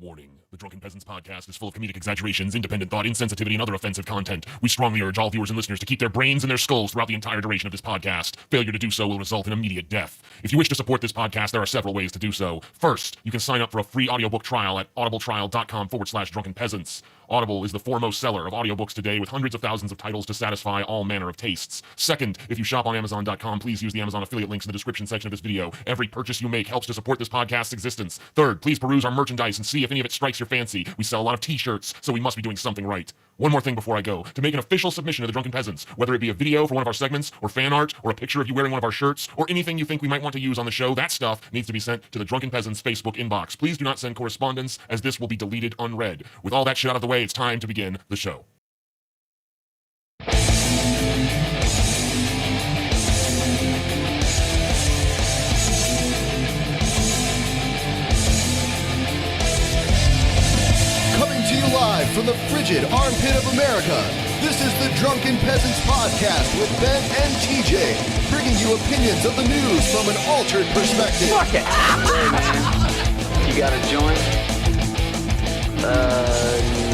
Warning. The Drunken Peasants podcast is full of comedic exaggerations, independent thought, insensitivity, and other offensive content. We strongly urge all viewers and listeners to keep their brains in their skulls throughout the entire duration of this podcast. Failure to do so will result in immediate death. If you wish to support this podcast, there are several ways to do so. First, you can sign up for a free audiobook trial at audibletrial.com/drunkenpeasants. Audible is the foremost seller of audiobooks today with hundreds of thousands of titles to satisfy all manner of tastes. Second, if you shop on Amazon.com, please use the Amazon affiliate links in the description section of this video. Every purchase you make helps to support this podcast's existence. Third, please peruse our merchandise and see if any of it strikes your fancy. We sell a lot of t-shirts, so we must be doing something right. One more thing before I go. To make an official submission to the Drunken Peasants, whether it be a video for one of our segments, or fan art, or a picture of you wearing one of our shirts, or anything you think we might want to use on the show, that stuff needs to be sent to the Drunken Peasants Facebook inbox. Please do not send correspondence, as this will be deleted unread. With all that shit out of the way, it's time to begin the show. Coming to you live from the frigid armpit of America, this is the Drunken Peasants podcast with Ben and TJ, bringing you opinions of the news from an altered perspective. Fuck it! Hey, man. You got a joint?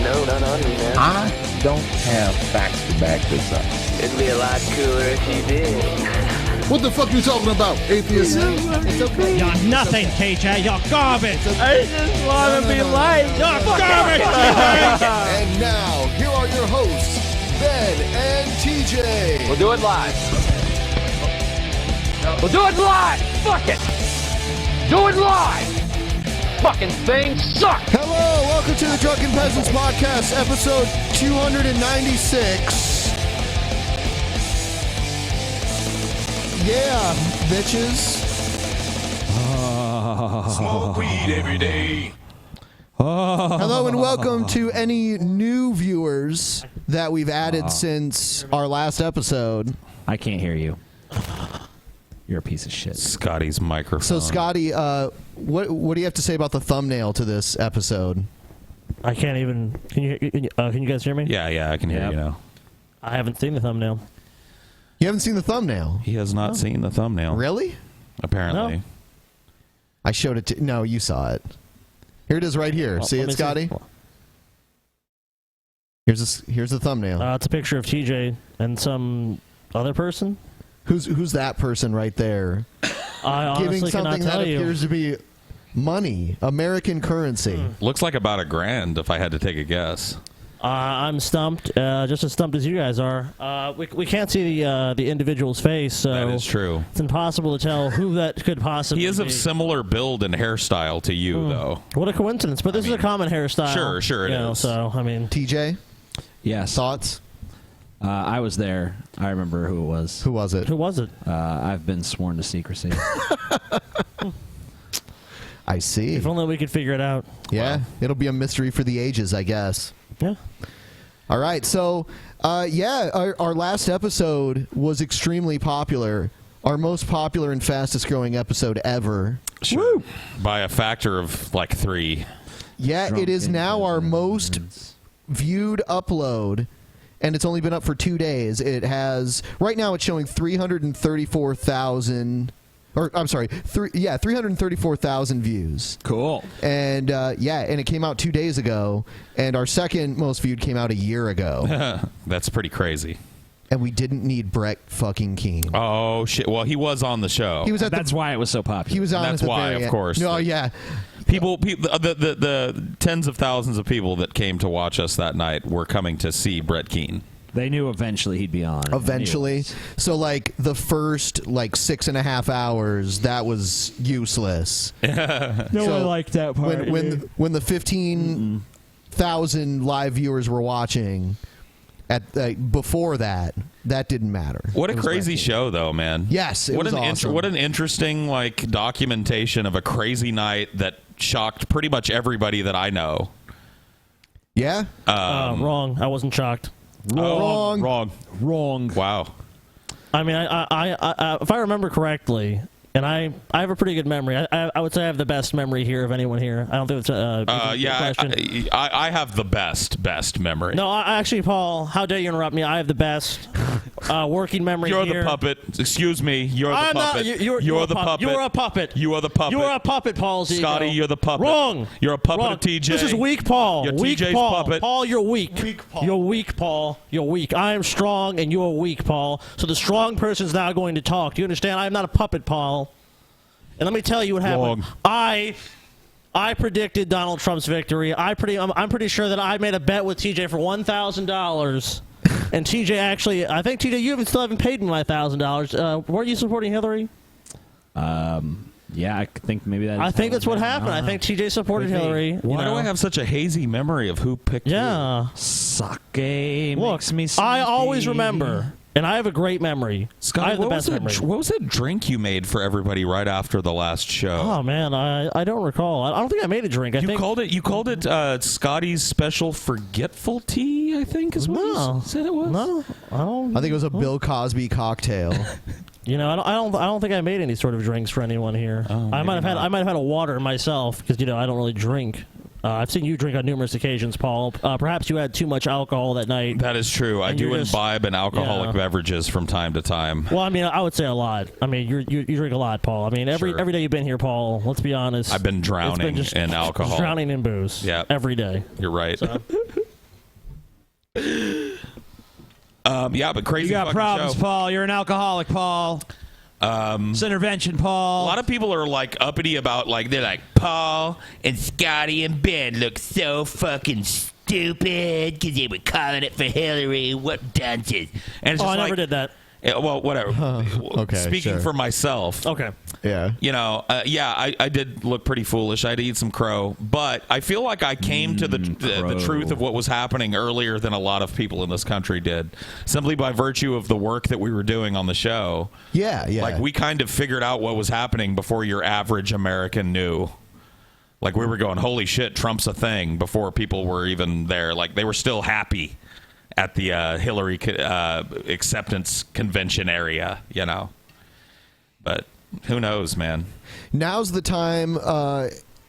No, not on me, man. I don't have facts to back this up. It'd be a lot cooler if you did. What the fuck are you talking about, atheist? It's okay. You're nothing, TJ. You're garbage. I just want to be liked. You're garbage. And now, here are your hosts, Ben and TJ. We'll do it live. We'll do it live. Fuck it. Do it live. Fucking thing sucks. Hello, welcome to the Drunken Peasants podcast, episode 296. Yeah, bitches. Smoke weed every day. Hello and welcome to any new viewers that we've added since our last episode. I can't hear you. You're a piece of shit. Scotty's microphone. So, Scotty, what do you have to say about the thumbnail to this episode? I can't even. Can you guys hear me? Yeah, I can hear you now. I haven't seen the thumbnail. You haven't seen the thumbnail? He has not seen the thumbnail. Really? Apparently. No. I showed it to... No, you saw it. Here it is right here. Well, see it, Scotty? Here's the thumbnail. It's a picture of TJ and some other person. Who's that person right there? I honestly Giving something cannot tell that you. appears to be money, American currency. Looks like about $1,000 if I had to take a guess. I'm stumped, just as stumped as you guys are. We can't see the individual's face, so That is true. it's impossible to tell who that could possibly be. He is of similar build and hairstyle to you, though. What a coincidence! But this is a common hairstyle. Sure it is. So I mean, TJ, Yes. thoughts? I was there. I remember who it was. Who was it? who was it? I've been sworn to secrecy. I see. If only we could figure it out. Yeah, it'll be a mystery for the ages, I guess. Yeah. All right, so, our last episode was extremely popular. Our most popular and fastest growing episode ever. Sure. By a factor of like 3. Yeah, it is now our most viewed upload, and it's only been up for 2 days. It has, right now it's showing 334,000, or I'm sorry, 334,000 views. Cool. And and it came out 2 days ago, and our second most viewed came out a year ago. That's pretty crazy. And we didn't need Brett fucking Keane. Oh, shit. Well, he was on the show. He was at That's why it was so popular. He was on. That's at the why, very of end. course. No, yeah. The tens of thousands of people that came to watch us that night were coming to see Brett Keane. They knew eventually he'd be on. Eventually. So, like, the first, 6.5 hours, that was useless. No one liked that part. When the 15,000 live viewers were watching, before that didn't matter. What a crazy show, though, man. Yes, it was awesome. What an interesting, documentation of a crazy night that shocked pretty much everybody that I know. Yeah? Wrong. I wasn't shocked. Wrong. Wrong. Wow. I mean, I if I remember correctly, and I have a pretty good memory. I would say I have the best memory here of anyone here. I don't think it's a question. I have the best memory. No, actually, Paul, how dare you interrupt me? I have the best. Working memory You're here. the puppet. Excuse me. You're the puppet. You're the puppet. You're a puppet. You are the puppet. You're a puppet, Paul Zico. Scotty, you're the puppet. Wrong. You're a puppet Wrong. of TJ. This is weak, Paul. You're weak, TJ's Paul. puppet. Paul, you're weak. Weak, Paul. You're weak, Paul. You're weak. I am strong, and you're weak, Paul. So the strong person's now going to talk. Do you understand? I am not a puppet, Paul. And let me tell you what happened. Wrong. I predicted Donald Trump's victory. I'm pretty sure that I made a bet with TJ for $1,000. And TJ actually, I think TJ, you still haven't paid me my $1,000. Weren't you supporting Hillary? Yeah, I think maybe that. I think that's what happened. I think TJ supported Hillary. Why do I have such a hazy memory of who picked Yeah. Sake Look, makes me I sleepy. always remember, and I have a great memory. Scotty, I have the best memory. what was that drink you made for everybody right after the last show? Oh man, I don't recall. I don't think I made a drink. You called it Scotty's special forgetful tea, I think is what you said it was. No, I don't. I think it was a Bill Cosby cocktail. You know, I don't think I made any sort of drinks for anyone here. I might have had a water myself because I don't really drink. I've seen you drink on numerous occasions, Paul. Perhaps you had too much alcohol that night. That is true. I do imbibe in alcoholic beverages from time to time. Well, I mean, I would say a lot. I mean, you drink a lot, Paul. I mean, every day you've been here, Paul. Let's be honest. I've been drowning in alcohol. Drowning in booze. Yeah. Every day. You're right. So. Yeah, but crazy. You got problems, show. Paul. You're an alcoholic, Paul. It's intervention, Paul. A lot of people are like uppity about they're like Paul and Scotty and Ben look so fucking stupid because they were calling it for Hillary. What dunces? And it's just I never did that. Yeah, well, whatever. Okay, Speaking sure. for myself. Okay. Yeah. I did look pretty foolish. I had to eat some crow, but I feel like I came to the truth of what was happening earlier than a lot of people in this country did, simply by virtue of the work that we were doing on the show. Yeah. Like we kind of figured out what was happening before your average American knew. Like we were going, holy shit, Trump's a thing, before people were even there. Like they were still happy at the Hillary acceptance convention area, But who knows, man? Now's the time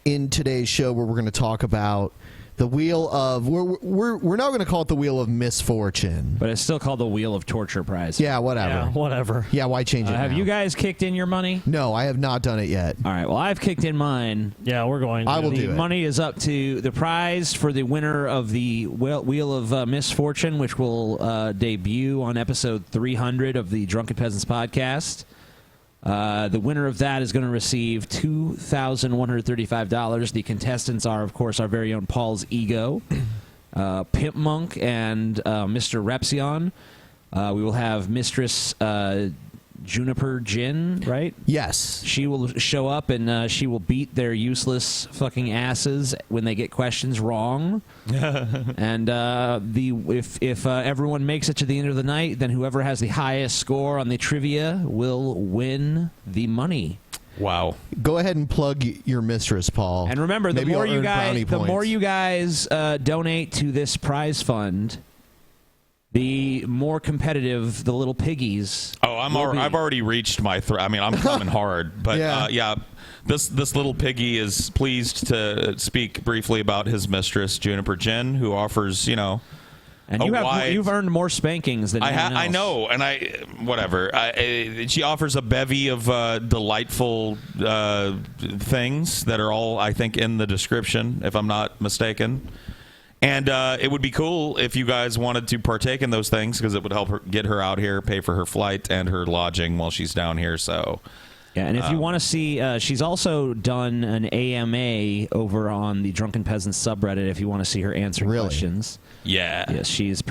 in today's show where we're going to talk about the wheel of we're now going to call it the wheel of misfortune, but it's still called the wheel of torture prize. Yeah, whatever. Yeah, whatever. Yeah, why change it? Have you guys kicked in your money? No, I have not done it yet. All right. Well, I've kicked in mine. Yeah, we're going to. I will do it. The money is up to the prize for the winner of the wheel of misfortune, which will debut on episode 300 of the Drunken Peasants podcast. The winner of that is going to receive $2,135. The contestants are, of course, our very own Paul's Ego, Pimp Monk, and Mr. Repsion. We will have Mistress Juniper Gin, right? Yes. She will show up and she will beat their useless fucking asses when they get questions wrong. And if everyone makes it to the end of the night, then whoever has the highest score on the trivia will win the money. Wow. Go ahead and plug your mistress, Paul. And remember, the Maybe more I'll you earn brownie guys donate to this prize fund, the more competitive the little piggies. Oh, I've already reached my. I'm coming hard, but Yeah. This little piggy is pleased to speak briefly about his mistress, Juniper Gin, who offers And you've earned more spankings than anyone else. I know, and whatever. She offers a bevy of delightful things that are all, I think, in the description, if I'm not mistaken. And it would be cool if you guys wanted to partake in those things, because it would help her get her out here, pay for her flight and her lodging while she's down here. So, yeah, and if you want to see, she's also done an AMA over on the Drunken Peasants subreddit. If you want to see her answer questions, yes, she's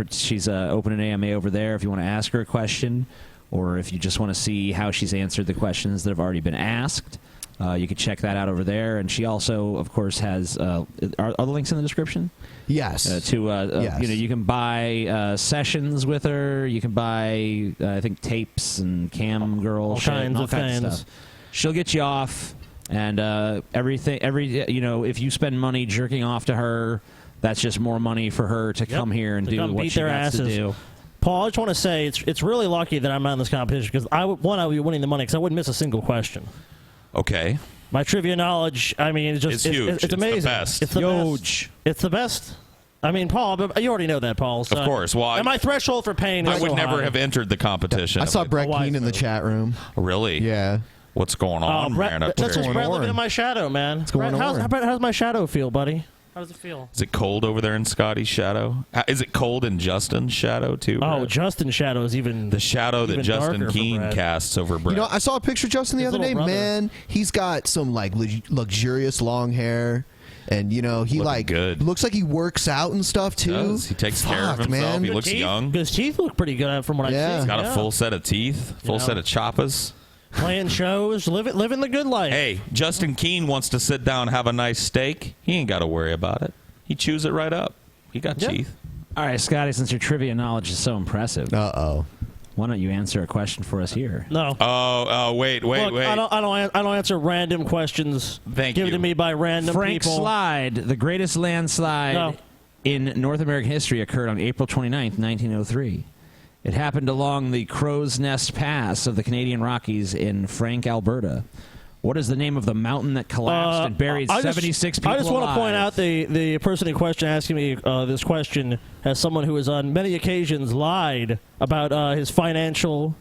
opened an AMA over there. If you want to ask her a question, or if you just want to see how she's answered the questions that have already been asked. You can check that out over there, and she also, of course, has. Are the links in the description? Yes. Yes. You can buy sessions with her. You can buy, I think, tapes and cam girl all shit, kinds of things. Stuff. She'll get you off, and everything. If you spend money jerking off to her, that's just more money for her to come here and do what she has to do. Paul, I just want to say it's really lucky that I'm not in this competition, because I would be winning the money because I wouldn't miss a single question. Okay. My trivia knowledge, I mean, it's huge. It's amazing. The best. It's the huge. Best. It's the best. I mean, Paul, you already know that, Paul. So Of course. Well, and my threshold for pain is I would so never high. have entered the competition. I saw Brett Keane in the chat room. Really? Yeah. What's going on, Brett, man? that's just Brett living in my shadow, man. going on? How's my shadow feel, buddy? How does it feel? Is it cold over there in Scotty's shadow? Is it cold in Justin's shadow, too? Oh, Brett? Justin's shadow is even The shadow that even Justin darker for Keane Brett. casts over Brett. You know, I saw a picture of Justin the His other day. little brother. Man, he's got some like luxurious long hair, and you know he Looking like good. looks like he works out and stuff too. Does. He takes care of Fuck, himself. man. He looks teeth? young. His teeth look pretty good from what Yeah. I've He's seen. got Yeah. a full set of teeth, full know. set of choppas. Playing shows, living the good life. Hey, Justin Keane wants to sit down and have a nice steak. He ain't got to worry about it. He chews it right up. He got Yeah. teeth. All right, Scotty, since your trivia knowledge is so impressive, Uh-oh. why don't you answer a question for us here? No. Wait. Look, I don't answer random questions given to me by random Frank people. Slide, the greatest landslide No. in North American history, occurred on April 29th, 1903. It happened along the Crow's Nest Pass of the Canadian Rockies in Frank, Alberta. What is the name of the mountain that collapsed and buried 76 people I just want to alive? point out the person in question asking me this question as someone who has on many occasions lied about his financial,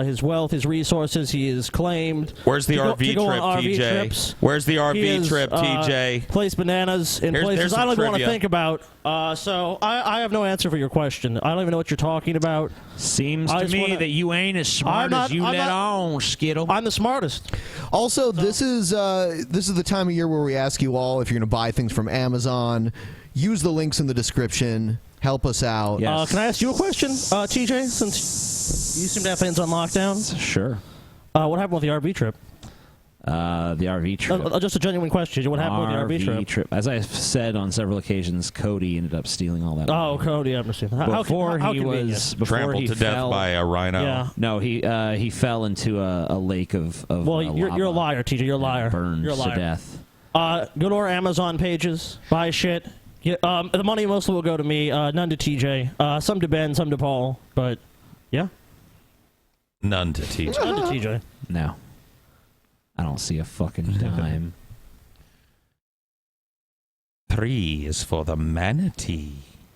his wealth, his resources. He is claimed. Where's the to RV go on trip, RV TJ? trips. Where's the He RV is, trip, TJ? Placed bananas in There's places some I don't even want to trivia. think about. So I have no answer for your question. I don't even know what you're talking about. Seems I to just me wanna- that you ain't as smart I'm as you I'm let on, Skittle. I'm the smartest. Also, this is the time of year where we ask you all if you're going to buy things from Amazon, use the links in the description. Help us out. Yes. Can I ask you a question, TJ? Since you seem to have things on lockdown. Sure. What happened with the RV trip? The RV trip. Just a genuine question. What happened with the RV trip? As I've said on several occasions, Cody ended up stealing all that. Oh, Cody, I understand. How convenient. before Trampled he to fell, death by a rhino. Yeah. No, he fell into a lake of Well, you're a lava liar, TJ. You're a liar. and burned You're a liar. to death. Go to our Amazon pages. Buy shit. Yeah, the money mostly will go to me. None to TJ. Some to Ben. Some to Paul. But yeah, None to TJ. none to TJ. No, I don't see a fucking dime. 3 is for the Manatee.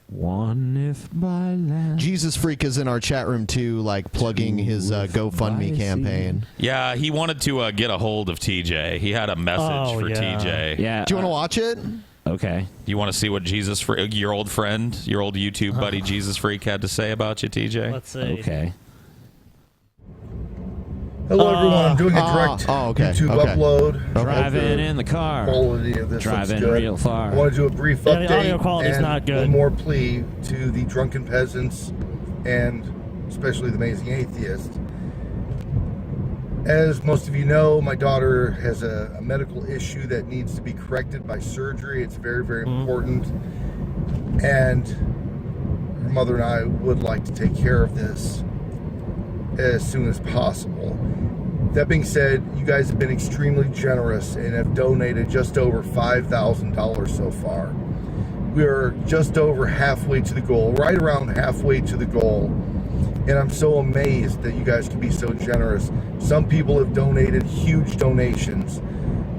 One if by land. Jesus Freak is in our chat room too, like plugging his GoFundMe campaign. Yeah, he wanted to get a hold of TJ. He had a message for TJ. Yeah. Do you want to watch it? Okay. You want to see what Jesus Freak, your old friend, your old YouTube buddy Jesus Freak had to say about you, TJ? Let's see. Okay. Hello, everyone. I'm doing a direct YouTube upload. Driving in the car. Quality of this Driving looks good. real far. I want to do a brief Yeah, update the audio quality's and not good. one more plea to the Drunken Peasants and especially the Amazing Atheist. As most of you know, my daughter has a medical issue that needs to be corrected by surgery. It's very, very important. And her mother and I would like to take care of this as soon as possible. That being said, you guys have been extremely generous and have donated just over $5,000 so far. We are just over halfway to the goal, right around halfway to the goal. And I'm so amazed that you guys can be so generous. Some people have donated huge donations.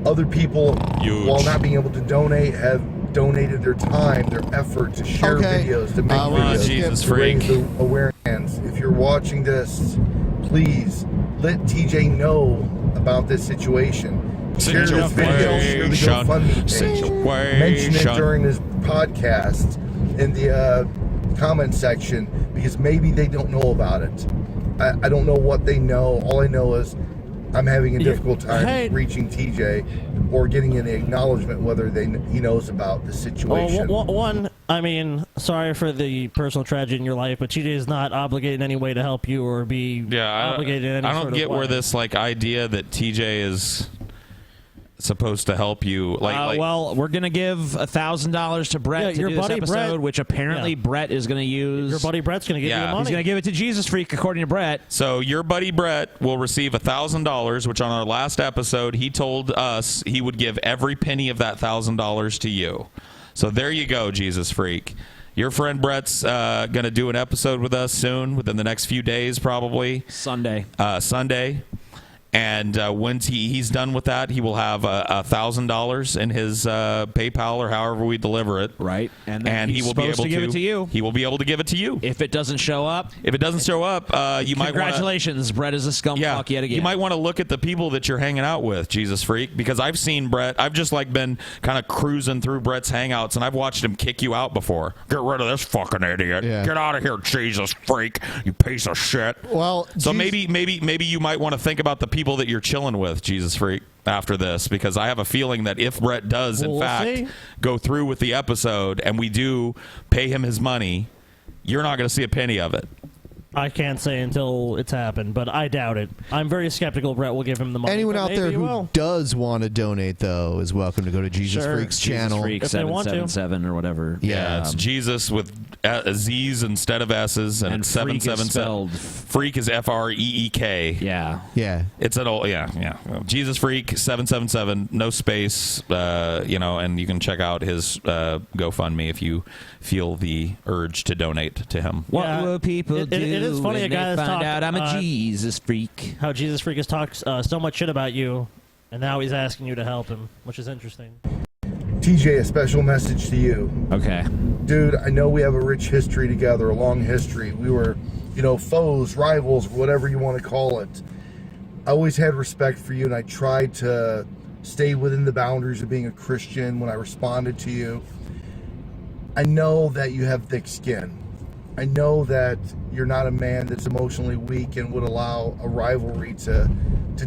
Other people, while not being able to donate, have donated their time, their effort to share videos, to make videos, Jesus to Freak. raise the awareness. If you're watching this, please let TJ know about this situation. Share this video, share the GoFundMe page. Mention it during this podcast in the comment section because maybe they don't know about it. I don't know what they know. All I know is I'm having a difficult time reaching TJ or getting any acknowledgement whether he knows about the situation. Well, one, I mean, sorry for the personal tragedy in your life, but TJ is not obligated in any way to help you or be obligated in any I sort don't of get way. where this idea that TJ is supposed to help you. Well, we're gonna give $1,000 to Brett to your do this buddy episode, Brett- which apparently Brett is gonna use. Your buddy Brett's gonna give you the money. He's gonna give it to Jesus Freak, according to Brett. So your buddy Brett will receive $1,000, which on our last episode he told us he would give every penny of that $1,000 to you. So there you go, Jesus Freak. Your friend Brett's going to do an episode with us soon, within the next few days, probably. Sunday. Sunday. And once he's done with that, he will have $1,000 in his PayPal or however we deliver it. Right, and he will be able to give it to you. He will be able to give it to you. If it doesn't show up, you might. Congratulations, Brett is a scumfuck yet again. You might want to look at the people that you're hanging out with, Jesus freak, because I've seen Brett. I've just been kind of cruising through Brett's hangouts, and I've watched him kick you out before. Get rid of this fucking idiot. Yeah. Get out of here, Jesus freak. You piece of shit. Well, so maybe you might want to think about the people that you're chilling with, Jesus freak, after this, because I have a feeling that if Brett does in fact go through with the episode and we do pay him his money, you're not going to see a penny of it. I can't say until it's happened, but I doubt it. I'm very skeptical Brett will give him the money. Anyone out there who does want to donate, though, is welcome to go to Jesus Freak's channel. Freak 777 or whatever. Yeah, it's Jesus with Z's instead of S's, and it's 777. Freak is FREEK. Yeah. It's an old Jesus Freak 777, no space. And you can check out his GoFundMe if you feel the urge to donate to him. What will people do? It is funny a guy that's find out I'm a Jesus freak. How Jesus Freak has talked so much shit about you, and now he's asking you to help him, which is interesting. TJ, a special message to you. Okay. Dude, I know we have a rich history together, a long history. We were, foes, rivals, whatever you want to call it. I always had respect for you, and I tried to stay within the boundaries of being a Christian when I responded to you. I know that you have thick skin. I know that you're not a man that's emotionally weak and would allow a rivalry to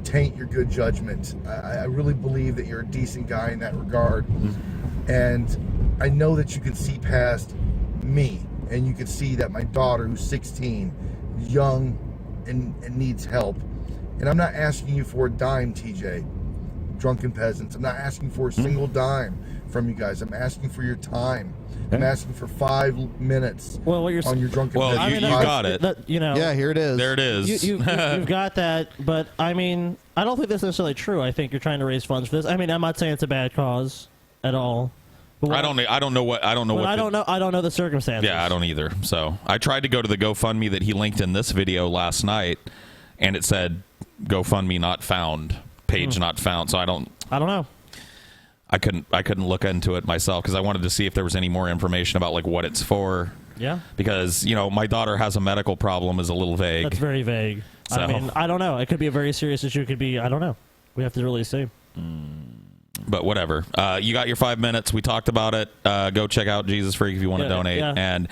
taint your good judgment. I really believe that you're a decent guy in that regard. And I know that you can see past me, and you can see that my daughter, who's 16, young and needs help. And I'm not asking you for a dime, TJ, Drunken Peasants. I'm not asking for a single dime from you guys. I'm asking for your time. I'm asking for 5 minutes on your Drunken Peasants. You got it. Yeah, here it is. There it is. You've got that, but I don't think that's necessarily true. I think you're trying to raise funds for this. I'm not saying it's a bad cause at all. I don't know the circumstances. Yeah, I don't either. So I tried to go to the GoFundMe that he linked in this video last night, and it said GoFundMe not found, page not found. So I don't know. I couldn't look into it myself because I wanted to see if there was any more information about what it's for. Yeah. Because my daughter has a medical problem is a little vague. That's very vague. So. I don't know. It could be a very serious issue. It could be. I don't know. We have to really see. But whatever. You got your 5 minutes. We talked about it. Go check out Jesus Freak if you want to donate. Yeah. And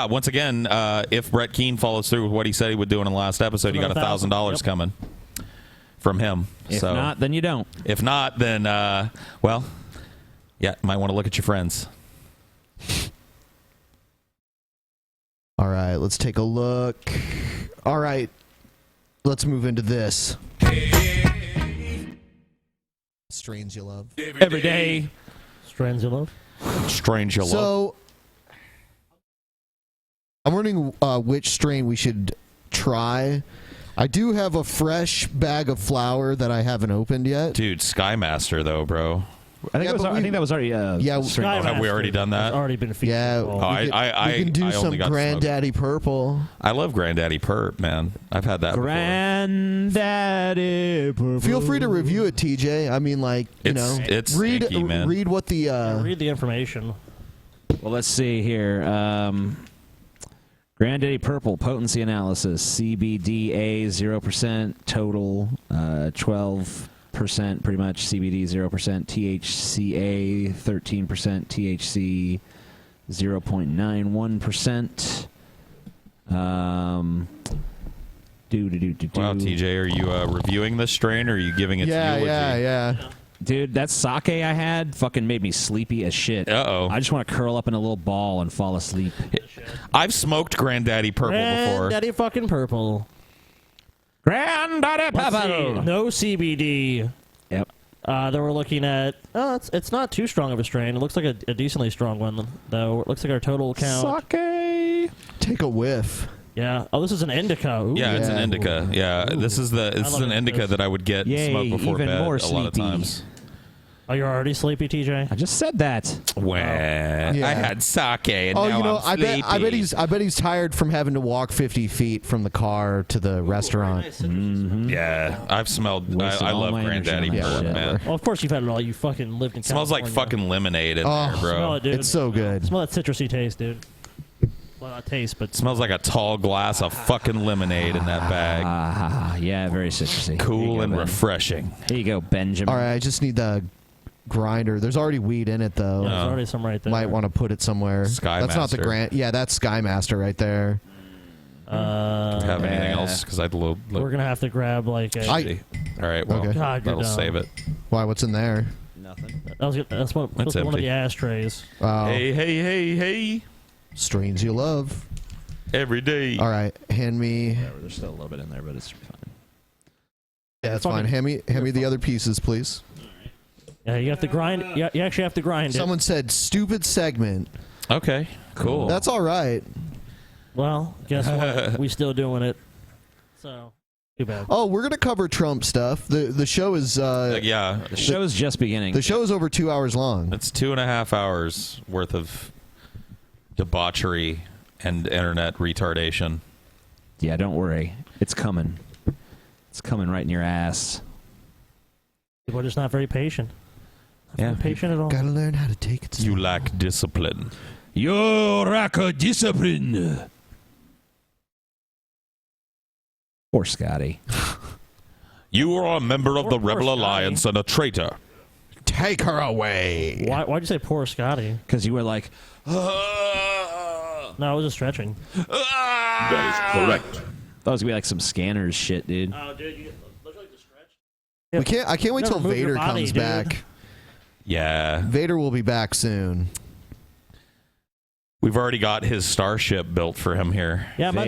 once again, if Brett Keane follows through with what he said he would do in the last episode, you got $1,000 coming from him. If not, then you don't. If not, then might want to look at your friends. All right, let's take a look. All right, let's move into this. Strains you love. Every day. Strains you love. Strange you love. So, I'm wondering which strain we should try. I do have a fresh bag of flour that I haven't opened yet. Dude, Skymaster, though, bro. I think that was already. Have we already done that? It's already been featured. Yeah, we can do some Granddaddy Purple. I love Granddaddy Perp, man. I've had that Granddaddy Purple. Feel free to review it, TJ. It's read stinky, man. Read what the read the information. Well, let's see here. Granddaddy Purple potency analysis: CBDA 0%, total 12%, pretty much. CBD 0%, THCA 13%, THC 0.91%. Wow, TJ, are you reviewing this strain, or are you giving it to eulogy? Yeah. Dude, that sake I had fucking made me sleepy as shit. Uh-oh. I just want to curl up in a little ball and fall asleep. I've smoked Granddaddy Purple before. Granddaddy fucking Purple. Granddaddy Purple. No CBD. Yep. Then we're looking at. It's not too strong of a strain. It looks like a decently strong one, though. It looks like our total count. Sake. Take a whiff. Yeah. Oh, this is an indica. Ooh. Yeah, it's an indica. Yeah, this is an indica that I would get and smoke before even bed more a lot of sleepy. times. Oh, you're already sleepy, TJ? I just said that. Well, Yeah. I had sake and Oh, now you know, I'm sleepy. I bet he's tired from having to walk 50 feet from the car to the restaurant. Yeah, I've smelled. Wasted I all love my energy Granddaddy on that Burp, shit. man. Well, of course you've had it all. You fucking lived in Smells like California. fucking lemonade in Oh, there, bro. Smell it, dude. It's so good. Smell that citrusy taste, dude. Well, not taste, but Smells like a tall glass of fucking lemonade in that bag. Yeah, very citrusy. Cool and refreshing. Here you go, Benjamin. All right, I just need the grinder. There's already weed in it, though. yeah, there's already some right there. Might want to put it somewhere. That's not the Skymaster. Grant. Yeah, that's Skymaster right there. Have anything else? Because I'd look. We're gonna have to grab like a. All right, well, Okay. God, you're that'll dumb. save it. Why? What's in there? Nothing. That's one of empty. the ashtrays. Oh, Hey. strains you love. Every day. All right, hand me. Whatever, there's still a little bit in there, but it's fine. Yeah, that's fine. Hand me the other pieces, please. Yeah, you have to grind. You actually have to grind Someone said stupid segment. Okay, cool. That's all right. it. Well, guess what? We still doing it. So, too bad. Oh, we're gonna cover Trump stuff. The show is yeah. The show's just beginning. the show is over 2 hours long. It's 2.5 hours worth of debauchery and internet retardation. Yeah, don't worry. It's coming. It's coming right in your ass. People are just not very patient. Yeah. Patient at all. Gotta learn how to take it. You lack discipline. You lack a discipline. Poor Scotty. You are a member of the Poor Rebel Scotty. Alliance and a traitor. Take her away. Why'd you say poor Scotty? Because you were like, No, I was just stretching. That is correct. that was gonna be like some scanners shit, dude. Oh, dude, looks like the stretch. I can't wait Never till move your Vader body, comes dude. back. Yeah. Vader will be back soon. We've already got his starship built for him here. Yeah, I'm about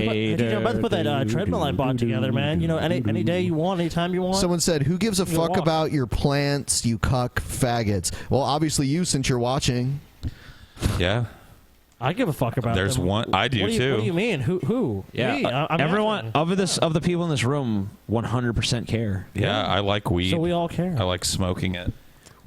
to put that treadmill I bought together, man. You know, any day you want, anytime you want. Someone said, "Who gives a fuck walk. about your plants, you cuck faggots?" Well, obviously you, since you're watching. Yeah. I give a fuck about There's them. one. I do What too. do you mean? Who? Yeah, Me? I'm everyone asking. of the people in this room, 100% care. Yeah, I like weed. So we all care. I like smoking it.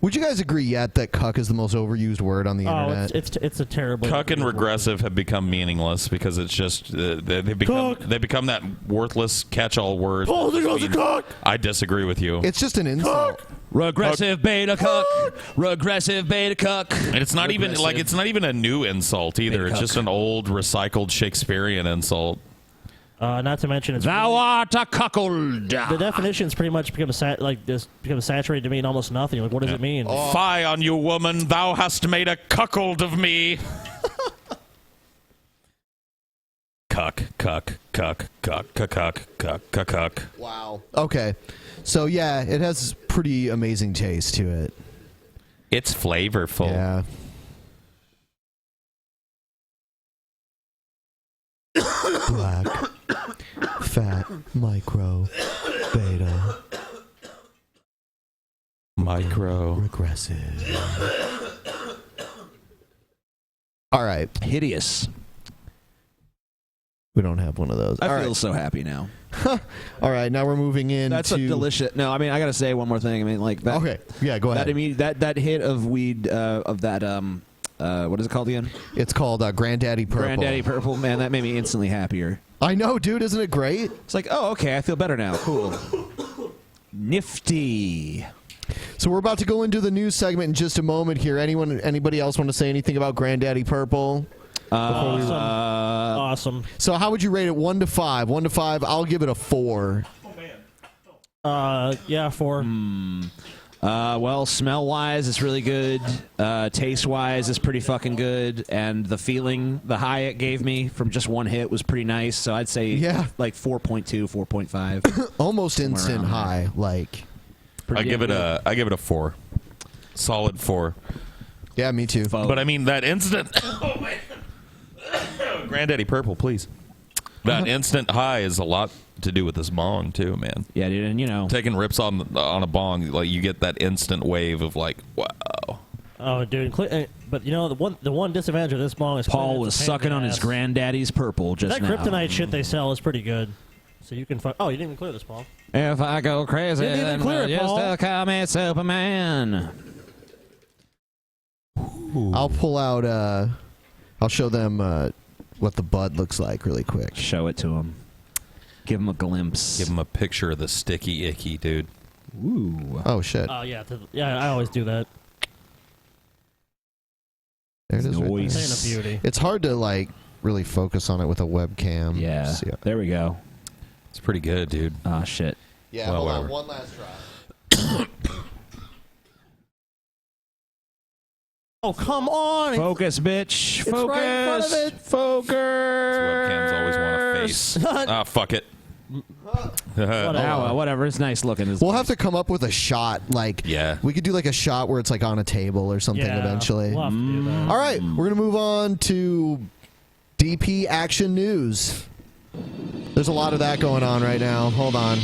Would you guys agree yet that cuck is the most overused word on the Oh, internet? it's a terrible. Cuck and regressive have become meaningless because it's just they become that worthless catch-all word. Oh, there goes a cuck! I disagree with you. It's just an insult. Regressive beta cuck. Regressive beta cuck. And it's not even like it's not even a new insult either. Beta It's cuck. just an old recycled Shakespearean insult. Not to mention, it's Thou art a cuckold. the definition's pretty much become saturated to mean almost nothing. Like, what does it mean? Fie on you, woman! Thou hast made a cuckold of me. Cuck, cuck, cuck, cuck, cuck, cuck, cuck, cuck. Wow. Okay. So yeah, it has pretty amazing taste to it. It's flavorful. Yeah. Black, fat, micro, beta, Micro. regressive. All right. Hideous. We don't have one of those. I All feel right. so happy now. All right. Now we're moving in. That's a delicious. No, I mean I gotta say one more thing. I mean like that. Okay. Yeah. Go ahead. That hit of weed of that what is it called again? It's called Granddaddy Purple. Granddaddy Purple. Man, that made me instantly happier. I know, dude. Isn't it great? It's like, oh, okay, I feel better now. Cool. Nifty. So we're about to go into the news segment in just a moment here. Anybody else want to say anything about Granddaddy Purple? Awesome. So how would you rate it 1 to 5? 1 to 5, I'll give it a 4. Yeah, 4. Well, smell-wise, it's really good. Taste-wise, it's pretty fucking good. And the feeling, the high it gave me from just one hit was pretty nice. So I'd say like 4.2, 4.5. Almost instant around high. Like, I give it a 4. Solid 4. Yeah, me too. But I mean that instant. Oh man. Granddaddy Purple, please. That instant high is a lot to do with this bong too, man. Yeah, dude, and you know, taking rips on a bong, like you get that instant wave of like, wow. Oh, dude! But you know the one disadvantage of this bong is Paul was sucking on his granddaddy's purple just that now. kryptonite shit they sell is pretty good. So you can fuck. Oh, you didn't even clear this, Paul. If I go crazy, You didn't even then clear it, just Paul. call me Superman. I'll pull out. I'll show them what the bud looks like really quick. Show it to them. Give them a glimpse. Give them a picture of the sticky icky, dude. Ooh. Oh shit. Oh yeah, I always do that. There it is. Right there. Saying a beauty. It's hard to like really focus on it with a webcam. Yeah. There we go. It's pretty good, dude. Ah, shit. Yeah. Well, hold on. whatever. One last try. Oh come on! Focus, bitch. It's Focus. right in front of it. Focus. Webcams always want a face. Ah, fuck it. Whatever. It's nice looking. We'll have to come up with a shot. Like, we could do like a shot where it's like on a table or something eventually. We'll have to do that. All right, we're gonna move on to DP Action News. There's a lot of that going on right now. Hold on.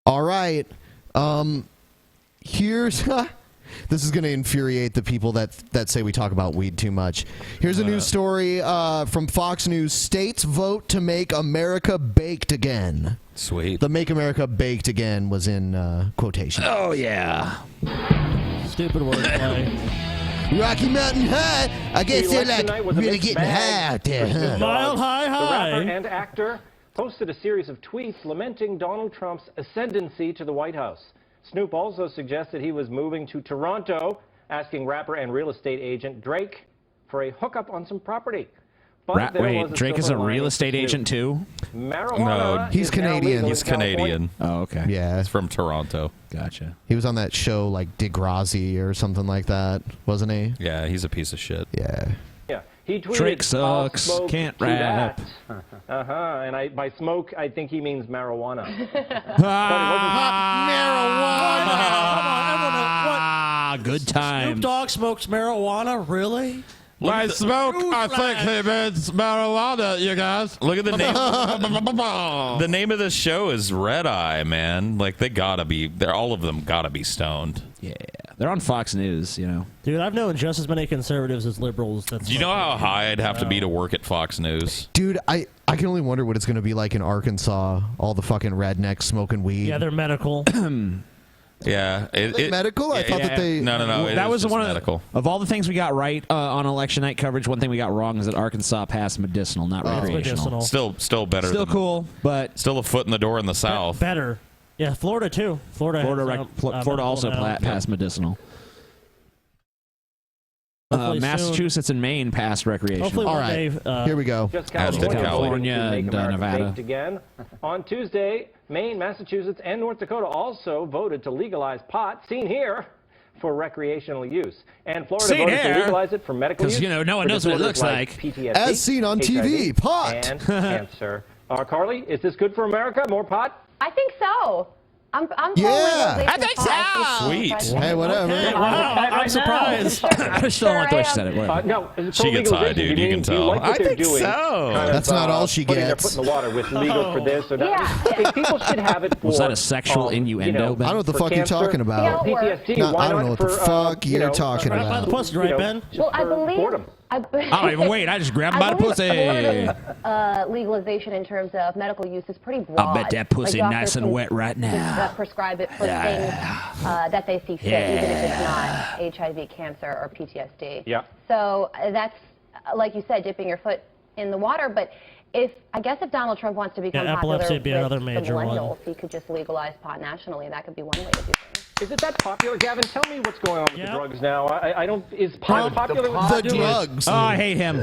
All right. Here's this is going to infuriate the people that say we talk about weed too much. Here's a news story from Fox News. States vote to make America baked again. Sweet. The "Make America Baked Again" was in quotation. Oh yeah. Stupid wordplay. Rocky Mountain High. I guess they're like really getting high out there, huh? Mile high, The high. rapper and actor posted a series of tweets lamenting Donald Trump's ascendancy to the White House. Snoop also suggested he was moving to Toronto, asking rapper and real estate agent Drake for a hookup on some property. But Wait, Drake is a real estate agent too? Marijuana he's is now Canadian. legal He's in California. Canadian. Oh, okay. Yeah. He's from Toronto. Gotcha. He was on that show like Degrassi or something like that, wasn't he? Yeah, he's a piece of shit. Yeah. Yeah, he tweeted, Drake sucks, "Smoke can't to rap." that." And by smoke, I think he means marijuana. Ah, good time. Snoop Dogg smokes marijuana, really? By smoke, I think he means marijuana, you guys. Look at the name. The name of this show is Red Eye, man. Like, all of them gotta be stoned. Yeah. They're on Fox News, you know. Dude, I've known just as many conservatives as liberals. Do you know how high I'd have to be to work at Fox News? Dude, I can only wonder what it's going to be like in Arkansas. All the fucking rednecks smoking weed. Yeah, they're medical. Yeah. Medical? I thought that they... No. That was one medical. of all the things we got right on election night coverage. One thing we got wrong is that Arkansas passed medicinal, not recreational. medicinal. Still better. Still cool, but still a foot in the door in the South. Better. Yeah, Florida too. Florida also passed medicinal. Massachusetts and Maine passed recreational. All right, here we go. Just California and Nevada. Again. On Tuesday, Maine, Massachusetts, and North Dakota also voted to legalize pot, seen here, for recreational use. And Florida Seen voted here? to legalize it for medical use. Because, you know, no one for knows what it disorders looks like. PTSD, As seen on TV, HIV, pot. And cancer. Carly, is this good for America? More pot? I think so. I'm Yeah. I think so. Sweet. Hey, whatever. Okay, wow, I'm surprised. I still don't like the way she said it. Whatever. No, She gets high, dude. You can tell. I think so. That's not all she putting their gets. foot in the water with legal for this or that. Yeah. People should have it for. Was that a sexual innuendo, Ben? I don't know what the for fuck you're cancer, talking about. PTSD. No, why I don't not know what for, the fuck you're talking Right by the about. pussy, right, Ben? Well, I believe. Boredom. I don't even wait. I just grabbed him by the pussy. Legalization in terms of medical use is pretty broad. I bet that pussy Like, nice doctors and can wet right now. prescribe it for things that they see fit, even if it's not HIV, cancer, or PTSD. Yeah. So that's, like you said, dipping your foot in the water. But if Donald Trump wants to become popular epilepsy would be with another the major one. millennials, he could just legalize pot nationally. That could be one way to do things. Is it that popular, Gavin? Tell me what's going on with the drugs now. I don't. Is pot popular? The drugs. Oh, I hate him.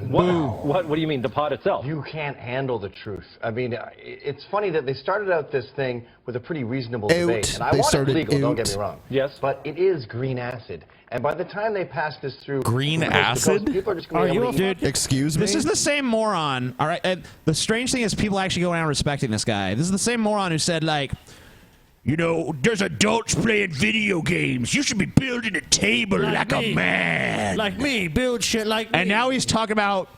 What do you mean, the pot itself? You can't handle the truth. I mean, it's funny that they started out this thing with a pretty reasonable debate. And I want it legal, don't get me wrong. Yes. But it is green acid. And by the time they pass this through... Green coast to coast, acid? people are just going to be able to eat. Excuse me? This is the same moron. All right. And the strange thing is people actually go around respecting this guy. This is the same moron who said, like, you know, there's adults playing video games. You should be building a table like a man. Like me, build shit like me. And now he's talking about,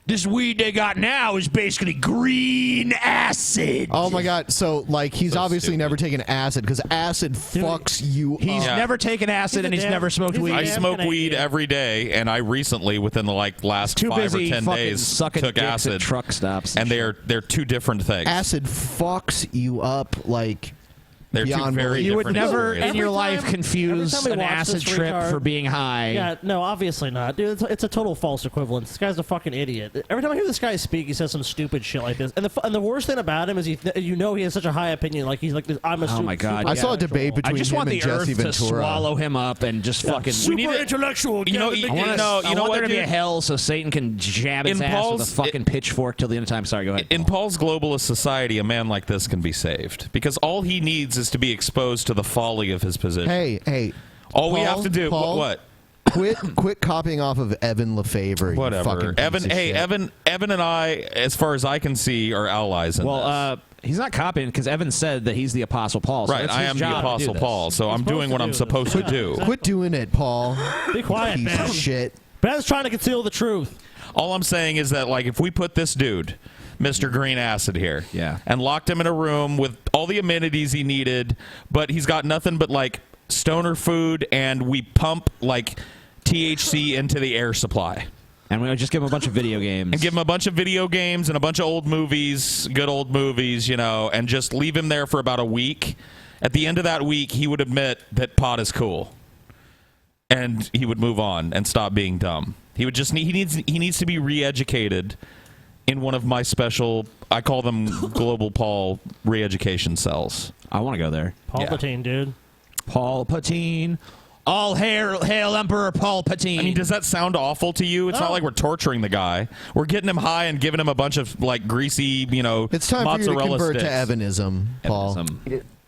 This weed they got now is basically green acid. Oh my God! So like he's obviously never taken acid because acid fucks you. He's never taken acid and he's never smoked weed. I smoke weed every day, and I recently, within the last 5 or 10 days, took acid. At truck stops, and they're two different things. Acid fucks you up like. They're two very You would different never experiences. in your life confuse an acid trip for being high. Yeah, no, obviously not. Dude, it's a total false equivalence. This guy's a fucking idiot. Every time I hear this guy speak, he says some stupid shit like this. And the worst thing about him is he has such a high opinion. Like, he's like, I'm a oh my God. I saw a debate between him and Jesse Ventura. To swallow him up and just fucking... Super intellectual. I want there to be a hell so Satan can jab his ass with a fucking pitchfork till the end of time. Sorry, go ahead. In Paul's globalist society, a man like this can be saved. Because all he needs is to be exposed to the folly of his position. Hey. All we have to do... Paul, what? Quit copying off of Evan Lefebvre. Whatever. Evan and I, as far as I can see, are allies in this. He's not copying because Evan said that he's the Apostle Paul. So right, I am the Apostle Paul, so I'm doing what I'm supposed to do. Quit doing it, Paul. Be quiet, Piece man. of shit. Ben's trying to conceal the truth. All I'm saying is that, like, if we put this dude, Mr. Green Acid here, and locked him in a room with all the amenities he needed, but he's got nothing but, like, stoner food, and we pump, like, THC into the air supply. And we just give him a bunch of video games. And give him a bunch of video games and a bunch of old movies, good old movies, and just leave him there for about a week. At the end of that week, he would admit that pot is cool. And he would move on and stop being dumb. He would just he needs to be re-educated in one of my special, I call them Global Paul re-education cells. I want to go there. Palpatine, dude. Palpatine. All hail Emperor Palpatine. I mean, does that sound awful to you? It's not like we're torturing the guy. We're getting him high and giving him a bunch of, like, greasy, It's time for you to convert to Evanism, Paul.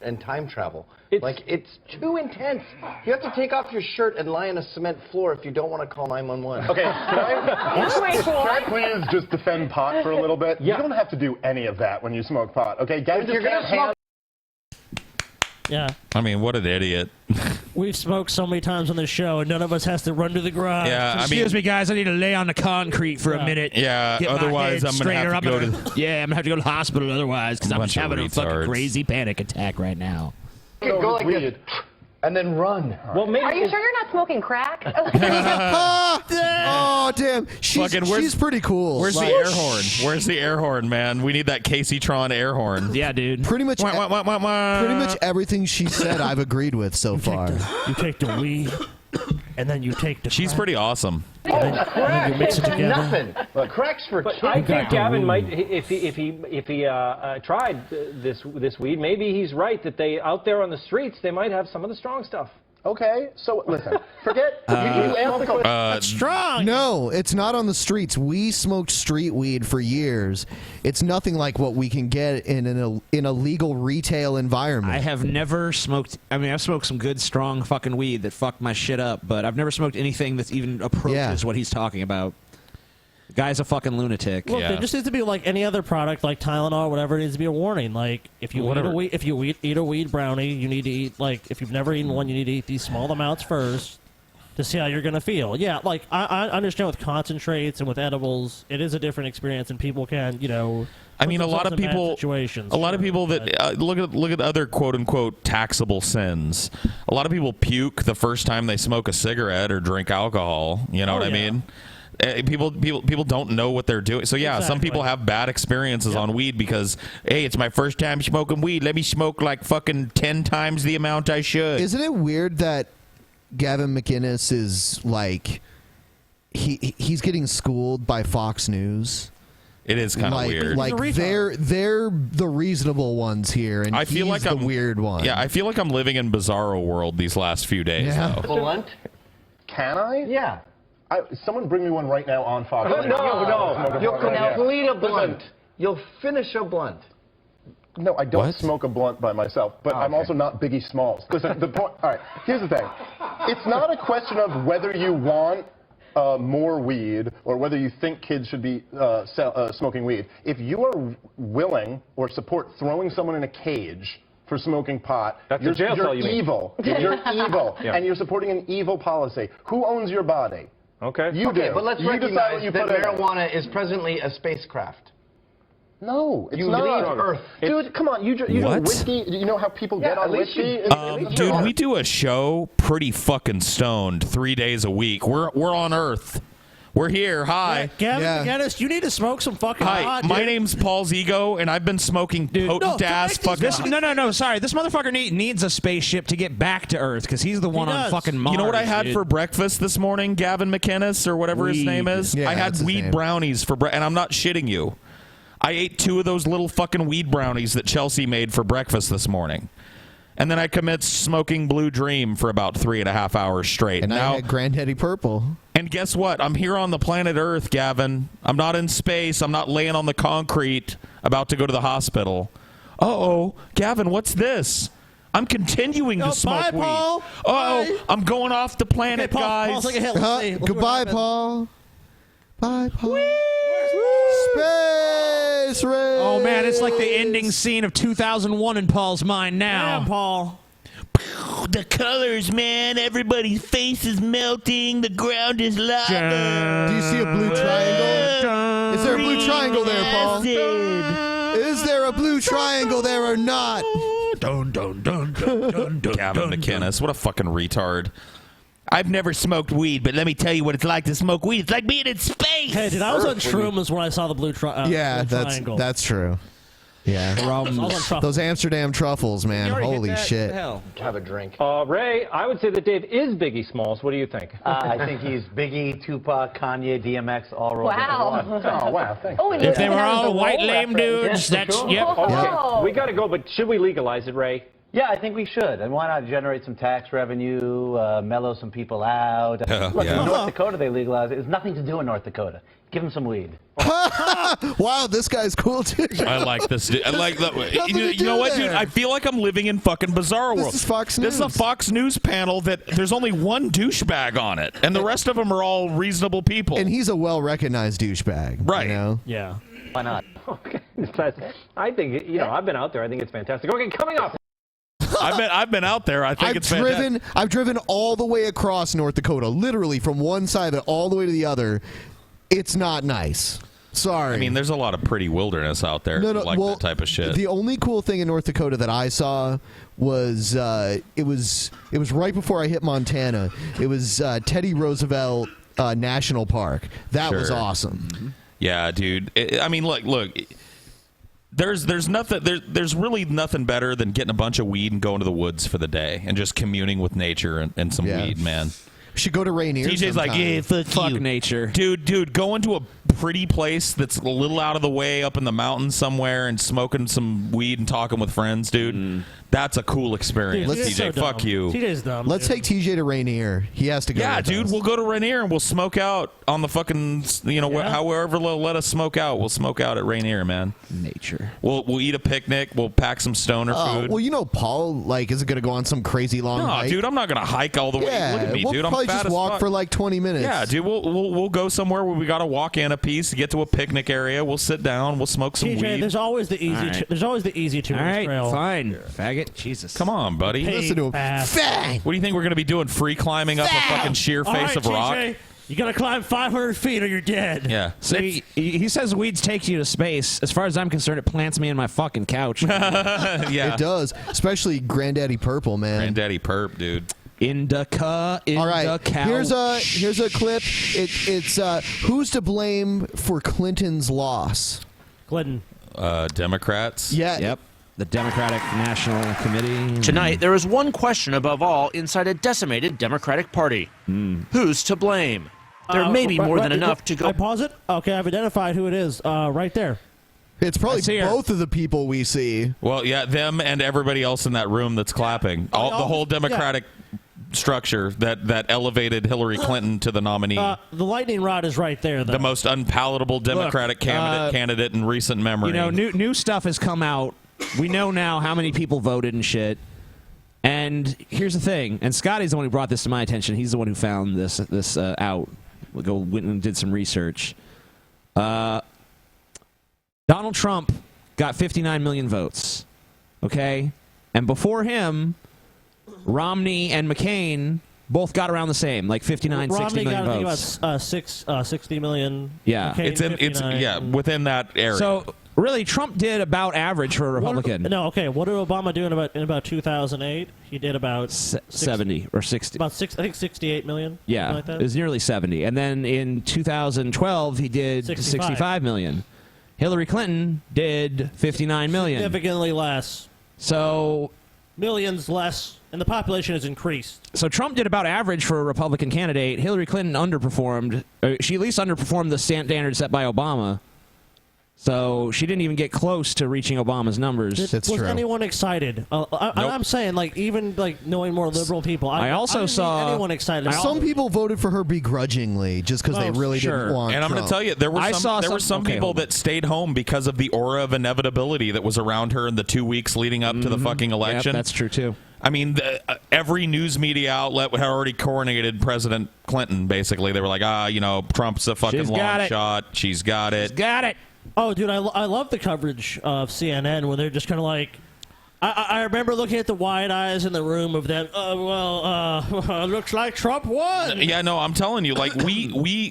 And time travel. It's too intense. You have to take off your shirt and lie on a cement floor if you don't want to call 911. Okay, can I please just defend pot for a little bit? You don't have to do any of that when you smoke pot, okay? Gavin just can't have... Yeah. I mean, what an idiot. We've smoked so many times on this show, and none of us has to run to the garage. Yeah, Excuse me, guys. I need to lay on the concrete for a minute. Yeah, Get my otherwise head I'm going to have to go to... Yeah, I'm going to have to go to the hospital otherwise because I'm Bunch of having a fucking retards. crazy panic attack right now. Go like this, and then run. Well, maybe Are you sure you're not smoking crack? Oh, damn. She's pretty cool. Where's the air horn? Where's the air horn, man? We need that Casey-tron air horn. Yeah, dude. Pretty much everything she said I've agreed with so far. You take the weed, and then you take the She's pretty awesome. and then you mix it together. Nothing. Crack's for But kids. I think Gavin might, if he tried this weed, maybe he's right that they out there on the streets they might have some of the strong stuff. Okay, so listen, forget... you asked the question. That's strong. No, it's not on the streets. We smoked street weed for years. It's nothing like what we can get in a legal retail environment. I have never smoked. I mean, I've smoked some good, strong fucking weed that fucked my shit up, but I've never smoked anything that's even approaches what he's talking about. The guy's a fucking lunatic. Look, there just needs to be like any other product, like Tylenol or whatever. It needs to be a warning. Like if you eat a weed brownie, you need to eat if you've never eaten one, you need to eat these small amounts first to see how you're gonna feel. Yeah, like I understand with concentrates and with edibles, it is a different experience, and people can I mean, a lot of people that look at other quote unquote taxable sins. A lot of people puke the first time they smoke a cigarette or drink alcohol. You know what I mean? People don't know what they're doing. So yeah, some people have bad experiences on weed because, hey, it's my first time smoking weed. Let me smoke like fucking 10 times the amount I should. Isn't it weird that Gavin McInnes is like he's getting schooled by Fox News? It is kind of weird. Like they're the reasonable ones here, and I feel he's like the weird one. Yeah, I feel like I'm living in bizarro world these last few days. Yeah. Though. Blunt? Can I? Yeah. Someone bring me one right now on Fox. No. You'll complete a blunt. You'll finish a blunt. No, I don't smoke a blunt by myself, but I'm also not Biggie Smalls. Listen, the point. All right, here's the thing. It's not a question of whether you want more weed or whether you think kids should be smoking weed. If you are willing or support throwing someone in a cage for smoking pot, you're evil. You're evil, and you're supporting an evil policy. Who owns your body? Okay. You do. But let's You decide recognize what you that put in it. marijuana is presently a spacecraft. No, it's You not. leave Earth. Dude, come on. You do What? whiskey. You know how people Yeah, get at on least whiskey? Dude, we do a show pretty fucking stoned 3 days a week. We're on Earth. We're here. Hi. Gavin McGinnis, you need to smoke some fucking Hi, pot, my dude. name's Paul's Ego, and I've been smoking potent ass fucking. No, sorry. This motherfucker needs a spaceship to get back to Earth because he's the one on fucking Mars. You know what I had dude. for breakfast this morning, Gavin McInnes, or whatever his Weed. name is? Yeah, I had that's his weed name. brownies for breakfast, and I'm not shitting you. I ate 2 of those little fucking weed brownies that Chelsea made for breakfast this morning. And then I commenced smoking Blue Dream for about 3.5 hours straight. And now, I had Granddaddy Purple. and guess what? I'm here on the planet Earth, Gavin. I'm not in space. I'm not laying on the concrete about to go to the hospital. Uh-oh. Gavin, what's this? I'm continuing to smoke bye, weed. Paul. Uh-oh. I'm going off the planet, Okay, Paul, guys. Paul's like a hit. Let's see. Let's see what Goodbye, happens. Paul. Bye, Paul. Space race. Oh man, it's like the ending scene of 2001 in Paul's mind now. Yeah, Paul. The colors, man. Everybody's face is melting. The ground is lava. Do you see a blue triangle? Is there a blue triangle there, Paul? Is there a blue triangle there or not? Gavin McInnes, what a fucking retard. I've never smoked weed, but let me tell you what it's like to smoke weed. It's like being in space. Hey, dude, I was on shrooms when I saw the blue triangle. Yeah, that's true. Yeah, those Amsterdam truffles, man. Holy shit! Have a drink. Ray, I would say that Dave is Biggie Smalls. What do you think? I think he's Biggie, Tupac, Kanye, DMX, all rolled Wow. into one. Oh, wow. Thanks. Oh, and If you- they were that was all a white roll lame reference. dudes, that's yep. Okay, we got to go, but should we legalize it, Ray? Yeah, I think we should. And why not generate some tax revenue, mellow some people out? Look, in North Dakota, they legalized it. There's nothing to do in North Dakota. Give them some weed. Wow, this guy's cool too. I like this. Dude. I like that. Nothing to You know do what, dude? there. I feel like I'm living in fucking bizarre world. This is Fox This is a News. Fox News panel that there's only one douchebag on it, and the rest of them are all reasonable people. And he's a well-recognized douchebag, Right. You know? Yeah. Why not? Okay, I think I've been out there. I think it's fantastic. Okay, coming up. I've been out there. I think it's fantastic. I've driven all the way across North Dakota, literally from one side of it all the way to the other. It's not nice. Sorry. I mean, there's a lot of pretty wilderness out there. No, like that type of shit. The only cool thing in North Dakota that I saw was it was right before I hit Montana. It was Teddy Roosevelt National Park. That was Sure. awesome. Yeah, dude. I mean, look. There's nothing. There's really nothing better than getting a bunch of weed and going to the woods for the day and just communing with nature and some weed, man. We should go to Rainier. TJ's like, sometime. yeah, fuck you. nature. Dude, go into a pretty place that's a little out of the way up in the mountains somewhere and smoking some weed and talking with friends, dude. That's a cool experience, Dude, TJ. Fuck you. TJ's dumb. Let's take TJ to Rainier. He has to go. Yeah, with dude, us. we'll go to Rainier and we'll smoke out on the fucking, however they'll let us smoke out. We'll smoke out at Rainier, man. Nature. We'll eat a picnic. We'll pack some stoner food. Well, you know, Paul isn't going to go on some crazy long No, hike. dude, I'm not gonna hike all the way. Yeah, Look at me, we'll dude. I'm probably fat just as walk fuck. for like 20 minutes. Yeah, dude, we'll go somewhere where we got to walk in a piece to get to a picnic area. We'll sit down. We'll smoke some TJ, weed. there's always the easy. All right. There's always the easy tourist All right, trail. fine, faggot. Jesus. Come on, buddy. Listen to him. Fast. What do you think we're gonna be doing? Free climbing up a fucking sheer All face right, of rock? TJ, you gotta climb 500 feet or you're dead. Yeah. So he says weeds take you to space. As far as I'm concerned, it plants me in my fucking couch. Yeah. It does, especially Granddaddy Purple, man. Granddaddy Perp, dude. Indica. All right, here's a clip. It's who's to blame for Clinton's loss? Clinton. Democrats. Yeah. Yep. The Democratic National Committee. Tonight, there is one question above all inside a decimated Democratic Party. Who's to blame? There may be more than enough to go. I pause it? Okay, I've identified who it is right there. It's probably Let's hear. both of the people we see. Well, yeah, them and everybody else in that room that's clapping. The whole Democratic structure that elevated Hillary Clinton to the nominee. The lightning rod is right there, though. The most unpalatable Democratic candidate in recent memory. You know, new stuff has come out. We know now how many people voted and shit. And here's the thing. And Scotty's the one who brought this to my attention. He's the one who found this out. Went and did some research. Donald Trump got 59 million votes. Okay? And before him, Romney and McCain both got around the same, like 59, 60 million Romney got votes. I think about 60 million. Yeah. McCain, It's within that area. So really, Trump did about average for a Republican. What did Obama do in about 2008? He did about 70 or 60. About I think 68 million. Yeah, something like that. it was nearly 70. And then in 2012, he did 65 million. Hillary Clinton did 59 million. Significantly less. So millions less, and the population has increased. So Trump did about average for a Republican candidate. Hillary Clinton underperformed. She at least underperformed the standard set by Obama. So she didn't even get close to reaching Obama's numbers. Was anyone excited? I'm saying, like, even like knowing more liberal people. I also didn't saw meet anyone excited. Some people voted for her begrudgingly just because they really didn't want And I'm going to tell you, there were some people that stayed home because of the aura of inevitability that was around her in the 2 weeks leading up to the fucking election. Yep, that's true, too. I mean, every news media outlet had already coronated President Clinton, basically. They were like, Trump's a fucking long shot. She's got it. Got it. Oh, dude, I love the coverage of CNN when they're just kind of like, I remember looking at the wide eyes in the room of them. Looks like Trump won. Yeah, no, I'm telling you, like we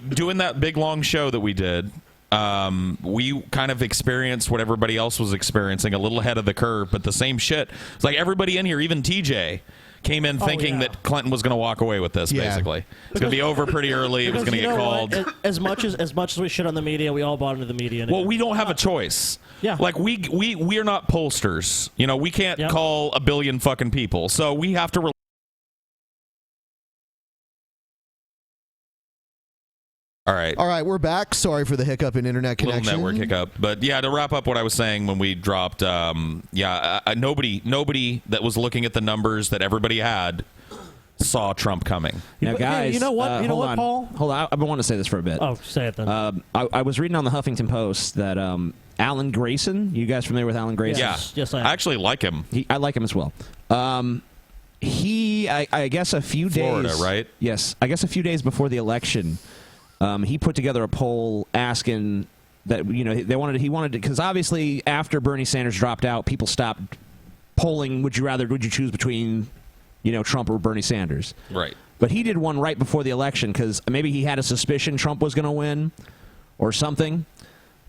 doing that big long show that we did. We kind of experienced what everybody else was experiencing, a little ahead of the curve, but the same shit. It's like everybody in here, even TJ, came in thinking that Clinton was going to walk away with this. Basically, it's going to be over pretty early. It was going to get called. As much as we shit on the media, we all bought into the media. Well, we don't have a choice. Yeah, like we are not pollsters. We can't call a billion fucking people, so we have to. All right, we're back. Sorry for the hiccup in internet connection. Little network hiccup, but yeah, to wrap up what I was saying when we dropped, nobody that was looking at the numbers that everybody had saw Trump coming. Now, guys, you know what? Paul? Hold on. I want to say this for a bit. Oh, say it then. I was reading on the Huffington Post that Alan Grayson. You guys familiar with Alan Grayson? Yes, I am. I actually like him. I like him as well. I guess a few Florida, days. right? Yes, I guess a few days before the election. He put together a poll asking that he wanted to, because obviously after Bernie Sanders dropped out, people stopped polling. Would you choose between Trump or Bernie Sanders? Right. But he did one right before the election because maybe he had a suspicion Trump was going to win or something.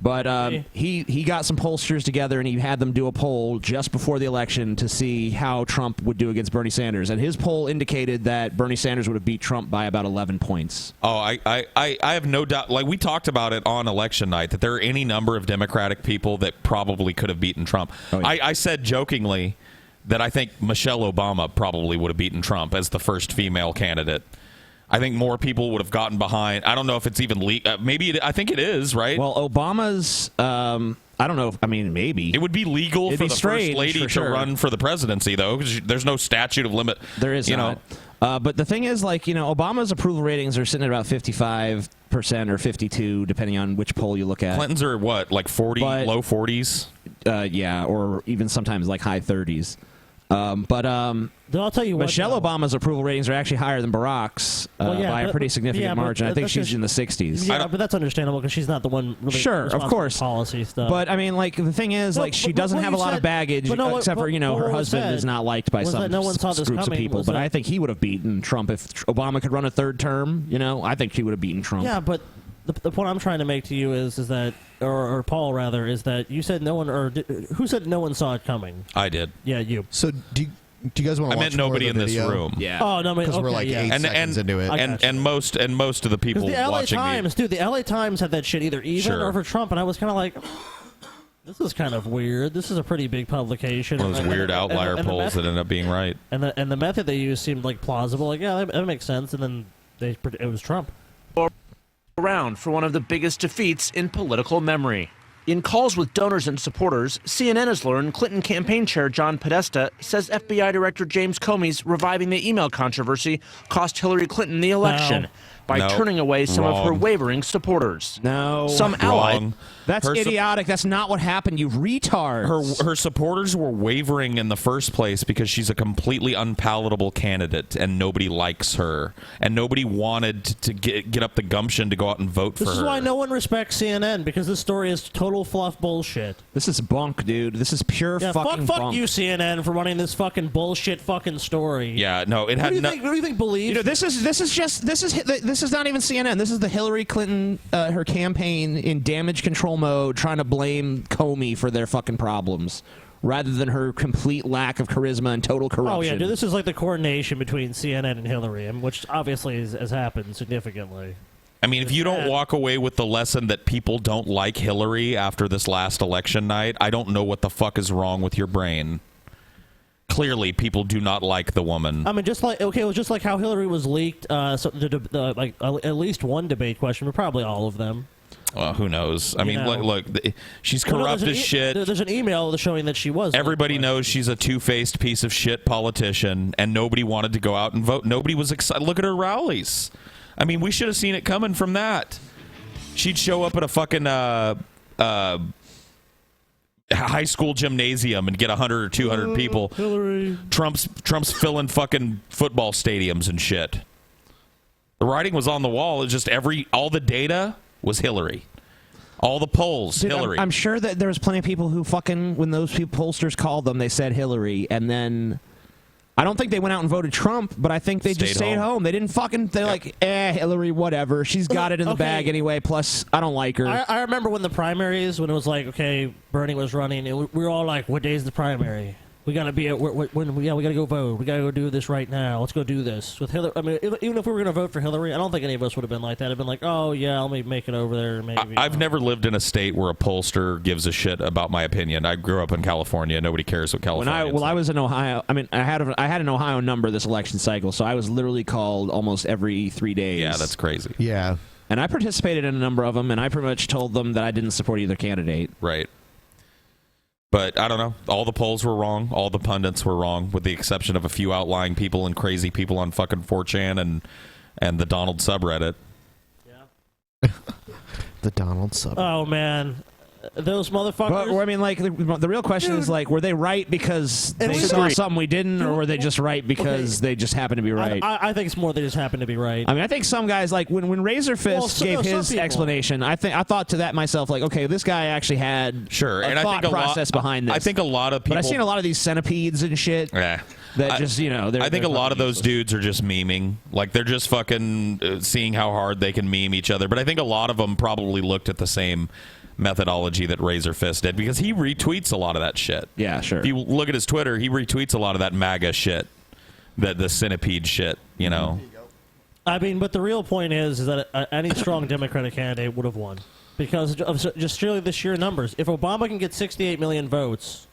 But he got some pollsters together and he had them do a poll just before the election to see how Trump would do against Bernie Sanders. And his poll indicated that Bernie Sanders would have beat Trump by about 11 points. Oh, I have no doubt. Like, we talked about it on election night, that there are any number of Democratic people that probably could have beaten Trump. Oh, yeah. I said jokingly that I think Michelle Obama probably would have beaten Trump as the first female candidate. I think more people would have gotten behind. I don't know if it's even legal. I think it is, right? Well, Obama's, I don't know. Maybe. It would be legal for the first lady to run for the presidency, though, because there's no statute of limit. There is not. But the thing is, Obama's approval ratings are sitting at about 55% or 52%, depending on which poll you look at. Clinton's are what, like 40, low 40s? Yeah, or even sometimes like high 30s. I'll tell you Michelle Obama's approval ratings are actually higher than Barack's by a pretty significant margin. I think she's in the 60s. Yeah, but that's understandable because she's not the one really of course. for policy stuff. But the thing is, she doesn't have a lot of baggage, except for her husband is not liked by some groups of people. But I think he would have beaten Trump if Obama could run a third term. I think he would have beaten Trump. Yeah, but the point I'm trying to make to you is that, or Paul rather, is that you said no one, who said no one saw it coming? I did. Yeah, you. So do you guys want to watch nobody more of the in this video? room. Yeah. Oh no, because we're like 8 seconds into it, and most of the people the LA watching Times, dude, the LA Times had that shit either even or for Trump, and I was kind of like, this is kind of weird. This is a pretty big publication. One of those weird outlier polls that end up being right. And the method they used seemed like plausible. Like, yeah, that makes sense. And then it was Trump. Around for one of the biggest defeats in political memory. In calls with donors and supporters, CNN has learned Clinton campaign chair John Podesta says FBI Director James Comey's reviving the email controversy cost Hillary Clinton the election. by turning away some of her wavering supporters. No. Some allies. That's idiotic. That's not what happened, you retard. Her supporters were wavering in the first place because she's a completely unpalatable candidate, and nobody likes her, and nobody wanted to get up the gumption to go out and vote for her. This is why no one respects CNN, because this story is total fluff bullshit. This is bunk, dude. This is pure fucking fuck bunk. you, CNN, for running this fucking bullshit fucking story. Yeah, no, it had What do you think believes? You know, this is not even CNN. This is the Hillary Clinton, her campaign in damage control mode, trying to blame Comey for their fucking problems, rather than her complete lack of charisma and total corruption. Oh yeah, dude, this is like the coordination between CNN and Hillary, which obviously has happened significantly. I mean, if you don't walk away with the lesson that people don't like Hillary after this last election night, I don't know what the fuck is wrong with your brain. Clearly, people do not like the woman. I mean, just like it was just like how Hillary was leaked. So at least one debate question, but probably all of them. Well, who knows? I mean, look, she's corrupt as shit. There's an email showing that she was. Everybody knows she's a two-faced piece of shit politician, and nobody wanted to go out and vote. Nobody was excited. Look at her rallies. I mean, we should have seen it coming from that. She'd show up at a fucking high school gymnasium and get 100 or 200 people. Hillary. Trump's filling fucking football stadiums and shit. The writing was on the wall. It's just all the data was Hillary. All the polls, Dude, Hillary. I'm sure that there was plenty of people who fucking, when those pollsters called them, they said Hillary, and then I don't think they went out and voted Trump, but I think they just stayed home. They didn't fucking, they're like, Hillary, whatever. She's got it in the bag anyway, plus I don't like her. I remember when the primaries, when it was like, okay, Bernie was running, and we were all like, what day is the primary? We gotta be at we gotta go vote. We gotta go do this right now. Let's go do this with Hillary. I mean, even if we were gonna vote for Hillary, I don't think any of us would have been like that. I'd been like, oh yeah, let me make it over there. Maybe. I've never lived in a state where a pollster gives a shit about my opinion. I grew up in California. Nobody cares what California. I was in Ohio. I mean, I had an Ohio number this election cycle, so I was literally called almost every 3 days. Yeah, that's crazy. Yeah, and I participated in a number of them, and I pretty much told them that I didn't support either candidate. Right. But I don't know. All the polls were wrong. All the pundits were wrong, with the exception of a few outlying people and crazy people on fucking 4chan and the Donald subreddit. Yeah. The Donald subreddit. Oh man, those motherfuckers. But I mean, like the real question is like, were they right because they saw something we didn't, or were they just right because they just happened to be right? I think it's more they just happened to be right. I mean, I think some guys, like when Razor Fist gave his explanation, I thought to that myself, like, okay, this guy actually had and thought process behind this. I think a lot of people. But I've seen a lot of these centipedes and shit. Yeah. That just, I think a lot of those dudes are just memeing. Like, they're just fucking seeing how hard they can meme each other. But I think a lot of them probably looked at the same methodology that Razor Fist did, because he retweets a lot of that shit. Yeah, sure. If you look at his Twitter, he retweets a lot of that MAGA shit, the centipede shit, you know. I mean, but the real point is that any strong Democratic candidate would have won because of just surely the sheer numbers. If Obama can get 68 million votes.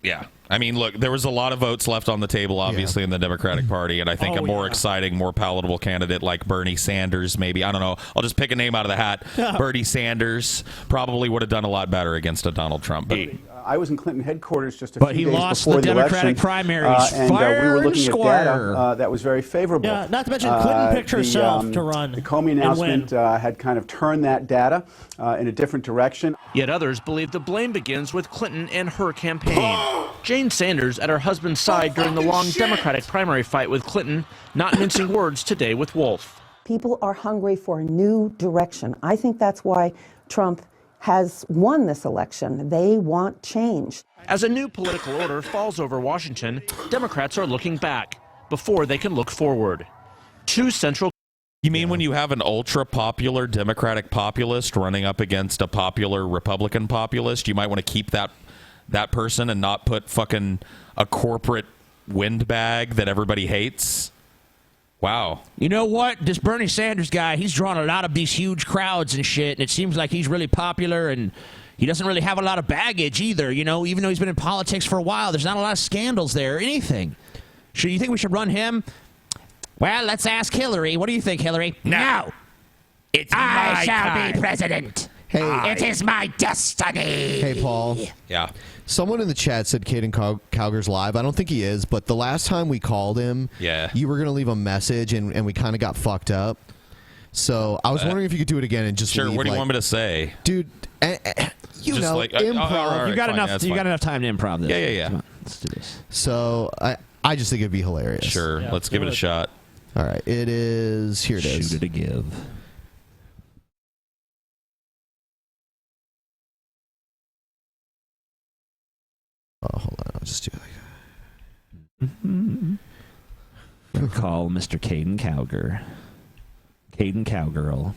Yeah. I mean, look, there was a lot of votes left on the table, obviously, in the Democratic Party, and I think a more exciting, more palatable candidate like Bernie Sanders, maybe, I don't know, I'll just pick a name out of the hat. Bernie Sanders probably would have done a lot better against a Donald Trump. But I was in Clinton headquarters just a few days before the election. But he lost the Democratic primaries. And we were looking at data that was very favorable. Yeah, not to mention Clinton picked herself to run. The Comey announcement had kind of turned that data in a different direction. Yet others believe the blame begins with Clinton and her campaign. Jane Sanders at her husband's side during the long Democratic primary fight with Clinton, not mincing words today with Wolf. People are hungry for a new direction. I think that's why Trump has won this election. They want change. As a new political order falls over Washington, Democrats are looking back before they can look forward. Two central. You mean when you have an ultra-popular Democratic populist running up against a popular Republican populist, you might want to keep that person and not put fucking a corporate windbag that everybody hates? Wow. You know what? This Bernie Sanders guy, he's drawn a lot of these huge crowds and shit, and it seems like he's really popular, and he doesn't really have a lot of baggage either, you know, even though he's been in politics for a while. There's not a lot of scandals there or anything. You think we should run him? Well, let's ask Hillary. What do you think, Hillary? No. I shall be president. Hey, it is my destiny. Hey, Paul. Yeah. Someone in the chat said Caden Calger's live. I don't think he is, but the last time we called him, you were going to leave a message, and we kind of got fucked up. So I was wondering if you could do it again and just Sure. leave, What do you want me to say, dude? You Just know, like, improv. all right, you got fine, enough. that's You got fine. enough time to improv this. Yeah. Come on, let's do this. So I just think it'd be hilarious. Sure. Let's give it a shot. All right. It is. Here it is. Shoot it a give. Oh, hold on. I'll just do it like Gonna call Mr. Caden Cowger. Caden Cowgirl.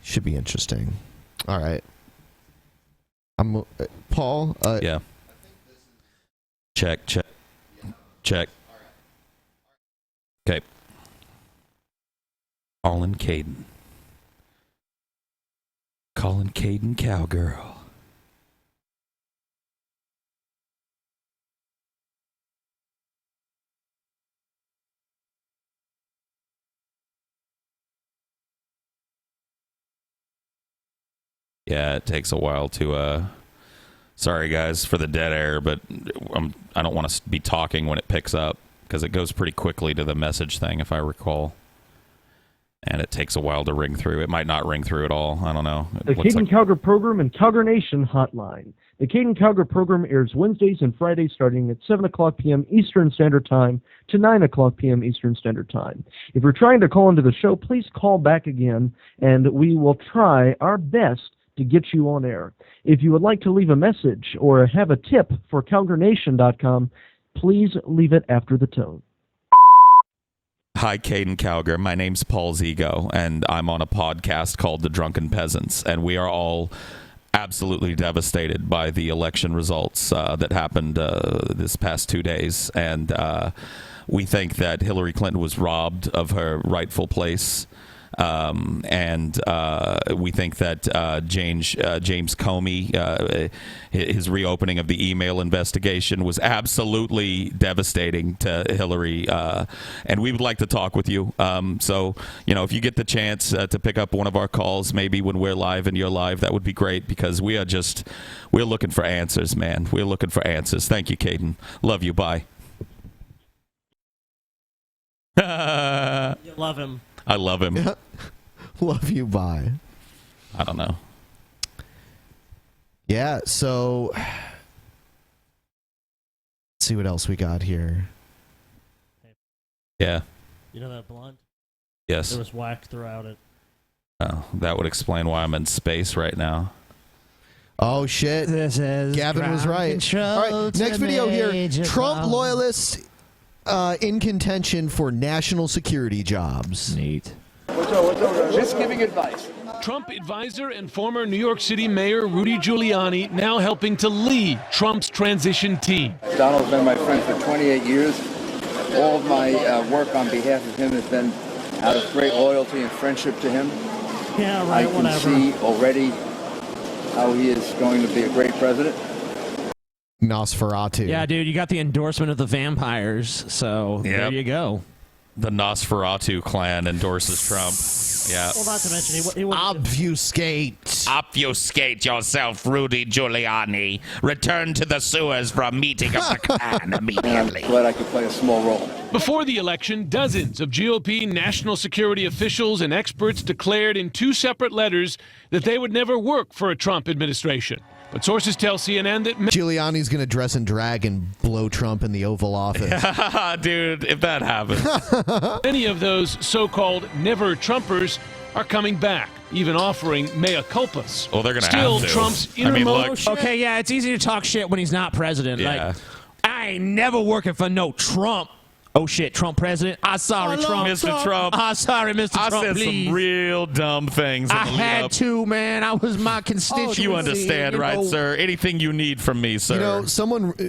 Should be interesting. All right. I'm Paul. Yeah. Check. Okay. Calling Caden. Calling Caden Cowgirl. Yeah, it takes a while to. Sorry, guys, for the dead air, but I don't want to be talking when it picks up because it goes pretty quickly to the message thing, if I recall. And it takes a while to ring through. It might not ring through at all. I don't know. The Caden Cowger program and Cowger Nation hotline. The Caden Cowger program airs Wednesdays and Fridays starting at 7 o'clock p.m. Eastern Standard Time to 9 o'clock p.m. Eastern Standard Time. If you're trying to call into the show, please call back again, and we will try our best to get you on air. If you would like to leave a message or have a tip for CowgerNation.com, please leave it after the tone. Hi, Caden Cowger. My name's Paul Zigo, and I'm on a podcast called The Drunken Peasants, and we are all absolutely devastated by the election results that happened this past 2 days, and we think that Hillary Clinton was robbed of her rightful place. And we think that James Comey, his reopening of the email investigation was absolutely devastating to Hillary. And we would like to talk with you. So, if you get the chance to pick up one of our calls, maybe when we're live and you're live, that would be great because we're looking for answers, man. We're looking for answers. Thank you, Caden. Love you. Bye. You love him. I love him. Yeah. Love you, bye. I don't know. Yeah, so let's see what else we got here. Yeah. You know that blunt? Yes. There was whack throughout it. Oh, that would explain why I'm in space right now. Oh, shit. This is Gavin was right. All right, next video here. Trump loyalists in contention for national security jobs. Neat. Just giving advice. Trump advisor and former New York City Mayor Rudy Giuliani now helping to lead Trump's transition team. Donald's been my friend for 28 years. All of my work on behalf of him has been out of great loyalty and friendship to him. Yeah, right, I can whatever. see already how he is going to be a great president. Nosferatu. Yeah, dude, you got the endorsement of the vampires, so there you go. The Nosferatu clan endorses Trump. Yeah. Well, not to mention, he Obfuscate yourself, Rudy Giuliani. Return to the sewers for a meeting of the clan immediately. Glad I could play a small role. Before the election, dozens of GOP national security officials and experts declared in 2 separate letters that they would never work for a Trump administration. But sources tell CNN that Giuliani's going to dress in drag and blow Trump in the Oval Office. Dude, if that happens. many of those so-called never-Trumpers are coming back, even offering mea culpas. Well, they're going to Still, have to. Trump's I mean, look, innermost... Okay, yeah, it's easy to talk shit when he's not president. Yeah. Like, I ain't never working for no Trump. Oh, shit, Trump president? I'm sorry, Trump. Mr. Trump. I'm sorry, Mr. I Trump, said please. some real dumb things. in I the lead had up. to, man. I was my constituency. You understand, right, know. sir? Anything you need from me, sir. You know,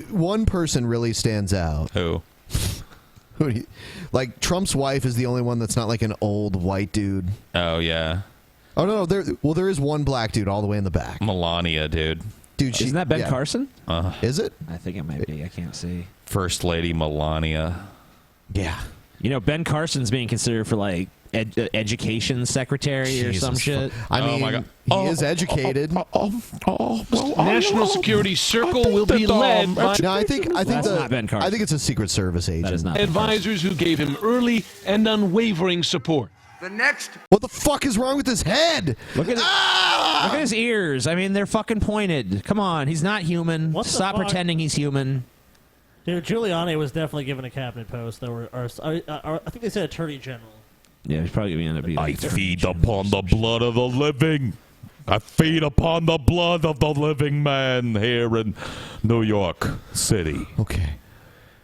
one person really stands out. Who? Like, Trump's wife is the only one that's not like an old white dude. Oh, yeah. Oh, no, there is one black dude all the way in the back. Melania, dude. Dude, Isn't that Ben Carson? Is it? I think it might be. I can't see. First Lady Melania. Yeah. You know, Ben Carson's being considered for, like, education secretary or some shit. I mean, my God. he is educated. National Security Circle will be led by No, I think That's not Ben Carson. I think it's a Secret Service agent. That is not Ben advisors who gave him early and unwavering support. the next. What the fuck is wrong with his head? Look at look at his ears. I mean, they're fucking pointed. Come on, he's not human. What the Stop fuck? pretending he's human. Dude, Giuliani was definitely given a cabinet post. I think they said Attorney General. Yeah, he's probably gonna end up being. I feed upon the blood of the living. I feed upon the blood of the living man here in New York City. Okay.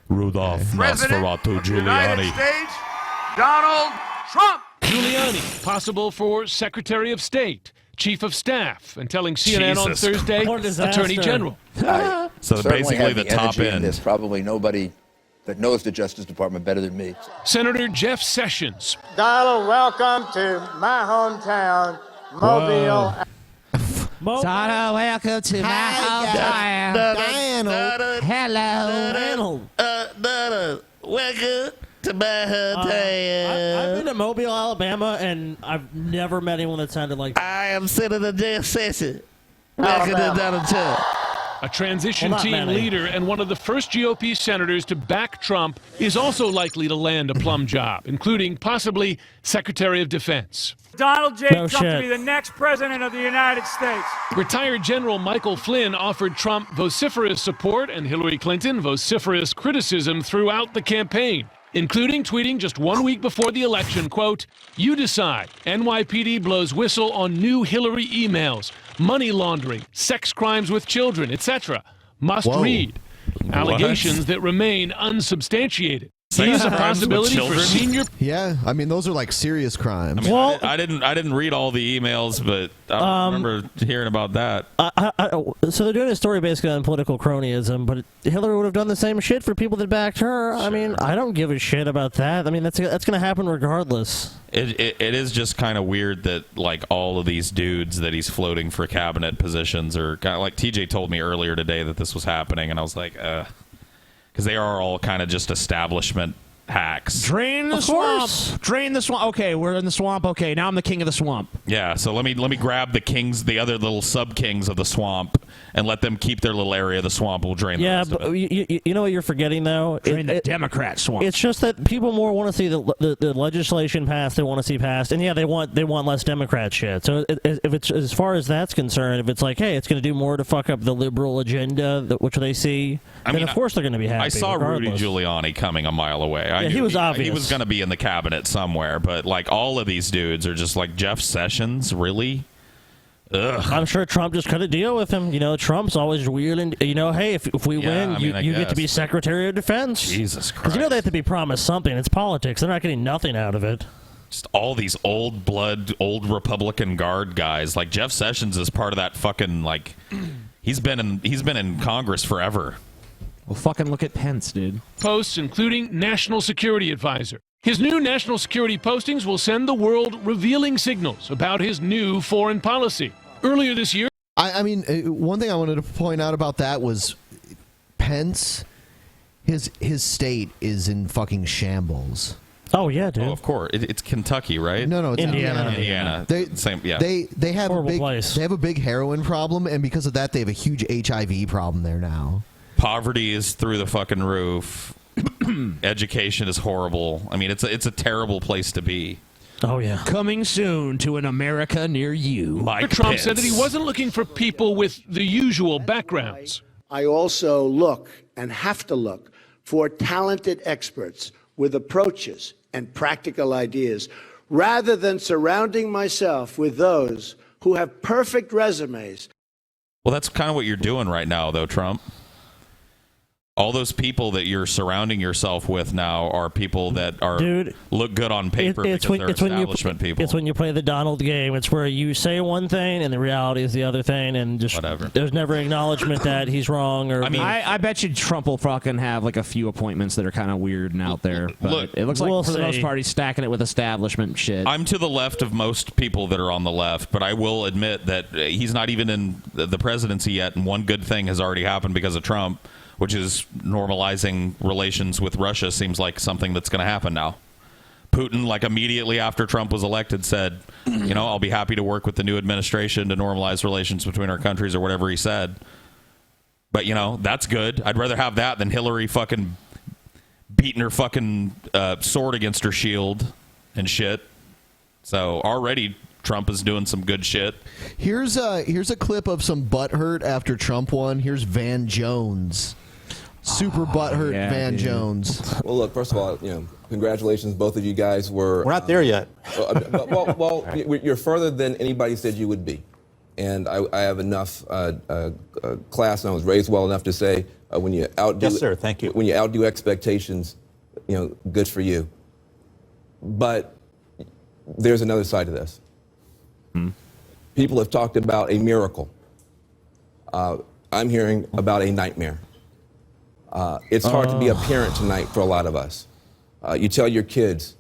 Rudolph President Nosferatu of the United Giuliani. States, Donald Trump. Giuliani, possible for Secretary of State, Chief of Staff, and telling CNN on Jesus Thursday, Attorney General. So certainly basically have the top energy in end. There's probably nobody that knows the Justice Department better than me. Senator Jeff Sessions. Donald, welcome to my hometown, Mobile. Donald, welcome to my hometown. Donald. Hello. Donald. Welcome to my I've been to Mobile, Alabama, and I've never met anyone that sounded like that. I am Senator Jeff Sessions. Welcome to Donald Trump. A transition Well, not team many. leader and one of the first GOP senators to back Trump is also likely to land a plum job, including possibly Secretary of Defense. Donald J. No Trump to shit. be the next president of the United States. Retired General Michael Flynn offered Trump vociferous support and Hillary Clinton vociferous criticism throughout the campaign, including tweeting just 1 week before the election, quote, "You decide. NYPD blows whistle on new Hillary emails, money laundering, sex crimes with children, etc. Must Whoa. read." Allegations that remain unsubstantiated. Here's a possibility for senior. Yeah, I mean those are like serious crimes. I mean, I didn't read all the emails, but I remember hearing about that. So they're doing a story basically on political cronyism, but Hillary would have done the same shit for people that backed her. I mean, I don't give a shit about that. I mean, that's going to happen regardless. It is just kind of weird that like all of these dudes that he's floating for cabinet positions are kind of like TJ told me earlier today that this was happening, and I was like, because they are all kind of just establishment hacks. Drain the swamp. Drain the swamp. Okay, we're in the swamp. Okay, now I'm the king of the swamp. Yeah, so let me grab the kings, the other little sub kings of the swamp, and let them keep their little area of the swamp. We'll drain. Yeah, the rest but of it. you know what you're forgetting though? Drain the Democrat swamp. It's just that people more want to see the legislation passed. They want to see passed, and yeah, they want less Democrat shit. So if it's as far as that's concerned, if it's like, hey, it's going to do more to fuck up the liberal agenda, which they see, then of course they're going to be happy. I saw regardless. Rudy Giuliani coming a mile away. I Yeah, knew he was He obvious. was going to be in the cabinet somewhere, but like all of these dudes are just like Jeff Sessions, really? Ugh. I'm sure Trump just cut a deal with him. You know, Trump's always wheeling. You know, hey, if we win, I mean, I you get to be guess. Secretary of Defense. Jesus Because you know they have to be promised something. It's politics. They're not getting nothing out of it. Just all these old blood, old Republican Guard guys. Like Jeff Sessions is part of that fucking like. He's been in Congress forever. Well, fucking look at Pence, dude. Posts, including National Security Advisor. His new national security postings will send the world revealing signals about his new foreign policy. Earlier this year, I mean, one thing I wanted to point out about that was Pence. His state is in fucking shambles. Oh yeah, dude. Oh, of course, it's Kentucky, right? No, it's Indiana. Indiana. Same, yeah. They have Horrible place. They have a big heroin problem, and because of that, they have a huge HIV problem there now. Poverty is through the fucking roof. Education is horrible. I mean, it's a terrible place to be. Oh yeah. Coming soon to an America near you. Trump said that he wasn't looking for people with the usual backgrounds. I also look and have to look for talented experts with approaches and practical ideas, rather than surrounding myself with those who have perfect resumes. Well, that's kind of what you're doing right now, though, Trump. All those people that you're surrounding yourself with now are people that are look good on paper because they're establishment people. It's when you play the Donald game. It's where you say one thing and the reality is the other thing, and just whatever. There's never acknowledgement that he's wrong. Or I bet you Trump will fucking have like a few appointments that are kind of weird and out there. But Look, it looks like we'll for the most see. part he's stacking it with establishment shit. I'm to the left of most people that are on the left, but I will admit that he's not even in the presidency yet, and one good thing has already happened because of Trump, which is normalizing relations with Russia. Seems like something that's going to happen now. Putin, like immediately after Trump was elected, said, you know, I'll be happy to work with the new administration to normalize relations between our countries, or whatever he said. But, you know, that's good. I'd rather have that than Hillary fucking beating her fucking sword against her shield and shit. So already Trump is doing some good shit. Here's a clip of some butthurt after Trump won. Here's Van Jones. Super butthurt Van Jones. Well, look, first of all, congratulations. Both of you guys were... We're not there yet. Well, you're further than anybody said you would be. And I have enough class, and I was raised well enough to say when you outdo... Yes, sir. Thank you. When you outdo expectations, good for you. But there's another side to this. People have talked about a miracle. I'm hearing about a nightmare. It's hard to be a parent tonight for a lot of us. You tell your kids,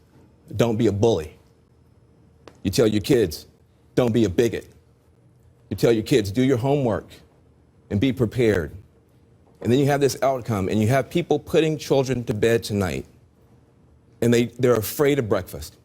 don't be a bully. You tell your kids, don't be a bigot. You tell your kids, do your homework and be prepared. And then you have this outcome, and you have people putting children to bed tonight, and they're afraid of breakfast.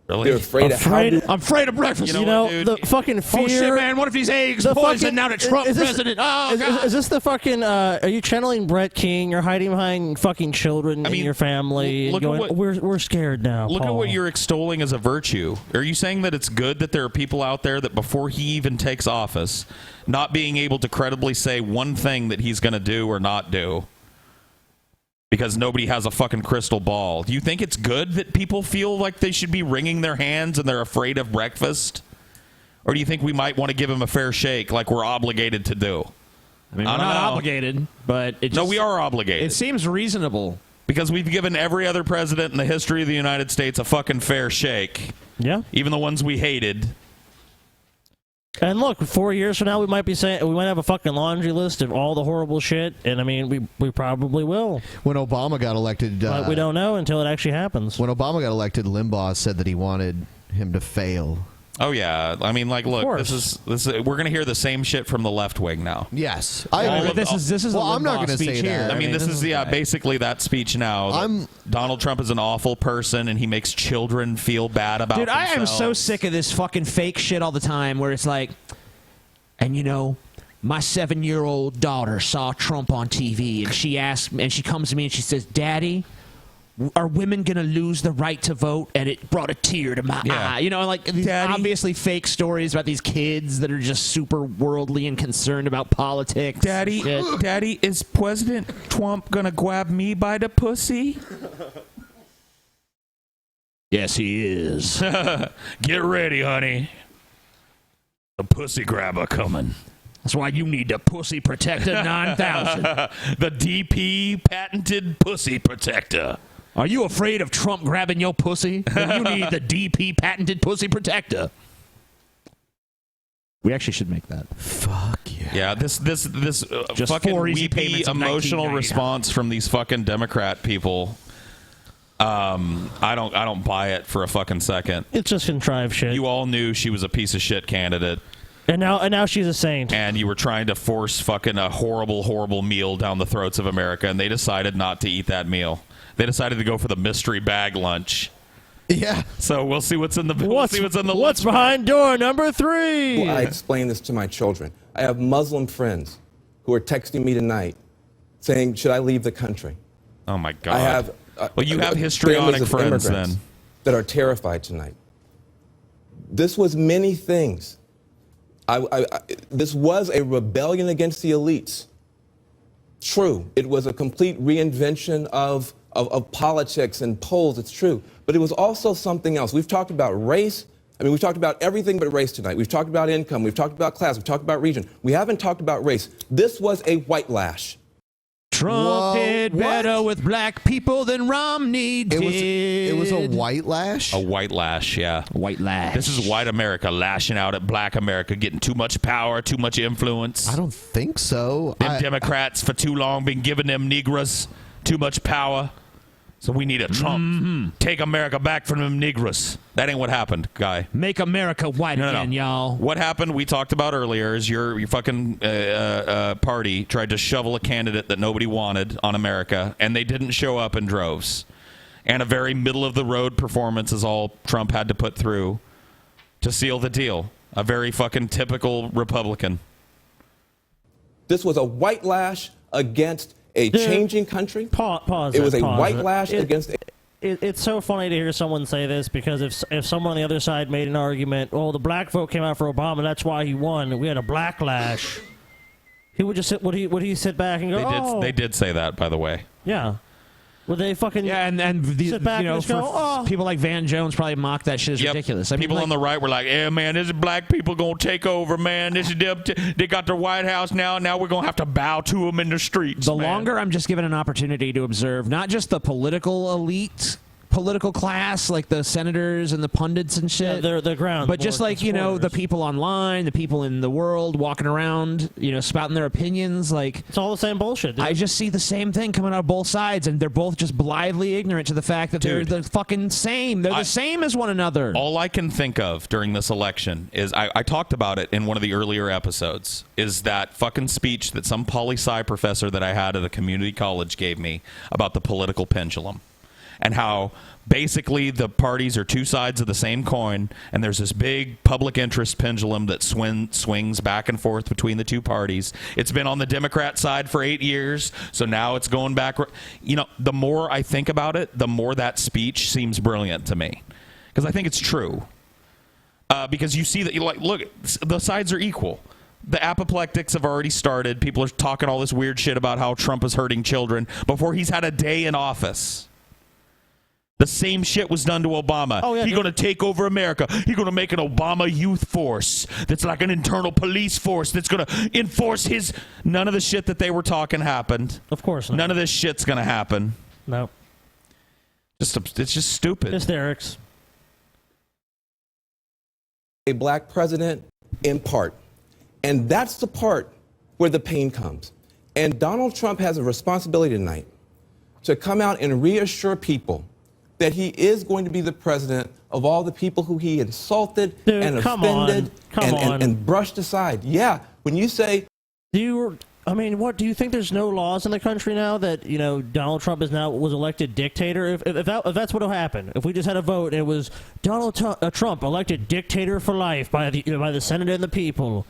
Really? They're afraid of I'm afraid of breakfast. The fucking fear. Oh shit, man! What if these eggs poison now that Trump's president? Oh God! Is this the fucking? Are you channeling Brett King? You're hiding behind fucking children in your family. Look going, at what, we're scared now. Look Paul. at what you're extolling as a virtue. Are you saying that it's good that there are people out there that before he even takes office, not being able to credibly say one thing that he's going to do or not do? Because nobody has a fucking crystal ball. Do you think it's good that people feel like they should be wringing their hands and they're afraid of breakfast? Or do you think we might want to give him a fair shake like we're obligated to do? I mean, we're not obligated, but it just, no, we are obligated. It seems reasonable. Because we've given every other president in the history of the United States a fucking fair shake. Yeah. Even the ones we hated. And look, 4 years from now, we might be saying we might have a fucking laundry list of all the horrible shit, and I mean, we probably will. When Obama got elected, but we don't know until it actually happens. When Obama got elected, Limbaugh said that he wanted him to fail. Oh yeah, I mean, like, look, this is we're gonna hear the same shit from the left wing now. Yes, this is. Well, I'm not going to say that. I mean, this is basically that speech now. Donald Trump is an awful person, and he makes children feel bad about. Dude, I am themselves. so sick of this fucking fake shit all the time. Where it's like, and my 7-year-old daughter saw Trump on TV, and she asked, and she comes to me and she says, "Daddy, are women going to lose the right to vote?" And it brought a tear to my eye. Like these obviously fake stories about these kids that are just super worldly and concerned about politics. Daddy, is President Trump going to grab me by the pussy? Yes, he is. Get ready, honey. The pussy grabber coming. That's why you need the Pussy Protector 9000. The DP patented pussy protector. Are you afraid of Trump grabbing your pussy? Then you need the DP patented Pussy Protector. We actually should make that. Fuck yeah. Yeah, this Just fucking 4 easy weepy payments of emotional $19.99. response from these fucking Democrat people. I don't buy it for a fucking second. It's just contrived shit. You all knew she was a piece of shit candidate. And now she's a saint. And you were trying to force fucking a horrible, horrible meal down the throats of America, and they decided not to eat that meal. They decided to go for the mystery bag lunch. Yeah. So we'll see what's in the what's behind door number 3. Well, I explain this to my children. I have Muslim friends who are texting me tonight saying, "Should I leave the country?" Oh my God. I have. Well, you have histrionic friends then that are terrified tonight. This was many things. This was a rebellion against the elites. True, it was a complete reinvention of politics and polls. It's true, but it was also something else. We've talked about race. I mean, we've talked about everything but race tonight. We've talked about income. We've talked about class. We've talked about region. We haven't talked about race. This was a white lash. Trump did better with black people than Romney did. It was a white lash? A white lash, yeah. White lash. This is white America lashing out at black America, getting too much power, too much influence. I don't think so. Them Democrats for too long been giving them Negroes too much power. So we need a Trump. Take America back from them Negroes. That ain't what happened, guy. Make America white again, y'all. What happened, we talked about earlier, is your fucking party tried to shovel a candidate that nobody wanted on America, and they didn't show up in droves. And a very middle-of-the-road performance is all Trump had to put through to seal the deal. A very fucking typical Republican. This was a white lash against a changing country. Pause. It was a white lash against. It's so funny to hear someone say this, because if someone on the other side made an argument, oh, the black vote came out for Obama, that's why he won, and we had a blacklash, he would just would he sit back and go, They did say that, by the way. Yeah. Would they fucking sit back and just go, oh. People like Van Jones probably mock that shit as ridiculous. I mean, People on the right were like, "Yeah, man, this is black people gonna take over, man. This is they got the White House now. Now we're gonna have to bow to them in the streets." The longer I'm just given an opportunity to observe not just the political elite, political class, like the senators and the pundits and shit. Yeah, they're ground. But just like, the people online, the people in the world walking around, spouting their opinions, like... It's all the same bullshit, dude. I just see the same thing coming out of both sides, and they're both just blithely ignorant to the fact that they're the fucking same. They're the same as one another. All I can think of during this election is, I talked about it in one of the earlier episodes, is that fucking speech that some poli-sci professor that I had at a community college gave me about the political pendulum. And how basically the parties are two sides of the same coin, and there's this big public interest pendulum that swings back and forth between the two parties. It's been on the Democrat side for 8 years, so now it's going back. The more I think about it, the more that speech seems brilliant to me, because I think it's true. Because you see that, look, the sides are equal. The apoplectics have already started. People are talking all this weird shit about how Trump is hurting children before he's had a day in office. The same shit was done to Obama. Oh, yeah, He's going to take over America. He's going to make an Obama youth force that's like an internal police force that's going to enforce his... None of the shit that they were talking happened. Of course not. None of this shit's going to happen. No. It's just stupid. Hysterics. A black president in part. And that's the part where the pain comes. And Donald Trump has a responsibility tonight to come out and reassure people that he is going to be the president of all the people who he insulted and offended and brushed aside. Yeah, when you say... What do you think? There's no laws in the country now that Donald Trump was elected dictator? If that's what will happen, if we just had a vote and it was Donald Trump elected dictator for life by the Senate and the people,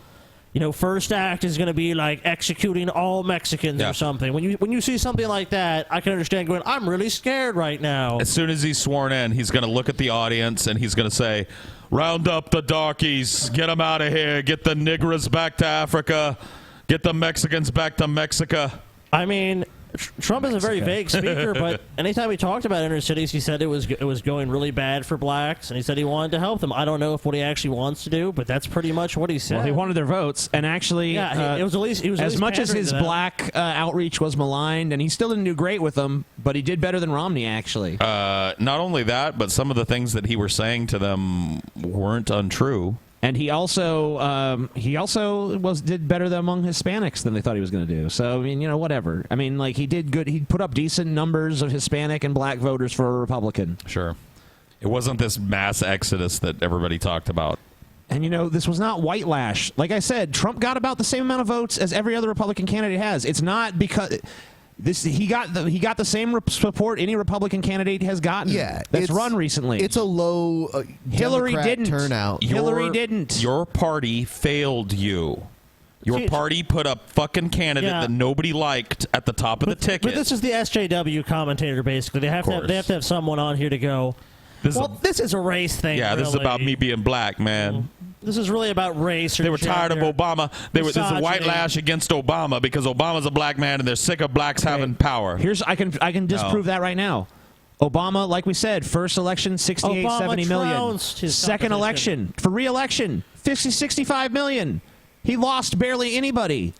first act is going to be like executing all Mexicans or something. When you see something like that, I can understand going, I'm really scared right now. As soon as he's sworn in, he's going to look at the audience and he's going to say, "Round up the darkies, get them out of here, get the niggers back to Africa, get the Mexicans back to Mexico." I mean, Trump is a very vague speaker, but anytime he talked about inner cities, he said it was going really bad for blacks, and he said he wanted to help them. I don't know what he actually wants to do, but that's pretty much what he said. Well, he wanted their votes, and actually, it was at least as much as his black outreach was maligned, and he still didn't do great with them, but he did better than Romney, actually. Not only that, but some of the things that he was saying to them weren't untrue. And he also did better among Hispanics than they thought he was going to do. So I mean, whatever. I mean, like, he did good. He put up decent numbers of Hispanic and black voters for a Republican. Sure, it wasn't this mass exodus that everybody talked about. And this was not white lash. Like I said, Trump got about the same amount of votes as every other Republican candidate has. It's not because. He got the same support any Republican candidate has gotten. Yeah, that's run recently. It's a low Hillary Democrat didn't turnout. Hillary didn't. Your party failed you. Your party put a fucking candidate that nobody liked at the top of the ticket. But this is the SJW commentator. Basically, they have to have someone on here to go. This is a race thing. Yeah, really. This is about me being black, man. This is really about race. They were tired of Obama. There's a white lash against Obama because Obama's a black man and they're sick of blacks having power. I can disprove that right now. Obama, like we said, first election 68, 70 million. Second election for re-election 50, 65 million. He lost barely anybody.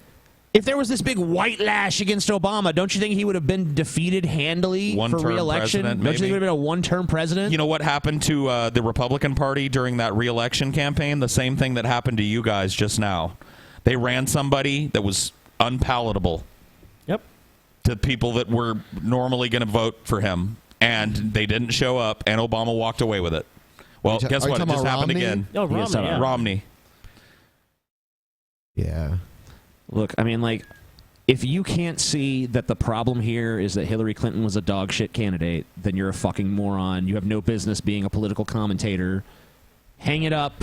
If there was this big white lash against Obama, don't you think he would have been defeated handily for re-election? Don't you think he would have been a one-term president? You know what happened to the Republican Party during that re-election campaign? The same thing that happened to you guys just now. They ran somebody that was unpalatable. Yep. To people that were normally going to vote for him, and they didn't show up, and Obama walked away with it. Well, guess what? It just happened again. Oh, Romney. Yeah. Romney. Yeah. Look, I mean, like, if you can't see that the problem here is that Hillary Clinton was a dog shit candidate, then you're a fucking moron. You have no business being a political commentator. Hang it up,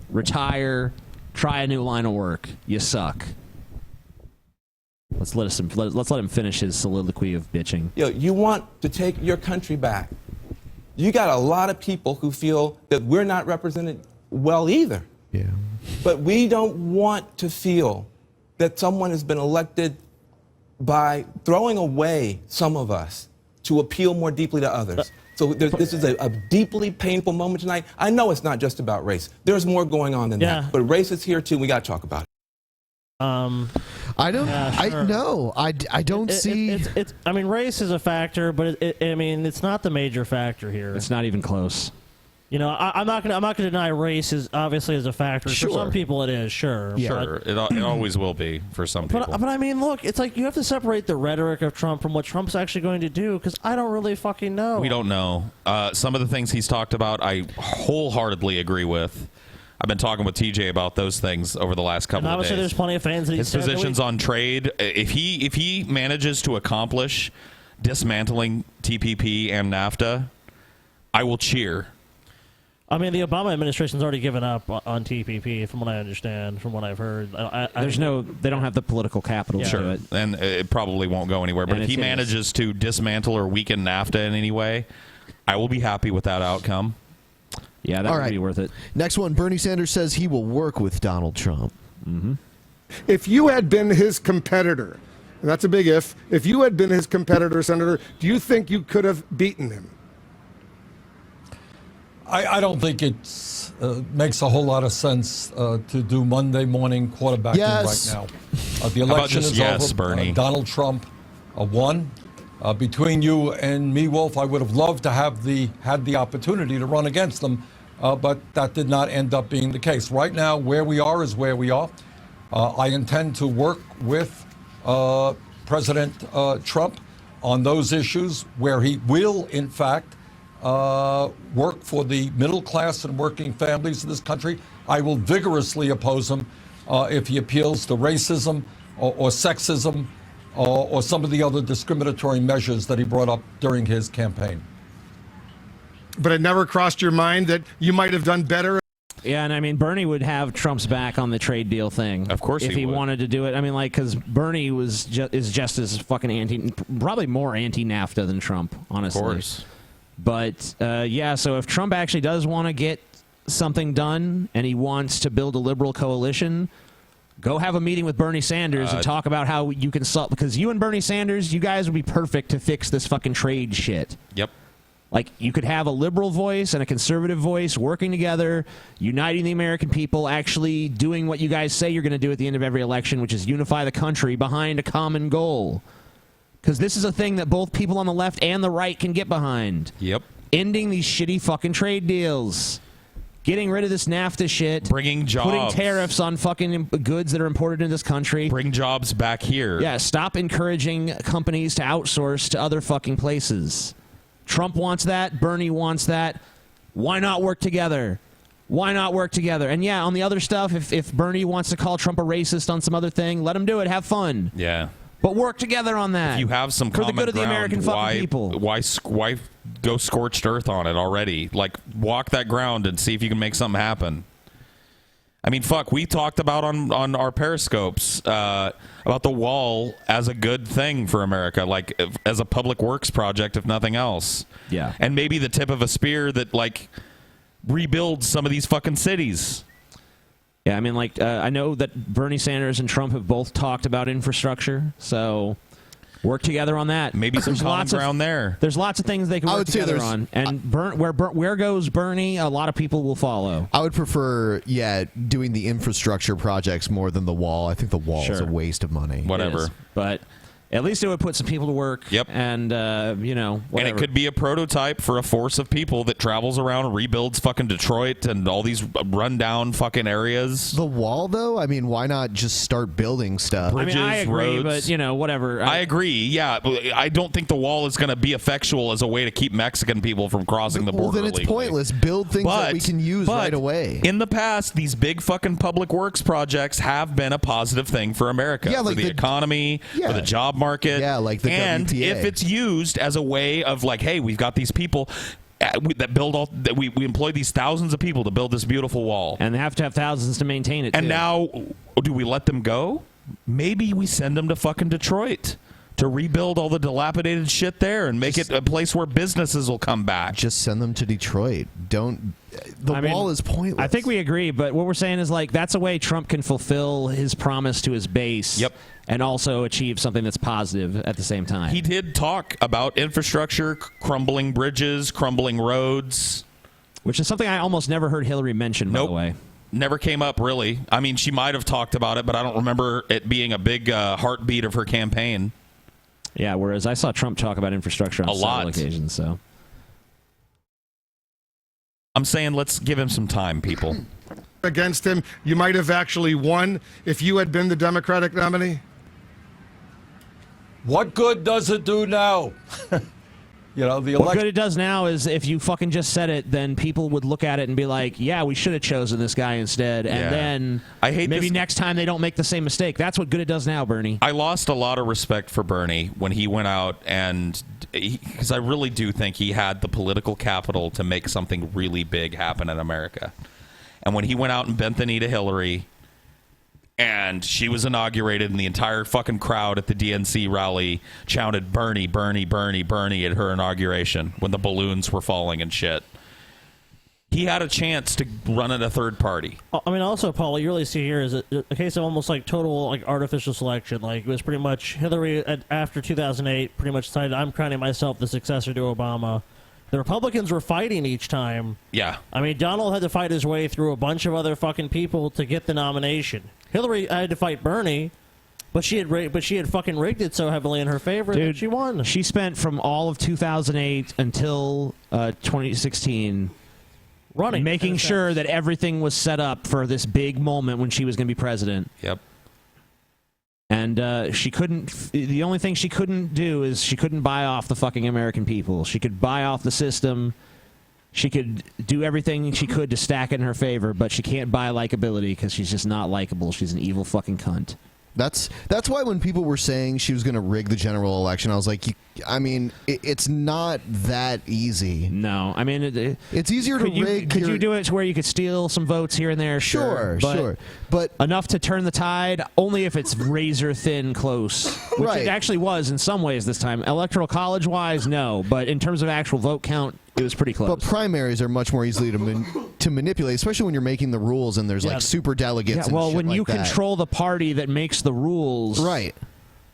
retire, try a new line of work. You suck. Let's let him finish his soliloquy of bitching. You want to take your country back. you got a lot of people who feel that we're not represented well either. Yeah. But we don't want to feel that someone has been elected by throwing away some of us to appeal more deeply to others. So this is a deeply painful moment tonight. I know it's not just about race. There's more going on than that. But race is here too, and we got to talk about it. I don't see. I mean, race is a factor, but I mean, it's not the major factor here. It's not even close. You know, I'm not gonna deny race is obviously is a factor. Sure. For some people, it is sure. Sure, it always will be for some people. But I mean, look, it's like you have to separate the rhetoric of Trump from what Trump's actually going to do, because I don't really fucking know. We don't know. Some of the things he's talked about, I wholeheartedly agree with. I've been talking with TJ about those things over the last couple of days. Obviously, there's plenty of fans that his positions on trade. If he manages to accomplish dismantling TPP and NAFTA, I will cheer. I mean, the Obama administration's already given up on TPP, from what I understand, from what I've heard. They don't have the political capital to do it. And it probably won't go anywhere. But if he manages to dismantle or weaken NAFTA in any way, I will be happy with that outcome. Yeah, that would be worth it. Next one, Bernie Sanders says he will work with Donald Trump. Mm-hmm. If you had been his competitor, and that's a big if you had been his competitor, Senator, do you think you could have beaten him? I don't think it makes a whole lot of sense to do Monday morning quarterbacking right now. The election is over. Bernie? Donald Trump won. Between you and me, Wolf, I would have loved to have had the opportunity to run against them, but that did not end up being the case. Right now, where we are is where we are. I intend to work with President Trump on those issues where he will, in fact, work for the middle class and working families of this country. I will vigorously oppose him if he appeals to racism or sexism or some of the other discriminatory measures that he brought up during his campaign. But it never crossed your mind that you might have done better? Yeah, and I mean, Bernie would have Trump's back on the trade deal thing. Of course if he would. wanted to do it. I mean, like, because Bernie is just as fucking probably more anti-NAFTA than Trump, honestly. Of course. But, so if Trump actually does want to get something done and he wants to build a liberal coalition, go have a meeting with Bernie Sanders and talk about how you can solve, because you and Bernie Sanders, you guys would be perfect to fix this fucking trade shit. Yep. Like, you could have a liberal voice and a conservative voice working together, uniting the American people, actually doing what you guys say you're going to do at the end of every election, which is unify the country behind a common goal. Because this is a thing that both people on the left and the right can get behind. Yep. Ending these shitty fucking trade deals. Getting rid of this NAFTA shit. Bringing jobs. Putting tariffs on fucking goods that are imported into this country. Bring jobs back here. Yeah, stop encouraging companies to outsource to other fucking places. Trump wants that. Bernie wants that. Why not work together? Why not work together? And yeah, on the other stuff, if Bernie wants to call Trump a racist on some other thing, let him do it. Have fun. Yeah. But work together on that. If you have some for common the good of the American fucking people. Why go scorched earth on it already? Like, walk that ground and see if you can make something happen. I mean, fuck, we talked about on our Periscopes about the wall as a good thing for America, like as a public works project, if nothing else. Yeah. And maybe the tip of a spear that, like, rebuilds some of these fucking cities. Yeah, I mean, like, I know that Bernie Sanders and Trump have both talked about infrastructure, so work together on that. Maybe some common ground there. There's lots of things they can work together on. And where goes Bernie, a lot of people will follow. I would prefer, doing the infrastructure projects more than the wall. I think the wall is a waste of money. Whatever. But at least it would put some people to work. Yep. And, whatever. And it could be a prototype for a force of people that travels around and rebuilds fucking Detroit and all these rundown fucking areas. The wall, though? I mean, why not just start building stuff? Bridges, I agree, roads. but, whatever. I agree, yeah. But I don't think the wall is going to be effectual as a way to keep Mexican people from crossing the border. Well, then it's illegally. pointless. Build things that we can use right away. In the past, these big fucking public works projects have been a positive thing for America. Yeah, like for the economy, for the job market. Yeah, like the and WTA. if it's used as a way of, like, hey, we've got these people that build all that we employ these thousands of people to build this beautiful wall, and they have to have thousands to maintain it. And too. now, do we let them go? Maybe we send them to fucking Detroit to rebuild all the dilapidated shit there and make it a place where businesses will come back. Just send them to Detroit. Don't. The wall is pointless. I think we agree, but what we're saying is like that's a way Trump can fulfill his promise to his base. Yep. And also achieve something that's positive at the same time. He did talk about infrastructure, crumbling bridges, crumbling roads. Which is something I almost never heard Hillary mention, by the way. Never came up, really. I mean, she might have talked about it, but I don't remember it being a big heartbeat of her campaign. Yeah, whereas I saw Trump talk about infrastructure on several occasions, so. I'm saying let's give him some time, people. Against him, you might have actually won if you had been the Democratic nominee? What good does it do now? You know, the What election. good it does now is if you fucking just said it, then people would look at it and be like, yeah, we should have chosen this guy instead. And Yeah. then I hate maybe this- next time they don't make the same mistake. That's what good it does now, Bernie. I lost a lot of respect for Bernie when he went out and because I really do think he had the political capital to make something really big happen in America. And when he went out and bent the knee to Hillary and she was inaugurated and the entire fucking crowd at the DNC rally chanted Bernie, Bernie, Bernie, Bernie at her inauguration when the balloons were falling and shit. He had a chance to run at a third party. I mean, also, Paul, what you really see here is a case of almost like total like artificial selection. Like it was pretty much Hillary after 2008 pretty much decided I'm crowning myself the successor to Obama. The Republicans were fighting each time. Yeah. I mean, Donald had to fight his way through a bunch of other fucking people to get the nomination. Hillary had to fight Bernie, but she had fucking rigged it so heavily in her favor that she won. She spent from all of 2008 until 2016 running, making sure that everything was set up for this big moment when she was going to be president. Yep. And she couldn't. The only thing she couldn't do is she couldn't buy off the fucking American people. She could buy off the system. She could do everything she could to stack it in her favor, but she can't buy likability because she's just not likable. She's an evil fucking cunt. That's why when people were saying she was going to rig the general election, I was like, it's not that easy. No, I mean, it's easier to rig. Could you do it to where you could steal some votes here and there? Sure, sure. But enough to turn the tide, only if it's razor thin close, which Right. it actually was in some ways this time. Electoral college wise, no, but in terms of actual vote count, it was pretty close. But primaries are much more easily to manipulate, especially when you're making the rules and there's like super delegates. Yeah, and well, shit when like you that. control the party that makes the rules, right?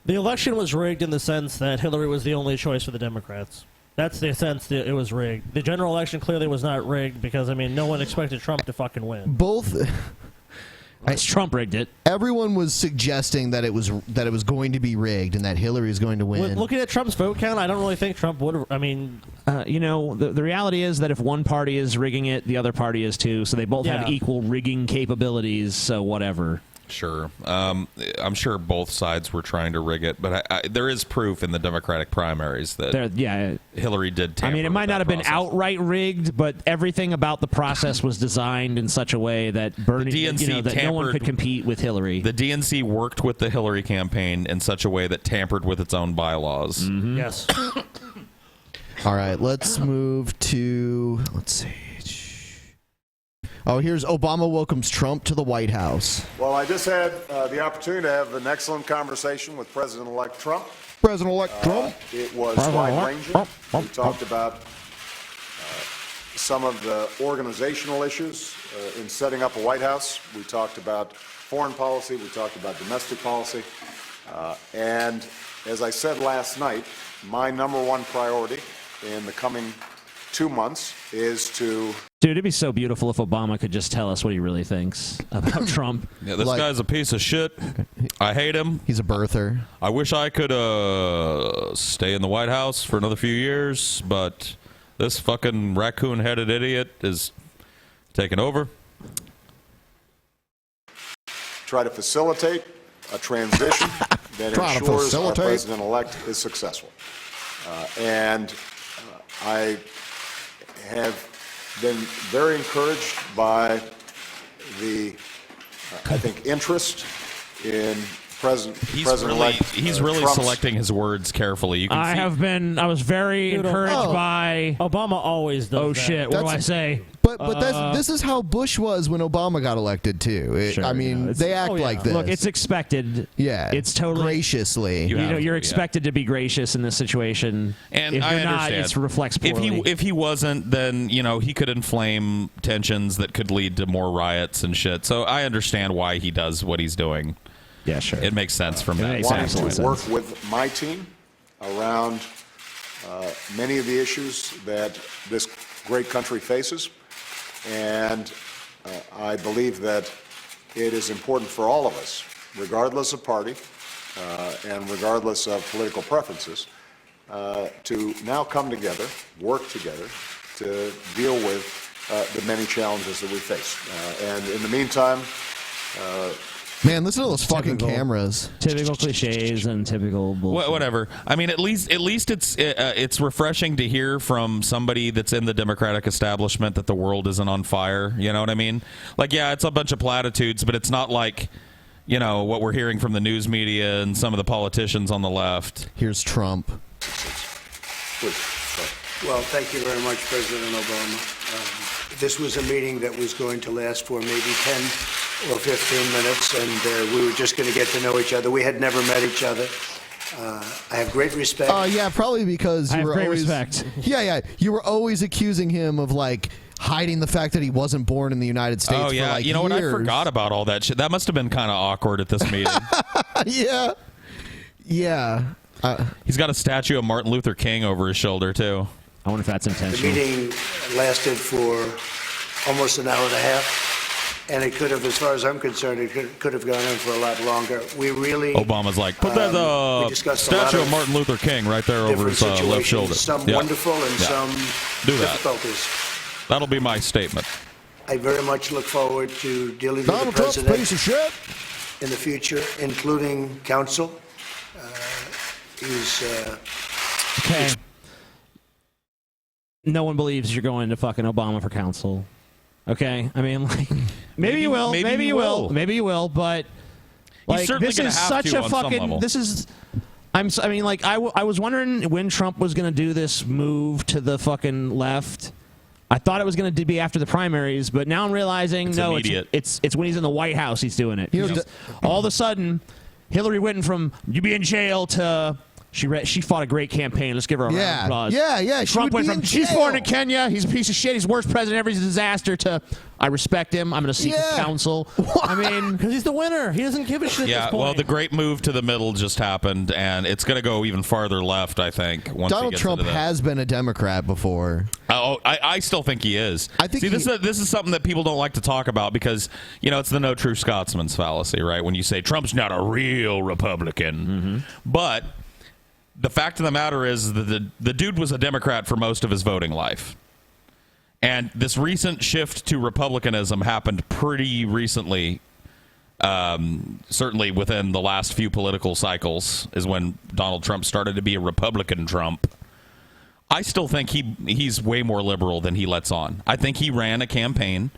The election was rigged in the sense that Hillary was the only choice for the Democrats. That's the sense that it was rigged. The general election clearly was not rigged because, I mean, no one expected Trump to fucking win. Both. Trump rigged it. Everyone was suggesting that it was going to be rigged and that Hillary is going to win. Looking at Trump's vote count, I don't really think Trump would have. I mean, you know, the reality is that if one party is rigging it, the other party is too. So they both have Yeah. equal rigging capabilities. So whatever. Sure. I'm sure both sides were trying to rig it, but there is proof in the Democratic primaries that Hillary did tamper. I mean, it might not have been outright rigged, but everything about the process was designed in such a way that Bernie, that no one could compete with Hillary. The DNC worked with the Hillary campaign in such a way that tampered with its own bylaws. Yes. All right, let's move to. Let's see. Oh, here's Obama welcomes Trump to the White House. Well, I just had the opportunity to have an excellent conversation with President-elect Trump. President-elect Trump. It was wide-ranging. We talked about some of the organizational issues in setting up a White House. We talked about foreign policy. We talked about domestic policy. And as I said last night, my number one priority in the coming 2 months is to... Dude, it'd be so beautiful if Obama could just tell us what he really thinks about Trump. Yeah, this guy's a piece of shit. I hate him. He's a birther. I wish I could stay in the White House for another few years, but this fucking raccoon-headed idiot is taking over. try to facilitate a transition that ensures our president-elect is successful. I have been very encouraged by the, I think, interest in President-elect He's really Trump's selecting his words carefully. You can I see. was very encouraged by Obama always does Oh that. shit! What do I say? But this is how Bush was when Obama got elected too. Sure, I mean, they act like this. Look, it's expected. Yeah, it's totally graciously. You're expected to be gracious in this situation, And if I you're not, understand. it reflects poorly. If he wasn't, then he could inflame tensions that could lead to more riots and shit. So I understand why he does what he's doing. Yeah, sure. It makes sense from that Wanting standpoint. to work with my team around many of the issues that this great country faces, and I believe that it is important for all of us, regardless of party and regardless of political preferences, to now come together, work together to deal with the many challenges that we face. And in the meantime, Man, listen to those fucking cameras. Typical cliches and typical bullshit. Whatever. I mean, at least it's refreshing to hear from somebody that's in the Democratic establishment that the world isn't on fire. You know what I mean? Like, yeah, it's a bunch of platitudes, but it's not like what we're hearing from the news media and some of the politicians on the left. Here's Trump. Well, thank you very much, President Obama. This was a meeting that was going to last for maybe 10 or 15 minutes, and we were just going to get to know each other. We had never met each other. I have great respect. Yeah, probably because you were always respect. Yeah, you were always accusing him of hiding the fact that he wasn't born in the United States. Oh yeah, for, you know what? I years. forgot about all that shit. That must have been kind of awkward at this meeting. Yeah. He's got a statue of Martin Luther King over his shoulder too. I wonder if that's The intentional. meeting lasted for almost an hour and a half, and it could have, as far as I'm concerned, it could have gone on for a lot longer. We really Obama's like, put that we discussed a lot statue of of Martin Luther King right there over different his left situations, shoulder. some Yeah. wonderful and Yeah. some Do that. difficulties. That'll be my statement. I very much look forward to dealing with Donald the Trump's a president piece of shit. in the future, including counsel. He's Okay. No one believes you're going to fucking Obama for counsel. Okay? I mean, maybe you will. Maybe you will. Maybe you will, but certainly this gonna is have such to a on some fucking level. this is I was wondering when Trump was going to do this move to the fucking left. I thought it was going to be after the primaries, but now I'm realizing no, immediate. it's when he's in the White House he's doing it. All of a sudden, Hillary went from you be in jail to she fought a great campaign. Let's give her a round of applause. Yeah. She Trump would went be from in she's jail. born in Kenya, he's a piece of shit, he's the worst president ever, he's a disaster, to I respect him, I'm going to seek his counsel. I mean, because he's the winner. He doesn't give a shit at Yeah, this point. well, the great move to the middle just happened, and it's going to go even farther left, I think. Once he Donald gets Trump into that. has been a Democrat before. I still think he is. I think this is something that people don't like to talk about because it's the no true Scotsman's fallacy, right? When you say Trump's not a real Republican, but the fact of the matter is that the dude was a Democrat for most of his voting life. And this recent shift to Republicanism happened pretty recently. Certainly within the last few political cycles is when Donald Trump started to be a Republican Trump. I still think he's way more liberal than he lets on. I think he ran a campaign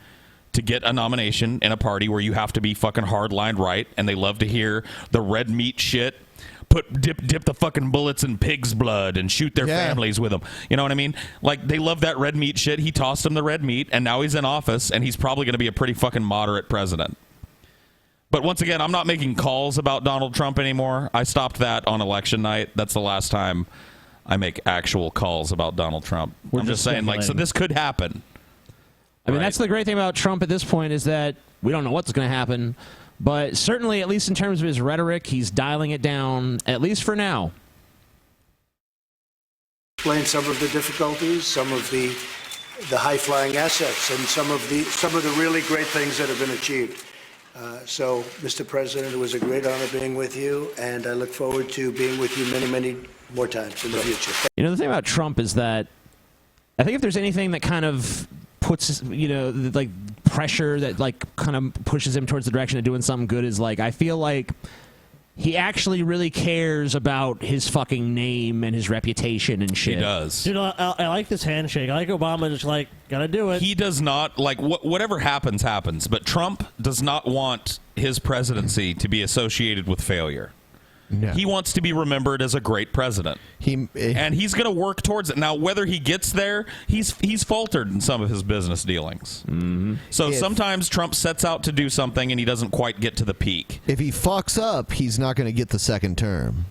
to get a nomination in a party where you have to be fucking hardline right, and they love to hear the red meat shit. Dip the fucking bullets in pig's blood and shoot their families with them. You know what I mean? Like, they love that red meat shit. He tossed him the red meat, and now he's in office, and he's probably going to be a pretty fucking moderate president. But once again, I'm not making calls about Donald Trump anymore. I stopped that on election night. That's the last time I make actual calls about Donald Trump. I'm just saying, so this could happen. I mean, that's the great thing about Trump at this point is that we don't know what's going to happen. But certainly, at least in terms of his rhetoric, he's dialing it down, at least for now. explain some of the difficulties, some of the high-flying assets, and some of the really great things that have been achieved. So, Mr. President, it was a great honor being with you, and I look forward to being with you many, many more times in the future. You know, the thing about Trump is that I think if there's anything that kind of puts, like pressure that like kind of pushes him towards the direction of doing something good is like, I feel like he actually really cares about his fucking name and his reputation and shit. He does. Dude, I like this handshake. I like Obama just like, gotta do it. He does not, like, whatever happens, but Trump does not want his presidency to be associated with failure. No. He wants to be remembered as a great president. And he's going to work towards it. Now, whether he gets there, he's faltered in some of his business dealings. Mm-hmm. So sometimes Trump sets out to do something and he doesn't quite get to the peak. If he fucks up, he's not going to get the second term.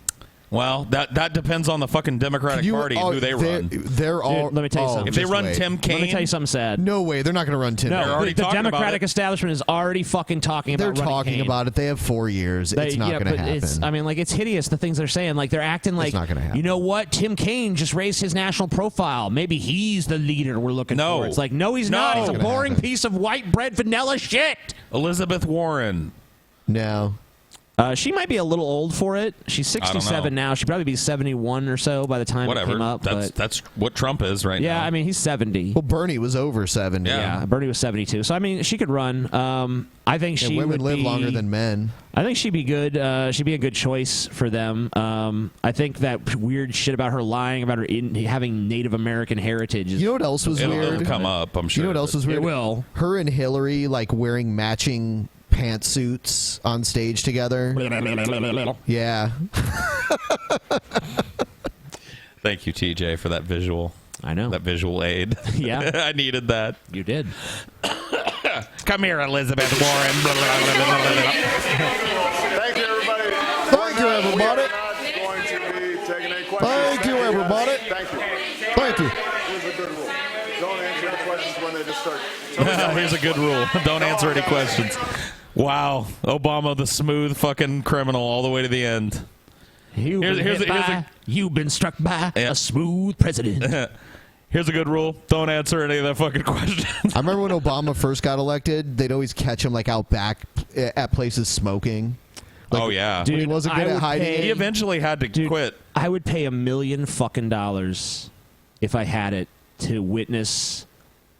Well, that depends on the fucking Democratic Party and who they run. They're all. Dude, let me tell you something. If they run Tim Kaine, let me tell you something sad. No way, they're not going to run Tim. No, Kaine. the Democratic establishment is already fucking talking about. They're talking about it. They have 4 years. It's not going to happen. It's hideous the things they're saying. Like they're acting like, it's not gonna happen. You know what? Tim Kaine just raised his national profile. Maybe he's the leader we're looking for. It's like, no, he's not. He's a boring piece of white bread vanilla shit. Elizabeth Warren. No. She might be a little old for it. She's 67 now. She'd probably be 71 or so by the time it came up. That's what Trump is right now. Yeah, I mean, he's 70. Well, Bernie was over 70. Yeah, Bernie was 72. So, I mean, she could run. I think she women would live be, longer than men. I think she'd be good. She'd be a good choice for them. I think that weird shit about her lying about her having Native American heritage. You know what else was weird? It'll come up, I'm sure. You know what else was weird? It will. Her and Hillary, like, wearing matching pantsuits on stage together. Yeah. Thank you, TJ, for that visual. I know. That visual aid. Yeah. I needed that. You did. Come here, Elizabeth Warren. Thank you, everybody. Thank you, everybody. We're not going to be taking any questions. Thank you, everybody. Thank you. Thank you. Here's a good rule. Don't answer the questions when they just start. Here's a good rule. Don't answer any questions. Wow. Obama, the smooth fucking criminal all the way to the end. You've been struck by a smooth president. Here's a good rule. Don't answer any of the fucking questions. I remember when Obama first got elected, they'd always catch him like out back at places smoking. Like, oh, yeah. Dude, he wasn't good at hiding. He eventually had to quit. I would pay $1 million fucking dollars if I had it to witness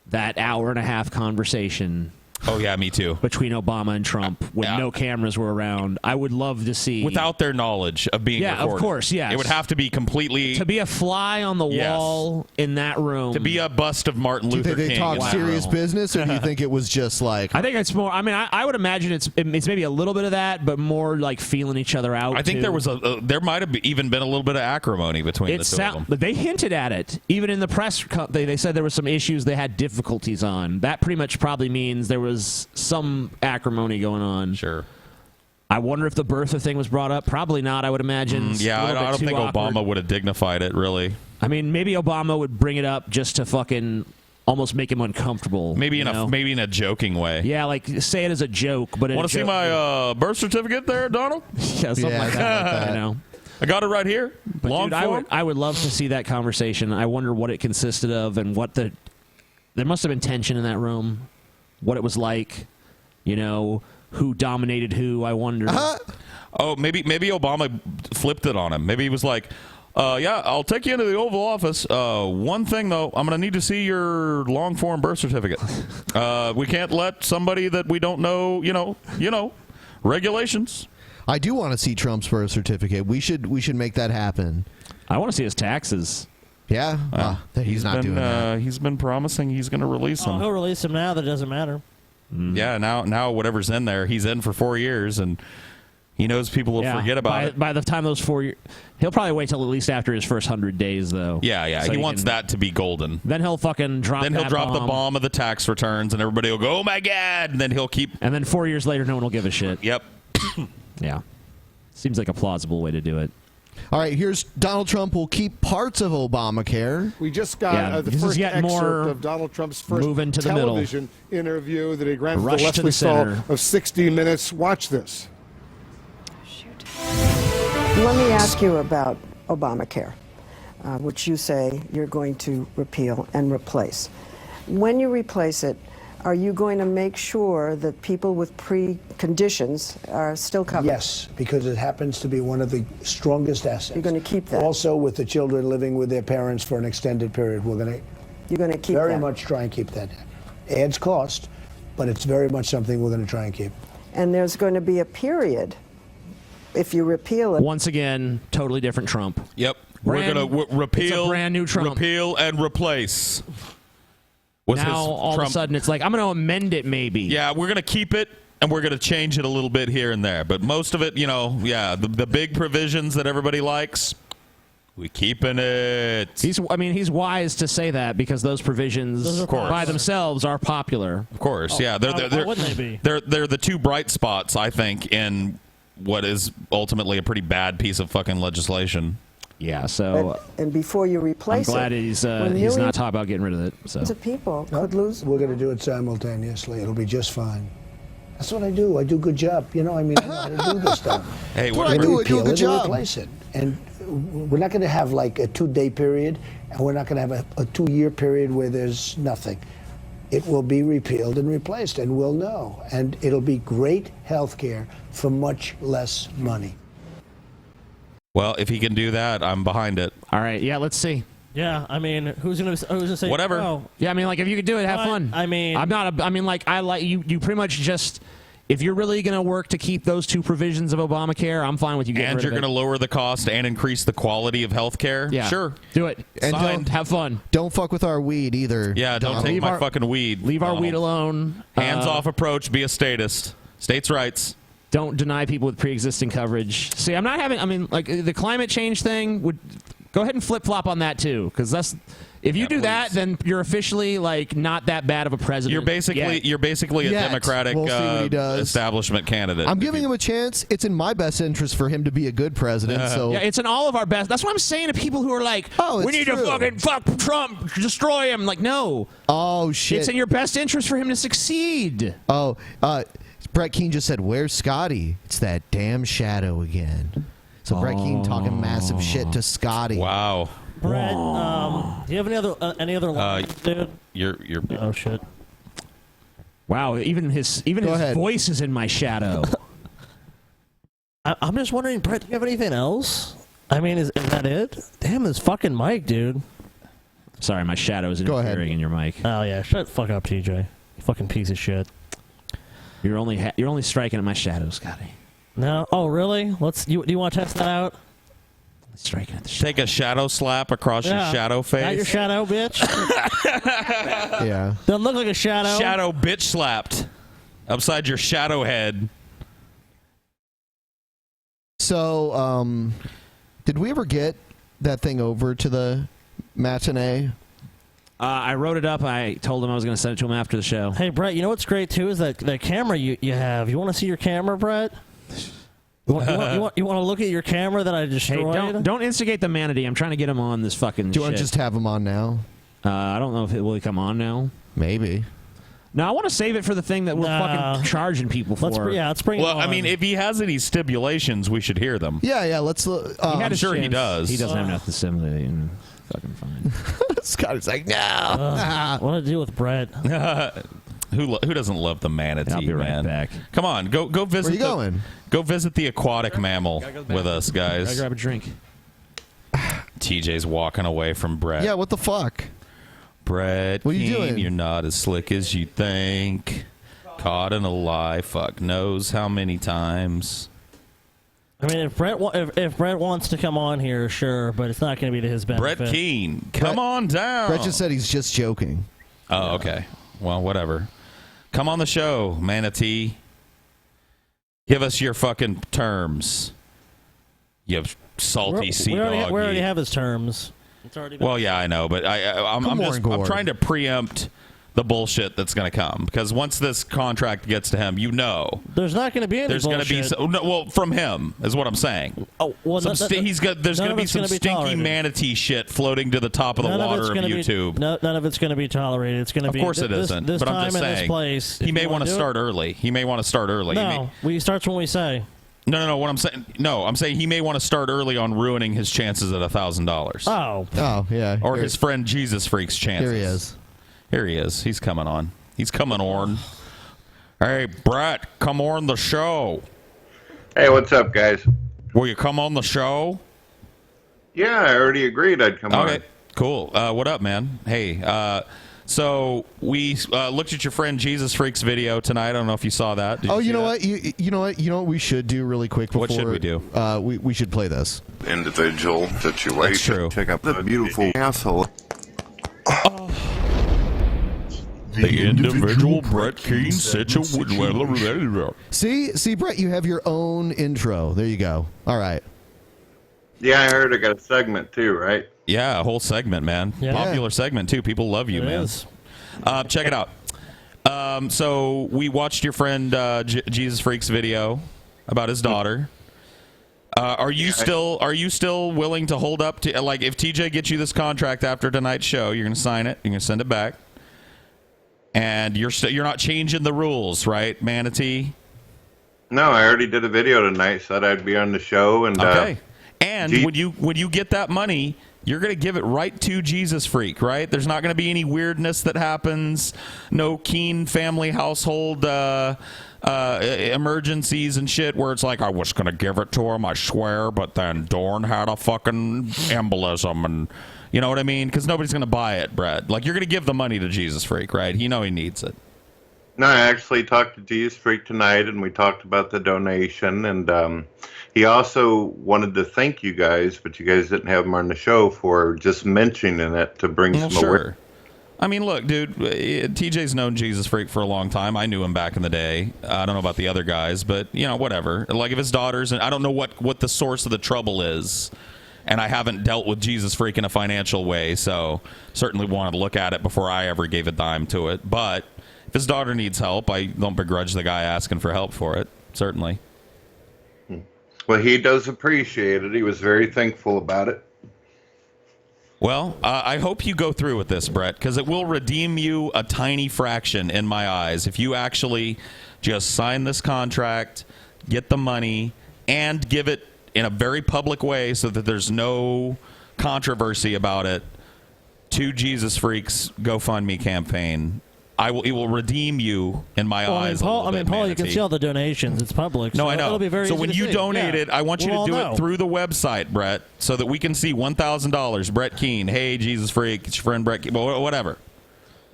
that hour-and-a-half conversation. Oh, yeah, me too. Between Obama and Trump when no cameras were around. I would love to see. Without their knowledge of being recorded. Of course, yes. It would have to be completely. To be a fly on the wall in that room. To be a bust of Martin Luther King. Do you think they talk serious business, or do you think it was just like. I think it's more. I mean, I would imagine it's maybe a little bit of that, but more like feeling each other out. I think there was there might have even been a little bit of acrimony between the two of them. But they hinted at it. Even in the press, they said there were some issues they had difficulties on. That pretty much probably means there was some acrimony going on. Sure. I wonder if the birther thing was brought up. Probably not, I would imagine. I don't think Obama would have dignified it, really. I mean, maybe Obama would bring it up just to fucking almost make him uncomfortable. Maybe in a joking way. Yeah, like say it as a joke. But want to see my birth certificate there, Donald? Yeah, something like that. You know. I got it right here. But Long dude, form. I would love to see that conversation. I wonder what it consisted of and what there must have been tension in that room. What it was like. You know, who dominated who, I wonder. Oh, maybe Obama flipped it on him. Maybe he was like, yeah, I'll take you into the Oval Office. One thing, though, I'm going to need to see your long-form birth certificate. We can't let somebody that we don't know, you know, regulations. I do want to see Trump's birth certificate. We should make that happen. I want to see his taxes. Yeah? He's not doing that. He's been promising he's going to release them. He'll release them now. That doesn't matter. Yeah, now whatever's in there, he's in for 4 years, and he knows people will forget about it. By the time those 4 years, he'll probably wait till at least after his first 100 days, though. Yeah, So he wants that to be golden. Then he'll fucking drop. Then he'll drop the bomb of the tax returns, and everybody will go, "Oh my God!" And then he'll keep. And then 4 years later, no one will give a shit. Yep. Yeah, seems like a plausible way to do it. All right, here's Donald Trump will keep parts of Obamacare. We just got the first excerpt of Donald Trump's first television interview that he granted to Leslie Stahl of 60 Minutes. Watch this. Let me ask you about Obamacare, which you say you're going to repeal and replace. When you replace it, are you going to make sure that people with preconditions are still covered? Yes, because it happens to be one of the strongest assets. You're going to keep that? Also, with the children living with their parents for an extended period, you're going to keep very that? much try and keep that. Adds cost, but it's very much something we're going to try and keep. And there's going to be a period if you repeal it. Once again, totally different Trump. Yep. We're going to repeal, it's a brand new Trump. Repeal and replace. Now, all of a sudden, it's like, I'm going to amend it maybe. Yeah, we're going to keep it, And we're going to change it a little bit here and there. But most of it, the big provisions that everybody likes, we keeping it. He's wise to say that because those provisions by themselves are popular. Of course, yeah. Why wouldn't they be? They're the two bright spots, I think, in what is ultimately a pretty bad piece of fucking legislation. Yeah, so and before you replace I'm glad it, he's not talking about getting rid of it. So the people could lose. We're going to do it simultaneously. It'll be just fine. That's what I do. I do a good job. I know how to do this stuff. Hey, we're going to repeal it and replace it. And we're not going to have like a 2-day period, and we're not going to have a 2-year period where there's nothing. It will be repealed and replaced, and we'll know. And it'll be great health care for much less money. Well, if he can do that, I'm behind it. All right, yeah, let's see. Yeah, I mean, who's gonna say whatever? No? Yeah, I mean, like if you could do it, have fun. I mean, I like you. You pretty much just. If you're really going to work to keep those two provisions of Obamacare, I'm fine with you getting rid of it. And you're going to lower the cost and increase the quality of health care? Yeah. Sure. Do it. And don't have fun. Don't fuck with our weed either. Yeah, don't take my fucking weed. Leave our weed alone. Hands-off approach. Be a statist. States' rights. Don't deny people with pre-existing coverage. See, I'm not having... I mean, like, the climate change thing would... Go ahead and flip-flop on that, too, because that's... If you do that, then you're officially like not that bad of a president. You're basically a Democratic establishment candidate. I'm giving him a chance. It's in my best interest for him to be a good president. So yeah, it's in all of our best. That's what I'm saying to people who are like, we need to fucking fuck Trump, destroy him. Like, no. Oh shit. It's in your best interest for him to succeed. Oh, Brett Keane just said, "Where's Scotty?" It's that damn shadow again. So Brett Keane talking massive shit to Scotty. Wow. Brett, do you have any other lines, dude? You're oh shit! Wow, even his voice is in my shadow. I'm just wondering, Brett, do you have anything else? I mean, is that it? Damn, this fucking mic, dude. Sorry, my shadow is interfering in your mic. Oh yeah, shut the fuck up, TJ. You fucking piece of shit. You're only striking at my shadow, Scotty. No. Oh really? Do you want to test that out? Striking at the Take a shadow slap across your shadow face. Not your shadow, bitch. Yeah. Doesn't look like a shadow. Shadow bitch slapped upside your shadow head. So, did we ever get that thing over to the matinee? I wrote it up. I told him I was going to send it to him after the show. Hey, Brett, you know what's great, too, is that camera you have. You want to see your camera, Brett? You want to look at your camera that I destroyed? Hey, don't instigate the Manatee. I'm trying to get him on this fucking Do you want to just have him on now? I don't know if it will come on now. Maybe. No, I want to save it for the thing that we're fucking charging people for. Let's bring it on. I mean, if he has any stipulations, we should hear them. Yeah, let's... I'm sure he does. He doesn't have enough to simulate. Fucking fine. Scotty's like, no. What to do with Brett? Who doesn't love the manatee? I'll be right back. Come on, go visit. Where you going? Go visit the aquatic mammal with us, guys. Gotta grab a drink. TJ's walking away from Brett. Yeah, what the fuck? Brett, what are you doing? You're not as slick as you think. Caught in a lie. Fuck knows how many times. I mean, if Brett wants to come on here, sure, but it's not going to be to his benefit. Brett Keane, come on down. Brett just said he's just joking. Oh, okay. Well, whatever. Come on the show, Manatee. Give us your fucking terms. You salty sea dog. We already have his terms. It's already been well, yeah, I know, but I'm trying to preempt the bullshit that's going to come, because once this contract gets to him, there's not going to be any there's going to be from him is what I'm saying. Oh, well, there's going to be some stinky manatee shit floating to the top of the water of YouTube. None of it's going to be tolerated. It's going to be. Of course it isn't. This but time I'm just saying, this place, he may want to start early. He may want to start early. No, he starts when we say. No. What I'm saying, I'm saying he may want to start early on ruining his chances at $1,000. Oh, yeah. Or his friend Jesus Freak's chances. Here he is. Here he is. He's coming on. He's coming on. Hey, Brett, come on the show. Hey, what's up, guys? Will you come on the show? Yeah, I already agreed I'd come on. Okay, cool. What up, man? Hey, so we looked at your friend Jesus Freak's video tonight. I don't know if you saw that. You know what? You know what we should do really quick before. What should we do? We should play this. Individual situation. That's true. Check out the beautiful asshole. The individual Brett Keane situation. See, Brett, you have your own intro. There you go. All right. Yeah, I heard I got a segment too, right? Yeah, a whole segment, man. Yeah. Popular segment too. People love you, man. Check it out. So we watched your friend Jesus Freak's video about his daughter. Are you still willing to hold up to, like, if TJ gets you this contract after tonight's show, you're going to sign it, you're going to send it back, and you're not changing the rules, right, Manatee? No, I already did a video tonight. Said I'd be on the show, and okay. And when you get that money, you're going to give it right to Jesus Freak, right? There's not going to be any weirdness that happens. No Keene family household emergencies and shit where it's like, I was going to give it to him, I swear, but then Dorn had a fucking embolism, and you know what I mean? Because nobody's going to buy it, Brett. Like, you're going to give the money to Jesus Freak, right? He needs it. No, I actually talked to Jesus Freak tonight, and we talked about the donation, and he also wanted to thank you guys, but you guys didn't have him on the show for just mentioning it to bring some awareness. I mean, look, dude, TJ's known Jesus Freak for a long time. I knew him back in the day. I don't know about the other guys, but, you know, whatever. Like, if his daughters, and I don't know what the source of the trouble is, and I haven't dealt with Jesus Freak in a financial way, so certainly wanted to look at it before I ever gave a dime to it. But if his daughter needs help, I don't begrudge the guy asking for help for it, certainly. Well, he does appreciate it. He was very thankful about it. Well, I hope you go through with this, Brett, because it will redeem you a tiny fraction in my eyes if you actually just sign this contract, get the money, and give it in a very public way so that there's no controversy about it to Jesus Freak's GoFundMe campaign. It will redeem you in my eyes. Paul, you can see all the donations. It's public. No, I know. It'll be very so easy when to you see. donate it, I want you to do it through the website, Brett, so that we can see $1,000. Brett Keane. Hey, Jesus Freak. It's your friend Brett Keane. Whatever.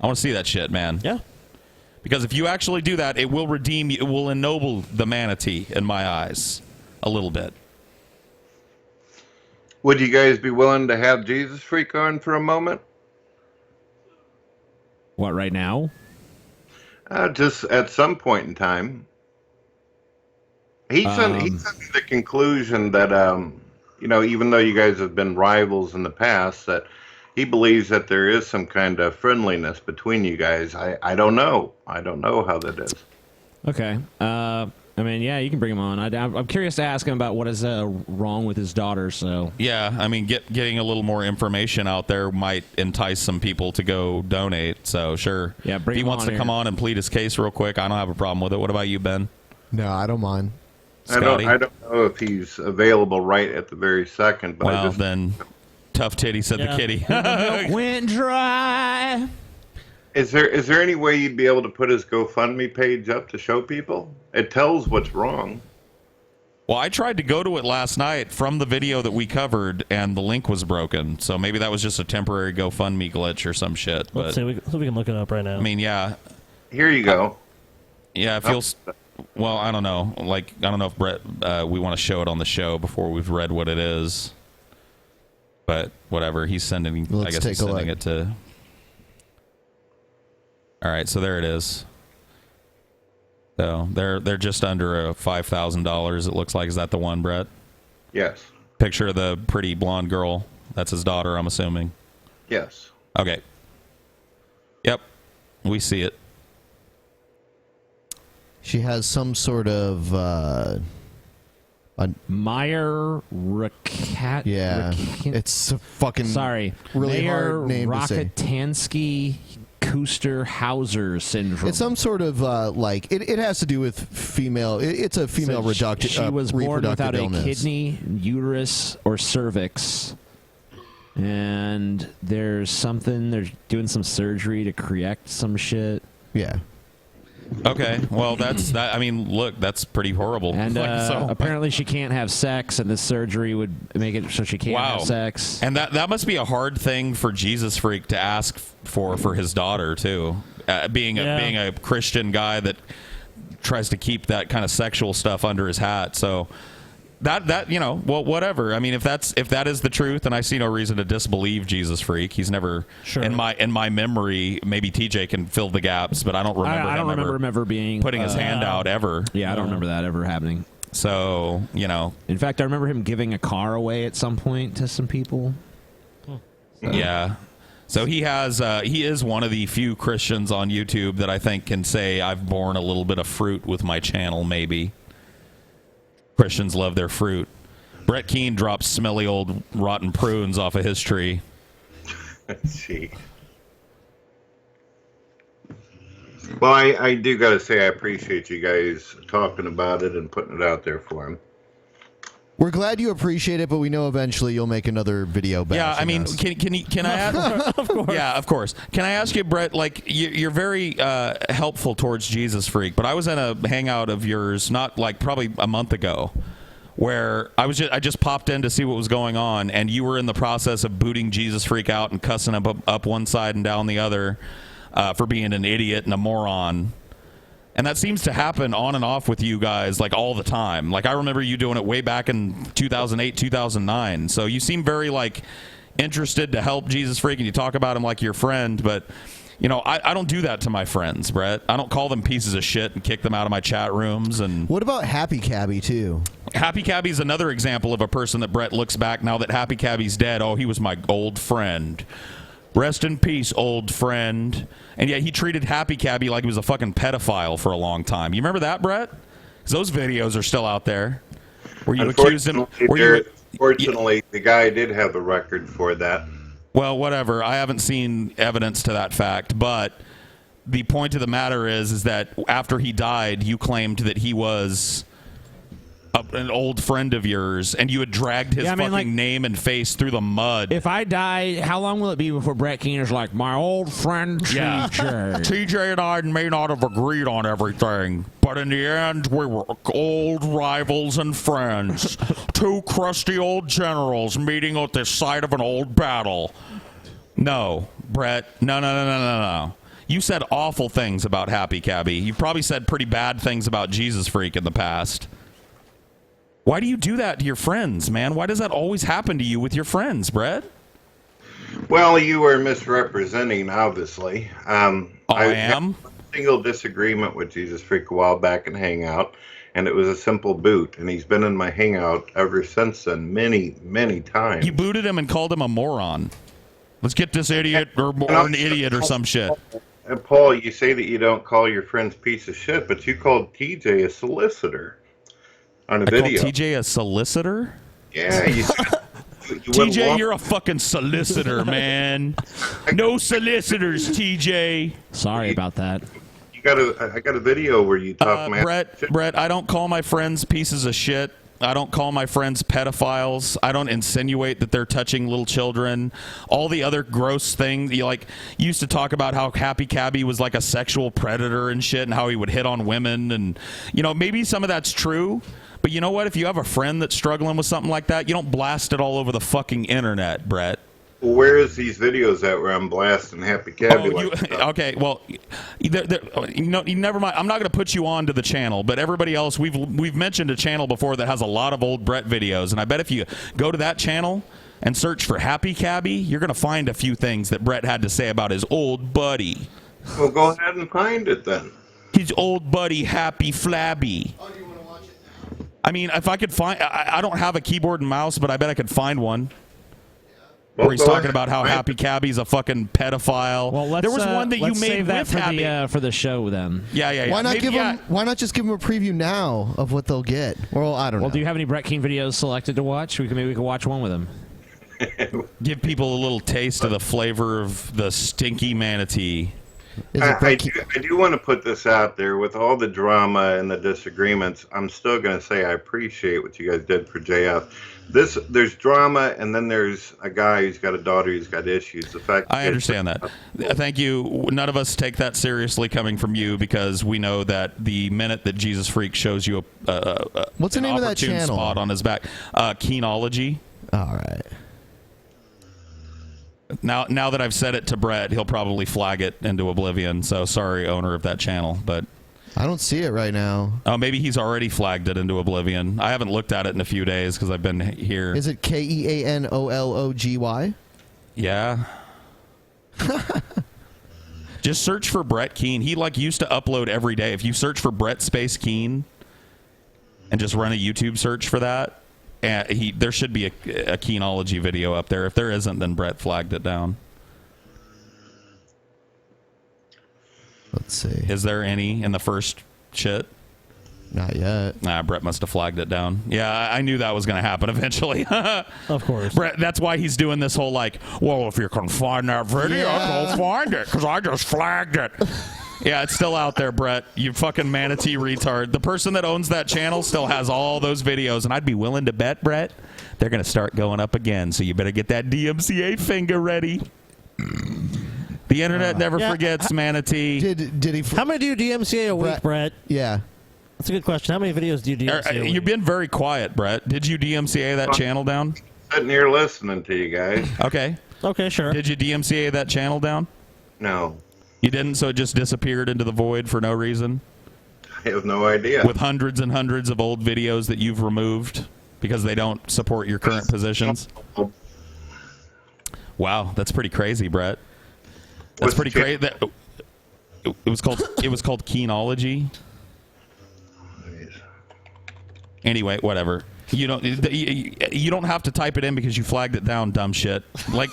I want to see that shit, man. Yeah. Because if you actually do that, it will redeem you. It will ennoble the Manatee in my eyes a little bit. Would you guys be willing to have Jesus Freak on for a moment? What, right now? Just at some point in time. He's under the conclusion that, even though you guys have been rivals in the past, that he believes that there is some kind of friendliness between you guys. I don't know. I don't know how that is. Okay. I mean, yeah, you can bring him on. I'm curious to ask him about what is wrong with his daughter. So yeah, I mean, getting a little more information out there might entice some people to go donate. So sure, yeah, if he wants to come on and plead his case real quick, I don't have a problem with it. What about you, Ben? No, I don't mind. Scotty? I don't know if he's available right at the very second. But well, then, tough titty, said the kitty. The milk went dry. Is there any way you'd be able to put his GoFundMe page up to show people? It tells what's wrong. Well, I tried to go to it last night from the video that we covered, and the link was broken. So maybe that was just a temporary GoFundMe glitch or some shit. Let's see. We can look it up right now. I mean, yeah. Here you go. Yeah, it feels... Well, I don't know. Like, I don't know if Brett, we want to show it on the show before we've read what it is. But whatever. He's sending... I guess he's sending it to... All right, so there it is. So they're just under $5,000. It looks like. Is that the one, Brett? Yes. Picture of the pretty blonde girl. That's his daughter, I'm assuming. Yes. Okay. Yep, we see it. She has some sort of Meyer Rakat. Yeah, it's a fucking really hard name to say. Rakitansky Kuster-Hauser syndrome. It's some sort of it has to do with female. It's a female reproductive She was born without illness. a kidney, uterus, or cervix. And there's something, they're doing some surgery to correct some shit. Yeah. Okay, well, that's that. I mean, look, that's pretty horrible. And apparently she can't have sex, and this surgery would make it so she can't have sex. And that must be a hard thing for Jesus Freak to ask for his daughter, too. Being a Christian guy that tries to keep that kind of sexual stuff under his hat. So That you know, well, whatever. I mean, if that is the truth, then I see no reason to disbelieve Jesus Freak. He's never in my memory. Maybe TJ can fill the gaps, but I don't remember. I don't remember him ever being putting his hand out ever. Yeah, I don't remember that ever happening. So in fact, I remember him giving a car away at some point to some people. So. Yeah. So he is one of the few Christians on YouTube that I think can say I've borne a little bit of fruit with my channel. Maybe. Christians love their fruit. Brett Keane drops smelly old rotten prunes off of his tree. Gee. Well, I do got to say I appreciate you guys talking about it and putting it out there for him. We're glad you appreciate it, but we know eventually you'll make another video back. Yeah, I mean, can I ask? Of course. Yeah, of course. Can I ask you, Brett? Like, you're very helpful towards Jesus Freak, but I was in a hangout of yours, not like probably a month ago, where I just popped in to see what was going on, and you were in the process of booting Jesus Freak out and cussing him up one side and down the other for being an idiot and a moron. And that seems to happen on and off with you guys, like, all the time. Like, I remember you doing it way back in 2008, 2009. So you seem very, like, interested to help Jesus Freak, and you talk about him like your friend. But, you know, I don't do that to my friends, Brett. I don't call them pieces of shit and kick them out of my chat rooms. And what about Happy Cabby, too? Happy Cabby's another example of a person that Brett looks back now that Happy Cabby's dead. Oh, he was my old friend. Rest in peace, old friend. And yet he treated Happy Cabby like he was a fucking pedophile for a long time. You remember that, Brett? 'Cause those videos are still out there. Where you accused him. Fortunately, the guy did have a record for that. Well, whatever. I haven't seen evidence to that fact. But the point of the matter is that after he died, you claimed that he was an old friend of yours, and you had dragged his fucking name and face through the mud. If I die, how long will it be before Brett Keane is like, my old friend TJ? TJ and I may not have agreed on everything, but in the end, we were old rivals and friends. Two crusty old generals meeting at the site of an old battle. No, Brett. No. You said awful things about Happy Cabby. You've probably said pretty bad things about Jesus Freak in the past. Why do you do that to your friends, man? Why does that always happen to you with your friends, Brett? Well, you were misrepresenting, obviously. I am? Had a single disagreement with Jesus Freak a while back in Hangout, and it was a simple boot, and he's been in my Hangout ever since then, many, many times. You booted him and called him a moron. Let's get this idiot or an idiot or some shit. And Paul, you say that you don't call your friends piece of shit, but you called TJ a solicitor. On a video. Called TJ a solicitor? Yeah, you TJ, you're a fucking solicitor, man. No solicitors, TJ. Sorry about that. I got a video where you talk, man. Brett, I don't call my friends pieces of shit. I don't call my friends pedophiles. I don't insinuate that they're touching little children. All the other gross things. You used to talk about how Happy Cabby was like a sexual predator and shit, and how he would hit on women, and maybe some of that's true. But you know what? If you have a friend that's struggling with something like that, you don't blast it all over the fucking internet, Brett. Well, where is these videos at where I'm blasting Happy Cabby? Okay, well, never mind. I'm not going to put you on to the channel, but everybody else, we've mentioned a channel before that has a lot of old Brett videos, and I bet if you go to that channel and search for Happy Cabby, you're going to find a few things that Brett had to say about his old buddy. Well, go ahead and find it then. His old buddy, Happy Flabby. Oh, do you want to watch it now? I mean, if I could find... I don't have a keyboard and mouse, but I bet I could find one. Where he's talking about how Happy Cabby's a fucking pedophile. Well, there was one that you made save that with Happy. for the show then. Yeah. Why not just give them a preview now of what they'll get? Well, I don't know. Well, do you have any Brett Keane videos selected to watch? Maybe we could watch one with him. Give people a little taste of the flavor of the stinky manatee. I do want to put this out there. With all the drama and the disagreements, I'm still going to say I appreciate what you guys did for JF. There's drama, and then there's a guy who's got a daughter who's got issues. The fact I understand that. Thank you. None of us take that seriously coming from you, because we know that the minute that Jesus Freak shows you what's the name of that channel? Spot on his back, Keenology. All right. Now that I've said it to Brett, he'll probably flag it into oblivion. So sorry, owner of that channel, but I don't see it right now. Oh, maybe he's already flagged it into oblivion. I haven't looked at it in a few days because I've been here. Is it KEANOLOGY? Yeah. Just search for Brett Keane. He used to upload every day. If you search for Brett Space Keane and just run a YouTube search for that, there should be a Keenology video up there. If there isn't, then Brett flagged it down. Let's see. Is there any in the first shit? Not yet. Nah, Brett must have flagged it down. Yeah, I knew that was going to happen eventually. Of course. Brett, that's why he's doing this whole well, if you can find that video, go find it, because I just flagged it. Yeah, it's still out there, Brett. You fucking manatee retard. The person that owns that channel still has all those videos, and I'd be willing to bet, Brett, they're going to start going up again, so you better get that DMCA finger ready. The internet never forgets, Manatee. Did he? How many do you DMCA a week, Brett? Yeah. That's a good question. How many videos do you DMCA? You've been very quiet, Brett. Did you DMCA that channel down? Sitting here listening to you guys. Okay. Okay, sure. Did you DMCA that channel down? No. You didn't, so it just disappeared into the void for no reason? I have no idea. With hundreds and hundreds of old videos that you've removed because they don't support your current positions? Wow, that's pretty crazy, Brett. That's pretty crazy. It was called Keenology. Anyway, whatever. You don't have to type it in because you flagged it down, dumb shit. Oh my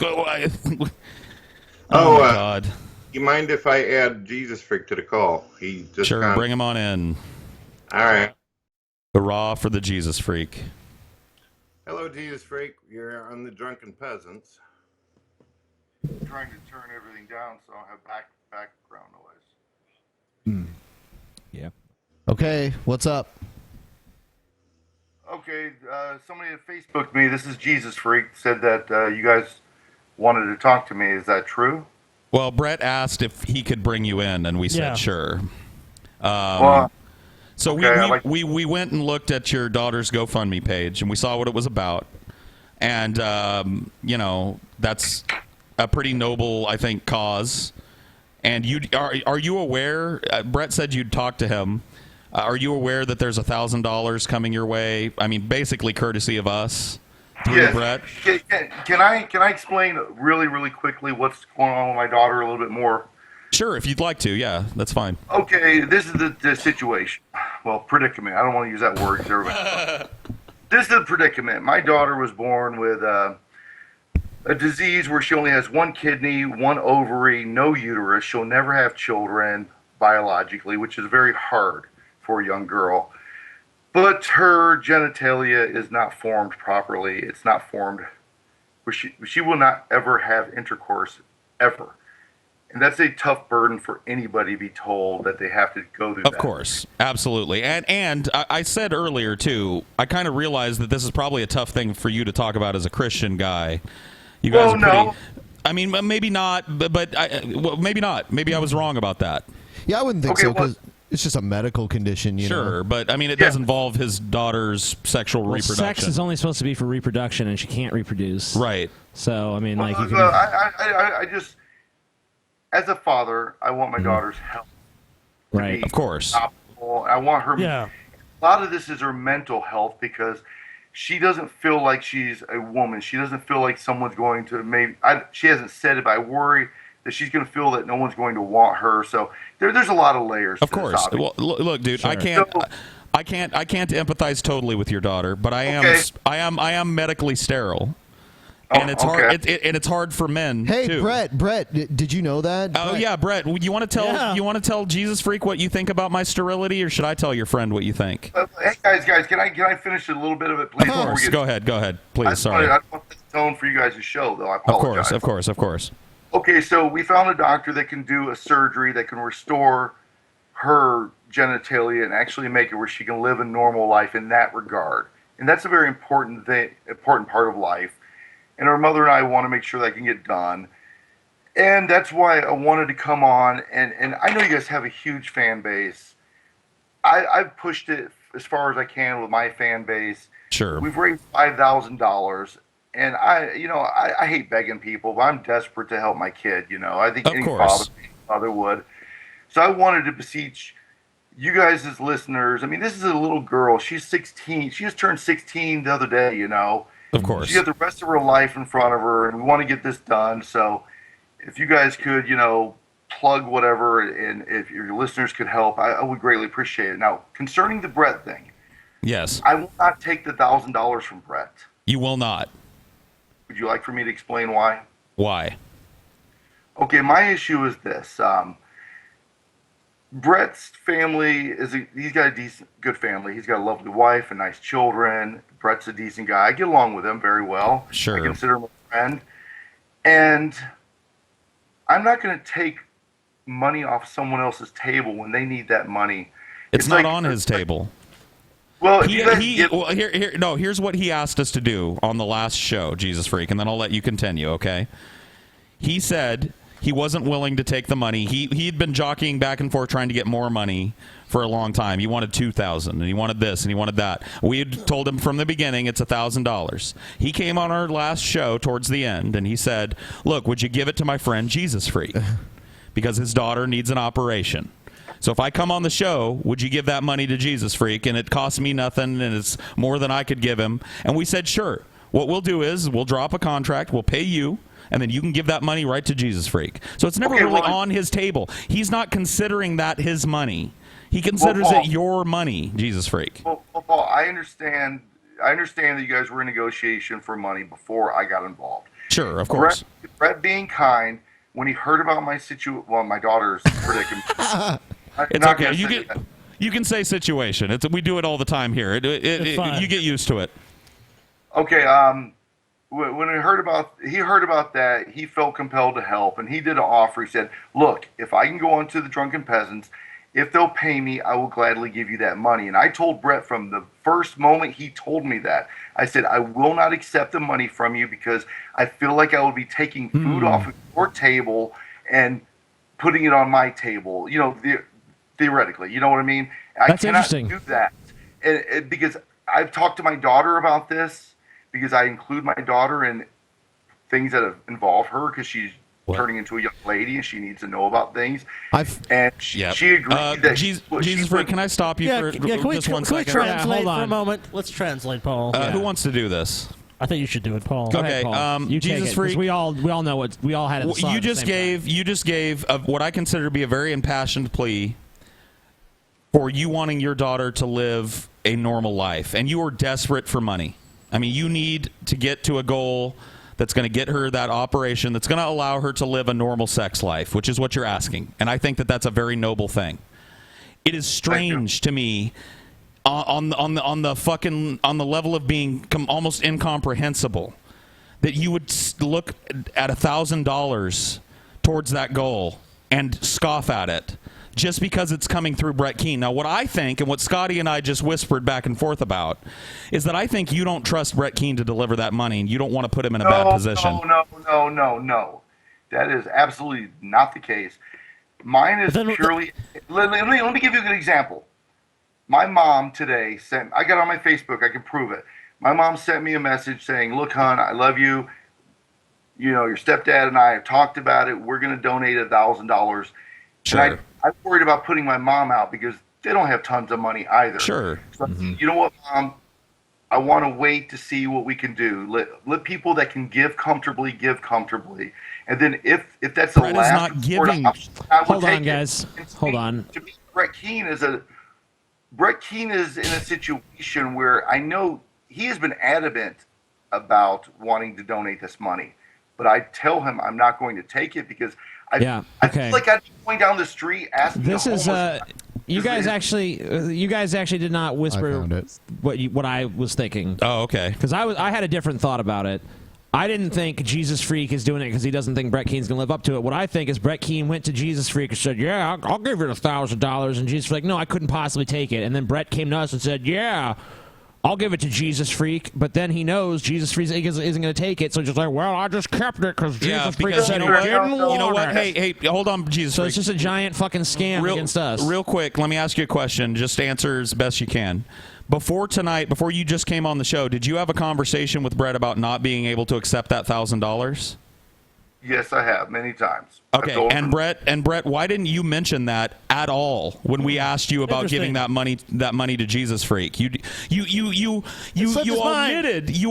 God. You mind if I add Jesus Freak to the call? He just sure, bring him on in. All right. Hurrah for the Jesus Freak. Hello, Jesus Freak. You're on the Drunken Peasants. I'm trying to turn everything down so I don't have background noise. Yeah. Okay, what's up? Okay, somebody had Facebooked me. This is Jesus Freak. Said that you guys wanted to talk to me. Is that true? Well, Brett asked if he could bring you in, and we said sure. So we went and looked at your daughter's GoFundMe page, and we saw what it was about. And, that's a pretty noble, I think, cause. And are you aware, Brett said you'd talk to him. Are you aware that there's $1,000 coming your way? I mean, basically courtesy of us. Yes. Brett? Can I explain really, really quickly what's going on with my daughter a little bit more? Sure, if you'd like to. Yeah, that's fine. Okay, this is the situation. Well, predicament. I don't want to use that word. This is the predicament. My daughter was born with a disease where she only has one kidney, one ovary, no uterus. She'll never have children biologically, which is very hard for a young girl. But her genitalia is not formed properly. It's not formed where she will not ever have intercourse, ever. And that's a tough burden for anybody to be told that they have to go through that. Of course, absolutely. And I said earlier, too, I kind of realized that this is probably a tough thing for you to talk about as a Christian guy. You guys are pretty, I mean, maybe not, but maybe not. Maybe I was wrong about that. Yeah, I wouldn't think so, because it's just a medical condition, you know? Sure, but, I mean, it does involve his daughter's sexual reproduction. Sex is only supposed to be for reproduction, and she can't reproduce. Right. So, I mean, like, you can... I just... As a father, I want my daughter's health. Right, of course. Optimal. I want her. Yeah. A lot of this is her mental health because she doesn't feel like she's a woman. She doesn't feel like someone's going to she hasn't said it, but I worry that she's going to feel that no one's going to want her. So there's a lot of layers. Of course. Well, look, dude, sure. I can't empathize totally with your daughter, but I am medically sterile. And it's hard. And it's hard for men. Hey, too. Brett, did you know that? Oh Brett? yeah, Brett. You want to tell Jesus Freak what you think about my sterility, or should I tell your friend what you think? Hey guys, can I finish a little bit of it, please? Of course. Go ahead, please. Sorry. I don't want the tone for you guys to show, though. I apologize. Of course. Okay, so we found a doctor that can do a surgery that can restore her genitalia and actually make it where she can live a normal life in that regard, and that's a very important part of life. And her mother and I want to make sure that can get done. And that's why I wanted to come on. And I know you guys have a huge fan base. I've pushed it as far as I can with my fan base. Sure. We've raised $5,000. And I hate begging people, but I'm desperate to help my kid. I think any father would. So I wanted to beseech you guys as listeners, I mean, this is a little girl. She's 16. She just turned 16 the other day, you know. Of course. She got the rest of her life in front of her, and we want to get this done. So if you guys could, you know, plug whatever, and if your listeners could help, I would greatly appreciate it. Now, concerning the Brett thing. Yes. I will not take the $1,000 from Brett. You will not. Would you like for me to explain why? Why? Okay, my issue is this. Brett's family he's got a good family. He's got a lovely wife and nice children. Brett's a decent guy. I get along with him very well. Sure. I consider him a friend. And I'm not going to take money off someone else's table when they need that money. It's not on his table. Well, here's what he asked us to do on the last show, Jesus Freak, and then I'll let you continue, okay? He said he wasn't willing to take the money. He'd been jockeying back and forth trying to get more money for a long time. He wanted $2,000, and he wanted this, and he wanted that. We had told him from the beginning it's $1,000. He came on our last show towards the end, and he said, look, would you give it to my friend Jesus Freak? Because his daughter needs an operation. So if I come on the show, would you give that money to Jesus Freak? And it costs me nothing, and it's more than I could give him. And we said, sure. What we'll do is we'll drop a contract, we'll pay you, and then you can give that money right to Jesus Freak. So it's never really on his table. He's not considering that his money. He considers it your money, Jesus Freak. Well, Paul, I understand that you guys were in negotiation for money before I got involved. Sure, of course. Brett being kind, when he heard about my my daughter's predicament. It's okay. You can say situation. We do it all the time here. You get used to it. Okay. When he heard about that, he felt compelled to help, and he did an offer. He said, "Look, if I can go on to the Drunken Peasants, if they'll pay me, I will gladly give you that money." And I told Brett from the first moment he told me that, I said, "I will not accept the money from you because I feel like I will be taking food off of your table and putting it on my table." You know, theoretically, you know what I mean? That's I cannot interesting. do that, and because I've talked to my daughter about this, because I include my daughter in things that have involved her, because she's turning into a young lady and she needs to know about things. She agreed that Jesus Freak, can I stop you for just 1 second? Translate for a moment. Let's translate, Paul. Who wants to do this? I think you should do it, Paul. Okay, You Jesus take it, 'cause Freak. we all know what we all had at the You just gave what I consider to be a very impassioned plea for you wanting your daughter to live a normal life, and you are desperate for money. I mean, you need to get to a goal that's going to get her that operation that's going to allow her to live a normal sex life, which is what you're asking. And I think that that's a very noble thing. It is strange to me on the level of being almost incomprehensible that you would look at $1,000 towards that goal and scoff at it just because it's coming through Brett Keane. Now, what I think, and what Scotty and I just whispered back and forth about, is that I think you don't trust Brett Keane to deliver that money, and you don't want to put him in a bad position. No. That is absolutely not the case. Mine is purely... Let me give you a good example. My mom today sent... I got on my Facebook. I can prove it. My mom sent me a message saying, "Look, hon, I love you. You know, your stepdad and I have talked about it. We're going to donate $1,000. Sure. And I'm worried about putting my mom out because they don't have tons of money either. Sure. So, you know what, Mom? I want to wait to see what we can do. Let people that can give comfortably give comfortably. And then if that's the Brett is last not giving. option, I will Hold take on, it. guys. Hold on. To me, Brett Keane is in a situation where I know he has been adamant about wanting to donate this money, but I tell him I'm not going to take it because I feel like I'd be going down the street asking. This is you guys actually did not whisper what I was thinking. Oh, okay. Because I had a different thought about it. I didn't think Jesus Freak is doing it because he doesn't think Brett Keane's going to live up to it. What I think is Brett Keane went to Jesus Freak and said, "Yeah, I'll give you $1,000," and Jesus was like, "No, I couldn't possibly take it." And then Brett came to us and said, "Yeah, I'll give it to Jesus Freak," but then he knows Jesus Freak isn't going to take it, so he's just like, "Well, I just kept it because Jesus Freak said he didn't want You know what? it." Hey, hold on, Jesus So Freak. it's just a giant fucking scam against us. Real quick, let me ask you a question. Just answer as best you can. Before you just came on the show, did you have a conversation with Brett about not being able to accept that $1,000? Yes, I have many times. Okay, and Brett, why didn't you mention that at all when we asked you about giving that money to Jesus Freak? You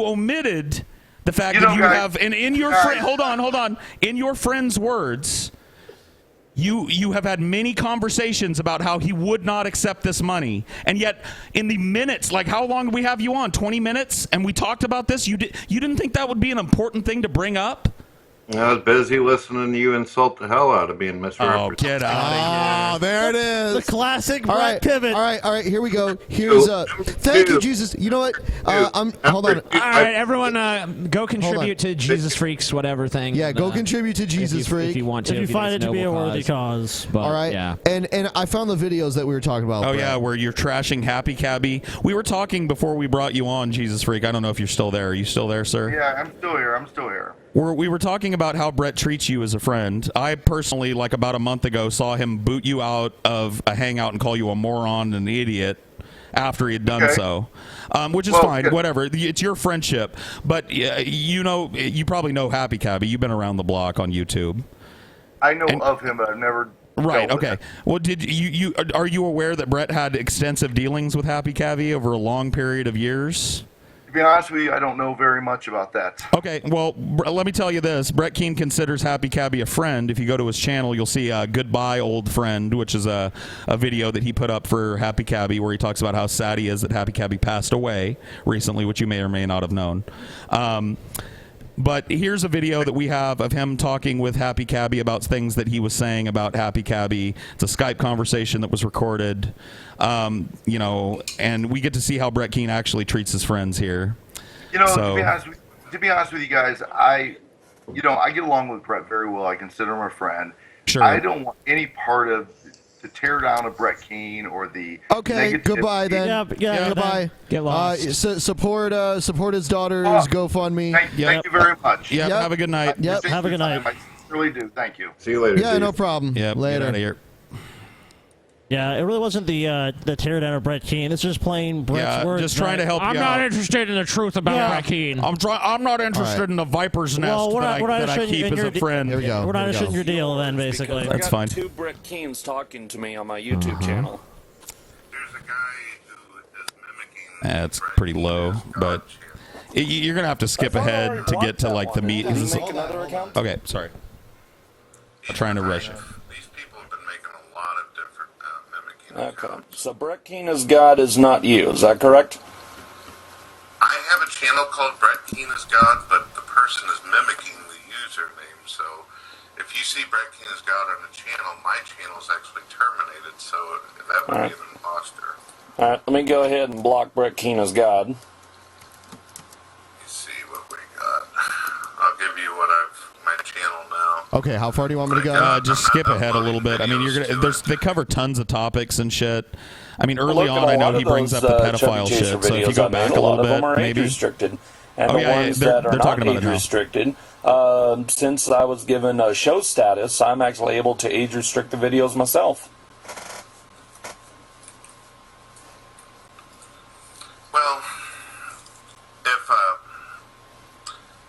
omitted the fact that you have, and in your friend, hold on, in your friend's words, you have had many conversations about how he would not accept this money, and yet in the minutes, like how long did we have you on? 20 minutes, and we talked about this. You didn't think that would be an important thing to bring up? I was busy listening to you insult the hell out of being misrepresented. Oh, get out of here. Oh, there it is. The classic Brett pivot. All right, here we go. Here's thank you, Jesus. You know what? Hold on. All right, everyone, go contribute to Jesus Freak's whatever thing. Yeah, go contribute to Jesus Freak if you want to. If you find it to be a worthy cause. But, all right. Yeah. And I found the videos that we were talking about. Oh, Brett. yeah, where you're trashing Happy Cabby. We were talking before we brought you on, Jesus Freak. I don't know if you're still there. Are you still there, sir? Yeah, I'm still here. We were talking about how Brett treats you as a friend. I personally, like about a month ago, saw him boot you out of a hangout and call you a moron and an idiot after he had done so, which is fine, whatever. It's your friendship. But you probably know Happy Cabby. You've been around the block on YouTube. I know of him, but I've never. Right. Okay. Well, are you aware that Brett had extensive dealings with Happy Cabby over a long period of years? To be honest with you, I don't know very much about that. Okay, well, let me tell you this. Brett Keane considers Happy Cabby a friend. If you go to his channel, you'll see Goodbye Old Friend, which is a video that he put up for Happy Cabby where he talks about how sad he is that Happy Cabby passed away recently, which you may or may not have known. But here's a video that we have of him talking with Happy Cabby about things that he was saying about Happy Cabby. It's a Skype conversation that was recorded, and we get to see how Brett Keane actually treats his friends here. To be honest with you guys, I get along with Brett very well. I consider him a friend. Sure. I don't want any part of the tear down of Brett Keane or the negativity. Goodbye then. Yeah, goodbye. Get lost. Support his daughter's GoFundMe. Thank you very much. Yep. Have a good night. Yep. Have a good night. I really do. Thank you. See you later. Yeah, no problem. Yep. Later. Get out of here. Yeah, it really wasn't the teardown of Brett Keane. It's just plain Brett's words. Just trying to help you I'm not interested in the truth about Brett Keane. I'm not interested in the viper's nest that I keep as a friend. Here we go. We're not interested in your deal then, basically. That's fine. Two Brett Keanes talking to me on my YouTube channel. That's pretty low, but you're gonna have to skip ahead to get to like the meat. Make another account? Okay, sorry. I'm trying to rush it. Okay, so Brett Keane is God is not you, is that correct? I have a channel called Brett Keane is God, but the person is mimicking the username. So if you see Brett Keane is God on the channel, my channel is actually terminated, so that would be an imposter. All right, let me go ahead and block Brett Keane as God. You see what we got. I'll give you what my channel now. Okay, how far do you want me to go? Just skip ahead a little bit. I mean, they cover tons of topics and shit. I mean, early on, I know he brings up the pedophile shit. So if you go back a little bit, maybe. Restricted, and the ones that are not age restricted, since I was given a show status, I'm actually able to age restrict the videos myself. Well,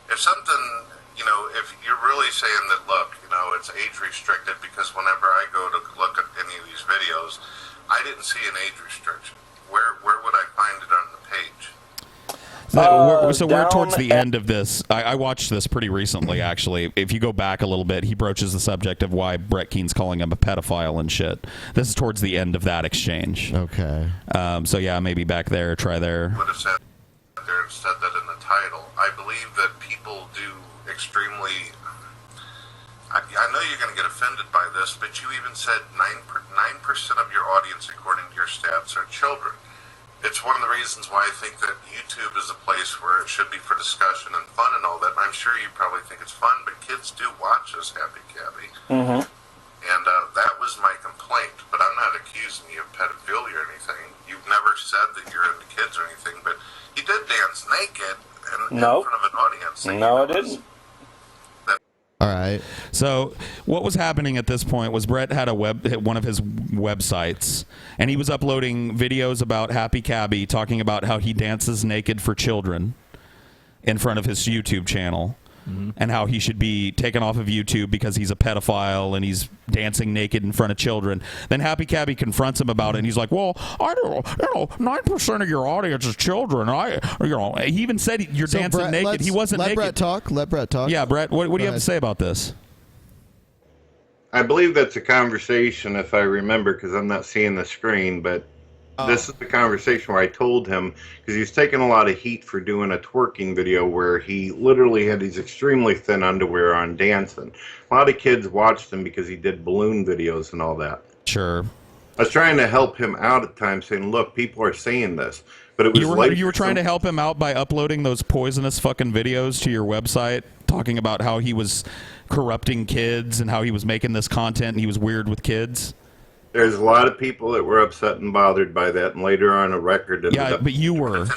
if something, if you're really saying that, look, it's age restricted because whenever I go to look at any of these videos, I didn't see an age restriction. Where would I find it on the page? So we're towards the end of this. I watched this pretty recently, actually. If you go back a little bit, he broaches the subject of why Brett Keane's calling him a pedophile and shit. This is towards the end of that exchange. Okay. So yeah, maybe back there, try there. Would have said there and said that in the title. I believe that people do extremely. I know you're going to get offended by this, but you even said 9% of your audience, according to your stats, are children. It's one of the reasons why I think that YouTube is a place where it should be for discussion and fun and all that. I'm sure you probably think it's fun, but kids do watch us, Happy Cabby. Mm-hmm. And that was my complaint, but I'm not accusing you of pedophilia or anything. You've never said that you're into kids or anything, but you did dance naked in front of an audience. No, I didn't. All right. So what was happening at this point was Brett had one of his websites, and he was uploading videos about Happy Cabby, talking about how he dances naked for children in front of his YouTube channel. and how he should be taken off of YouTube because he's a pedophile and he's dancing naked in front of children. Then Happy Cabby confronts him about it, and he's like, "Well, I don't know, 9% of your audience is children. He even said you're dancing Brett, naked. He wasn't naked." Let Brett talk. Yeah, Brett, what do you have to say about this? I believe that's a conversation, if I remember, because I'm not seeing the screen, but this is the conversation where I told him, because he's taking a lot of heat for doing a twerking video where he literally had these extremely thin underwear on dancing. A lot of kids watched him because he did balloon videos and all that. Sure. I was trying to help him out at times, saying, look, people are saying this. But it was you were trying to help him out by uploading those poisonous fucking videos to your website, talking about how he was corrupting kids and how he was making this content and he was weird with kids. There's a lot of people that were upset and bothered by that, and later on a record. But you were.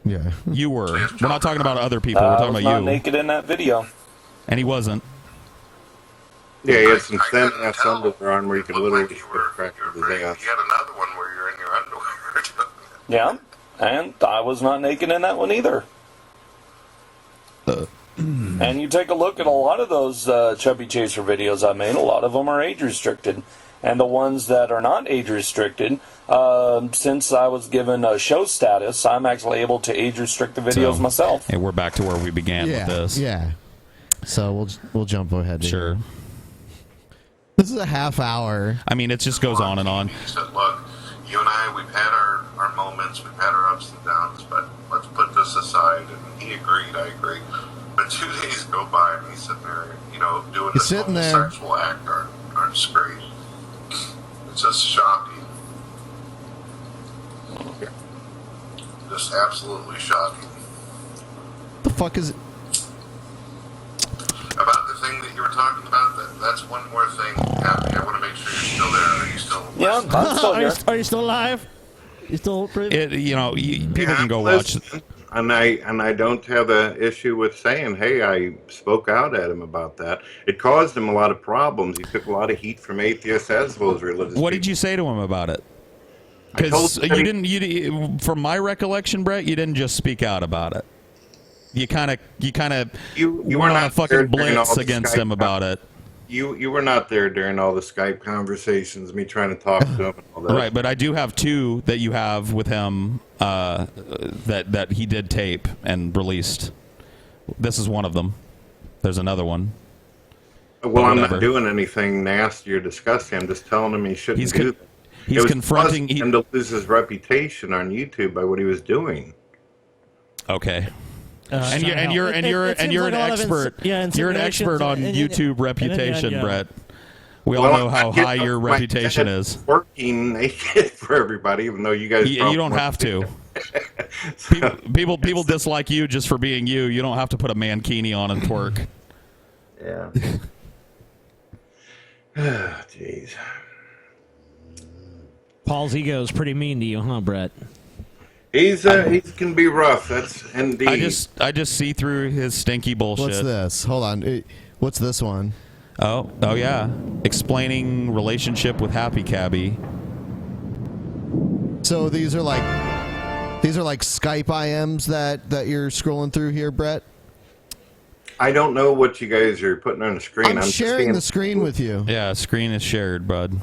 Yeah. You were. We're not talking about other people. We're talking about you. I was not naked in that video. And he wasn't. Yeah, he had some thin ass underwear on where you could literally put a crack of his ass. You had another one where you're in your underwear. Yeah, and I was not naked in that one either. And you take a look at a lot of those Chubby Chaser videos I made, a lot of them are age restricted. And the ones that are not age restricted, since I was given a show status, I'm actually able to age restrict the videos myself. Hey, we're back to where we began with this. Yeah. So we'll jump ahead. Sure. This is a half hour. I mean, it just goes on and on. He said, look, you and I, we've had our moments, we've had our ups and downs, but let's put this aside. And he agreed, I agreed. But 2 days go by, and he's sitting there, doing this homosexual act on screen. It's just shocking. Just absolutely shocking. The fuck is it? About the thing that you were talking about, that's one more thing. Happy, I want to make sure you're still there. Are you still listening? I'm still here. Are you still alive? You still breathing? People can go watch it. And I don't have an issue with saying, hey, I spoke out at him about that. It caused him a lot of problems. He took a lot of heat from atheists as well as religious people. What did you say to him about it? Because from my recollection, Brett, you didn't just speak out about it. You kind of went on a fucking blitz against him about it. You were not there during all the Skype conversations, me trying to talk to him and all that. Right, but I do have two that you have with him that he did tape and released. This is one of them. There's another one. Well, I'm not doing anything nasty or disgusting. I'm just telling him he shouldn't do that. He's confronting him to lose his reputation on YouTube by what he was doing. Okay. And you're an expert. You're an expert on YouTube reputation, Brett. We all know how high your reputation is. Working naked for everybody, even though you guys. You don't have to. People dislike you just for being you. You don't have to put a mankini on and twerk. Yeah. Jeez. Paul's ego is pretty mean to you, huh, Brett? He can be rough. That's indeed. I just see through his stinky bullshit. What's this? Hold on. What's this one? Oh yeah. Explaining relationship with Happy Cabby. So these are like Skype IMs that you're scrolling through here, Brett? I don't know what you guys are putting on the screen. I'm sharing the screen with you. Yeah, screen is shared, bud.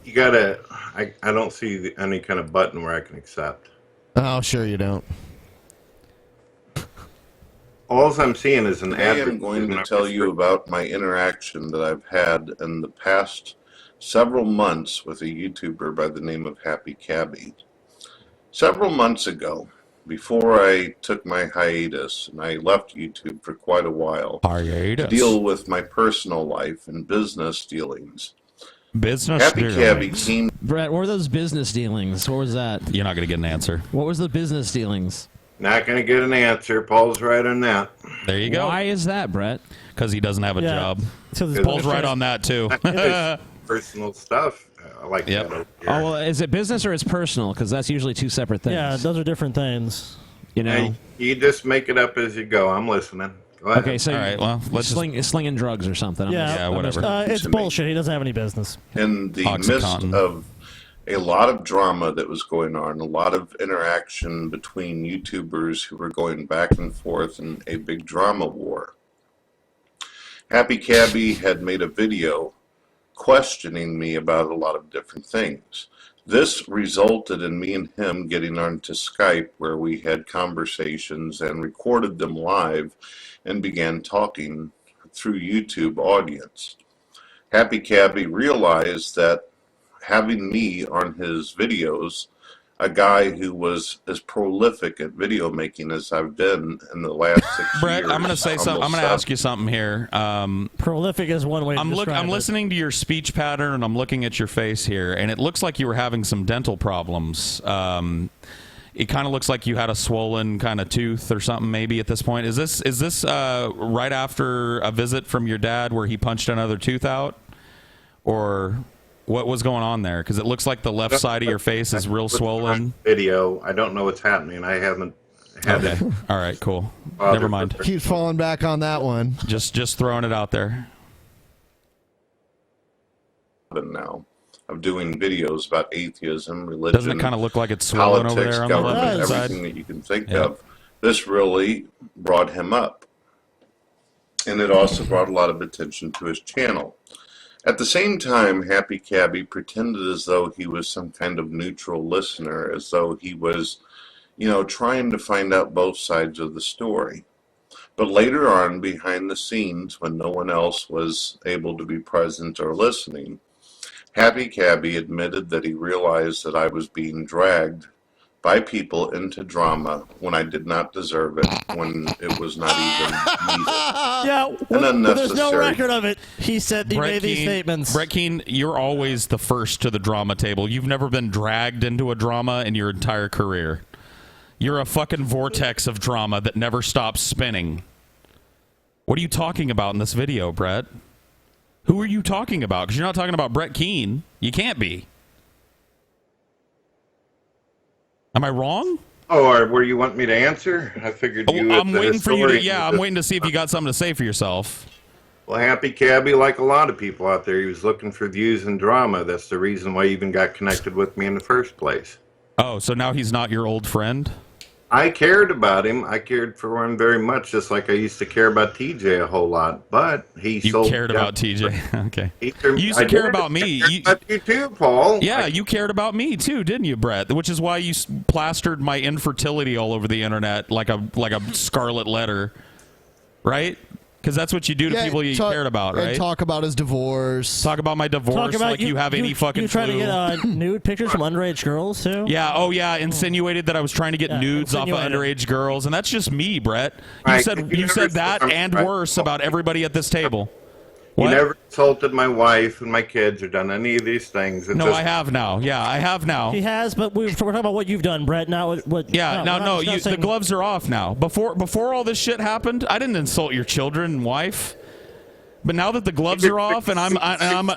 You gotta. I don't see any kind of button where I can accept. Oh, sure you don't. All I'm seeing is an ad. I am going to tell you about my interaction that I've had in the past several months with a YouTuber by the name of Happy Cabby. Several months ago, before I took my hiatus, and I left YouTube for quite a while to deal with my personal life and business dealings. Happy Cabby came. Brett, what were those business dealings? What was that? You're not going to get an answer. What was the business dealings? Not going to get an answer. Paul's right on that. There you go. Why is that, Brett? Because he doesn't have a job. So Paul's right on that, too. Personal stuff. I like that over here. Oh, well, is it business or is personal? Because that's usually two separate things. Yeah, those are different things. You know? Hey, you just make it up as you go. I'm listening. Go ahead. Okay, so all right, well, let's slinging drugs or something. Yeah, whatever. It's bullshit. He doesn't have any business. In the midst of a lot of drama that was going on, a lot of interaction between YouTubers who were going back and forth in a big drama war. Happy Cabby had made a video questioning me about a lot of different things. This resulted in me and him getting onto Skype, where we had conversations and recorded them live and began talking through YouTube audience. Happy Cabby realized that having me on his videos, a guy who was as prolific at video making as I've been in the last 6 Brett, years. I'm going to say something. I'm going to ask you something here. Prolific is one way to describe I'm it. listening to your speech pattern, and I'm looking at your face here, and it looks like you were having some dental problems. It kind of looks like you had a swollen kind of tooth or something maybe at this point. Is this right after a visit from your dad where he punched another tooth out? Or what was going on there? Because it looks like the left side of your face is real swollen. Video. I don't know what's happening. I haven't had it. All right, cool. Never mind. Keeps falling back on that one. Just throwing it out there. Now of doing videos about atheism, religion. Doesn't it kind of look like it's swollen politics, over there on the government, left side? everything that you can think of. This really brought him up. And it also brought a lot of attention to his channel. At the same time, Happy Cabby pretended as though he was some kind of neutral listener, as though he was, trying to find out both sides of the story. But later on, behind the scenes, when no one else was able to be present or listening, Happy Cabby admitted that he realized that I was being dragged by people into drama when I did not deserve it, when it was not even needed. Yeah, there's no record of it. He said he made these statements. Brett Keane, you're always the first to the drama table. You've never been dragged into a drama in your entire career. You're a fucking vortex of drama that never stops spinning. What are you talking about in this video, Brett? Who are you talking about? Because you're not talking about Brett Keane. You can't be. Am I wrong? Oh, or where you want me to answer? I figured you. I'm waiting for you to. Yeah, I'm waiting to see if you got something to say for yourself. Well, Happy Cabby, like a lot of people out there, he was looking for views and drama. That's the reason why he even got connected with me in the first place. Oh, so now he's not your old friend? I cared about him. I cared for him very much, just like I used to care about TJ a whole lot. But he cared about TJ. Okay. You used to I care did. about me. About you too, Paul. Yeah, you cared about me too, didn't you, Brett? Which is why you plastered my infertility all over the internet like a scarlet letter, right? Because that's what you do to people you cared about, right? And talk about his divorce. Talk about my divorce like you have any fucking You trying to clue. get nude pictures from underage girls, too? Yeah, insinuated that I was trying to get nudes off of underage girls, and that's just me, Brett. You said that and worse about everybody at this table. You never insulted my wife and my kids or done any of these things. No, I have now. Yeah, I have now. He has, but we're talking about what you've done, Brett. Not what. Yeah, no. The gloves are off now. Before all this shit happened, I didn't insult your children and wife. But now that the gloves are off, and I'm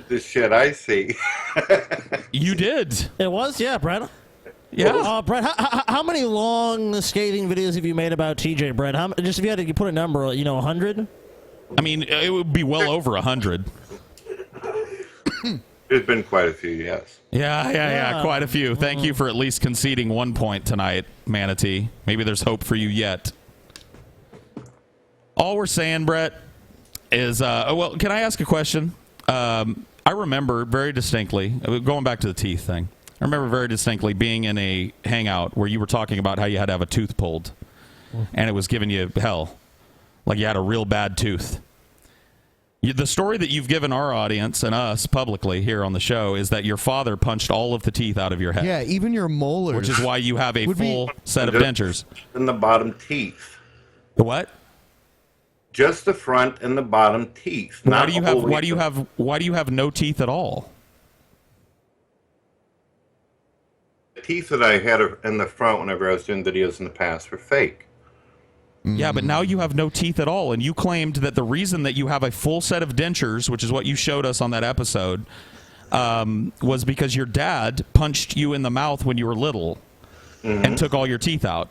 this shit. I see. You did. It was, yeah, Brett. Yeah, Brett. How many long skating videos have you made about TJ, Brett? Just if you had to put a number, 100. I mean, it would be well over 100. There's been quite a few, yes. Yeah, quite a few. Thank you for at least conceding 1 point tonight, Manatee. Maybe there's hope for you yet. All we're saying, Brett, is, can I ask a question? I remember very distinctly, going back to the teeth thing, I remember very distinctly being in a hangout where you were talking about how you had to have a tooth pulled, and it was giving you hell. Like you had a real bad tooth. The story that you've given our audience and us publicly here on the show is that your father punched all of the teeth out of your head. Yeah, even your molars. Which is why you have a full set of dentures. In the bottom teeth. The what? Just the front and the bottom teeth. Why do you have no teeth at all? The teeth that I had in the front whenever I was doing videos in the past were fake. Yeah, but now you have no teeth at all, and you claimed that the reason that you have a full set of dentures, which is what you showed us on that episode, was because your dad punched you in the mouth when you were little and took all your teeth out.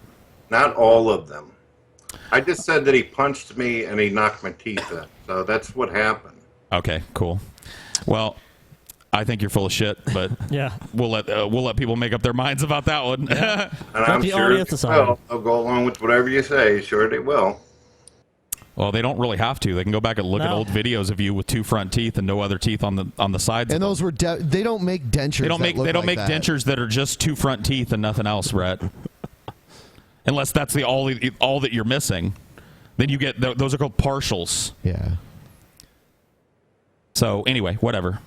Not all of them. I just said that he punched me and he knocked my teeth out, so that's what happened. Okay, cool. Well, I think you're full of shit, but yeah, we'll let people make up their minds about that one. Yeah. And I'm sure I'll go along with whatever you say. Sure they will. Well, they don't really have to. They can go back and look at old videos of you with 2 front teeth and no other teeth on the sides. And those were they don't make dentures. They don't make dentures that are just 2 front teeth and nothing else, Brett. Unless that's all that you're missing, then you get those are called partials. Yeah. So anyway, whatever.